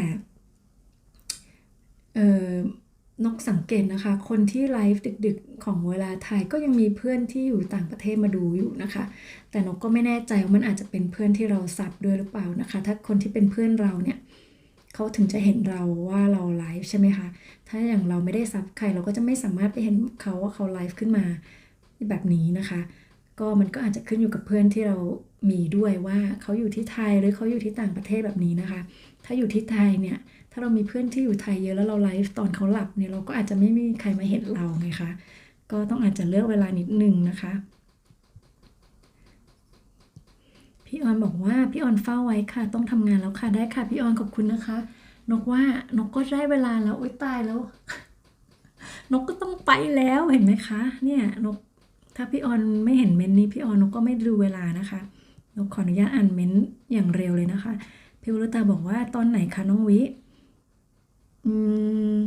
เอ่อนกสังเกตนะคะคนที่ไลฟ์ดึกๆของเวลาไทยก็ยังมีเพื่อนที่อยู่ต่างประเทศมาดูอยู่นะคะแต่นกก็ไม่แน่ใจว่ามันอาจจะเป็นเพื่อนที่เราซับด้วยหรือเปล่านะคะถ้าคนที่เป็นเพื่อนเราเนี่ยเขาถึงจะเห็นเราว่าเราไลฟ์ใช่ไหมคะถ้าอย่างเราไม่ได้ซับใครเราก็จะไม่สามารถไปเห็นเขาว่าเขาไลฟ์ขึ้นมาแบบนี้นะคะก็มันก็อาจจะขึ้นอยู่กับเพื่อนที่เรามีด้วยว่าเขาอยู่ที่ไทยหรือเขาอยู่ที่ต่างประเทศแบบนี้นะคะถ้าอยู่ที่ไทยเนี่ยถ้าเรามีเพื่อนที่อยู่ไทยเยอะแล้วเราไลฟ์ตอนเขาหลับเนี่ยเราก็อาจจะไม่มีใครมาเห็นเราไงคะก็ต้องอาจจะเลือกเวลานิดนึงนะคะพี่ออนบอกว่าพี่ออนเฝ้าไว้ค่ะต้องทำงานแล้วค่ะได้ค่ะพี่ออนขอบคุณนะคะนกว่านกก็ได้เวลาแล้วอุ๊ยตายแล้ว นกก็ต้องไปแล้วเห็นไหมคะเนี่ยนกถ้าพี่ออนไม่เห็นเมนต์นี้พี่ออนนกก็ไม่ดูเวลานะคะนกขออนุญาตอ่านเมนต์อย่างเร็วเลยนะคะพี่วรุตาบอกว่าตอนไหนคะน้องวิอืม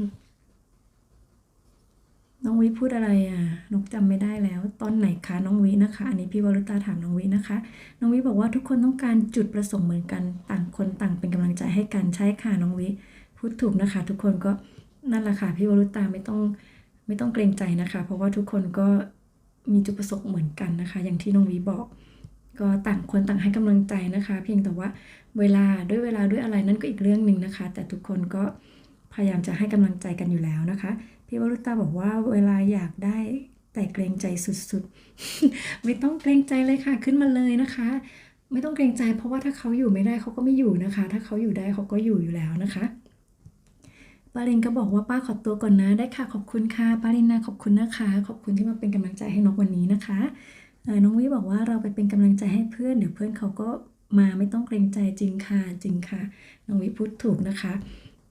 น้องวิพูดอะไรอ่ะนกจำไม่ได้แล้วตอนไหนคะน้องวินะคะอันนี้พี่วรุตาถามน้องวินะคะน้องวิบอกว่าทุกคนต้องการจุดประสงค์เหมือนกันต่างคนต่างเป็นกำลังใจให้กันใช่ค่ะน้องวิพูดถูกนะคะทุกคนก็นั่นแหละค่ะพี่วรุตาไม่ต้องเกรงใจนะคะเพราะว่าทุกคนก็มีจุดประสงค์เหมือนกันนะคะอย่างที่น้องวิบอกก็ต่างคนต่างให้กำลังใจนะคะเพียงแต่ว่าเวลาด้วยอะไรนั่นก็อีกเรื่องหนึ่งนะคะแต่ทุกคนก็พยายามจะให้กำลังใจกันอยู่แล้วนะคะพี่วรุตาบอกว่าเวลาอยากได้แต่เกรงใจสุดๆ ไม่ต้องเกรงใจเลยค่ะขึ้นมาเลยนะคะไม่ต้องเกรงใจเพราะว่าถ้าเขาอยู่ไม่ได้เขาก็ไม่อยู่นะคะถ้าเขาอยู่ได้เขาก็อยู่แล้วนะคะ ปารินก็บอกว่าป้าขอตัวก่อนนะได้ค่ะขอบคุณค่ะปารินนะขอบคุณนะคะขอบคุณที่มาเป็นกำลังใจให้นกวันนี้นะคะน้องวิบอกว่าเราไปเป็นกำลังใจให้เพื่อนเดี๋ยวเพื่อนเขาก็มาไม่ต้องเกรงใจจริงค่ะจริงค่ะน้องวิพูดถูกนะคะ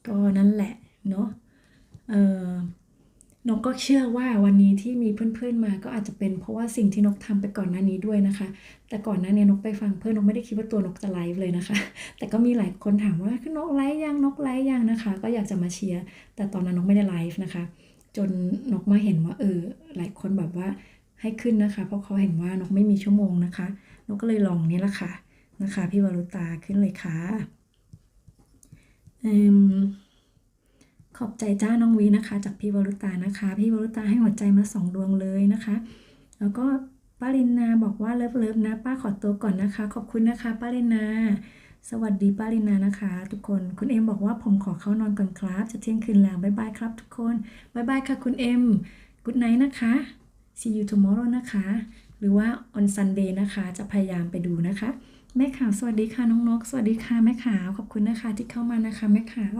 ก็นั่นแหละเนาะเอ่อนกก็เชื่อว่าวันนี้ที่มีเพื่อนๆมาก็อาจจะเป็นเพราะว่าสิ่งที่นกทำไปก่อนหน้านี้ด้วยนะคะแต่ก่อนหน้านี้นกไปฟังเพื่อนนกไม่ได้คิดว่าตัวนกจะไลฟ์เลยนะคะ แต่ก็มีหลายคนถามว่านกไลฟ์ยังนกไลฟ์ยังนะคะก็อยากจะมาเชียร์แต่ตอนนั้นนกไม่ได้ไลฟ์นะคะจนนกมาเห็นว่าหลายคนแบบว่าให้ขึ้นนะคะเพราะเขาเห็นว่านกไม่มีชั่วโมงนะคะนกก็เลยลองนี่แหละค่ะนะคะพี่วรุตาขึ้นเลยค่ะขอบใจจ้าน้องวีนะคะจากพี่วรุตานะคะพี่วรุตาให้หัวใจมา2 ดวงเลยนะคะแล้วก็ป้ารินนาบอกว่าเลิฟนะป้าขอตัวก่อนนะคะขอบคุณนะคะป้ารินนา สวัสดีป้าลินานะคะทุกคนคุณเอ็มบอกว่าผมขอเข้านอนก่อนครับจะเที่ยงคืนแล้วบ๊ายบายครับทุกคนบ๊ายบายค่ะคุณเอ็ม Good night นะคะ See you tomorrow นะคะหรือว่า on Sunday นะคะจะพยายามไปดูนะคะแม่ขาวสวัสดีค่ะน้องนกสวัสดีค่ะแม่ขาวขอบคุณนะคะที่เข้ามานะคะแม่ขาว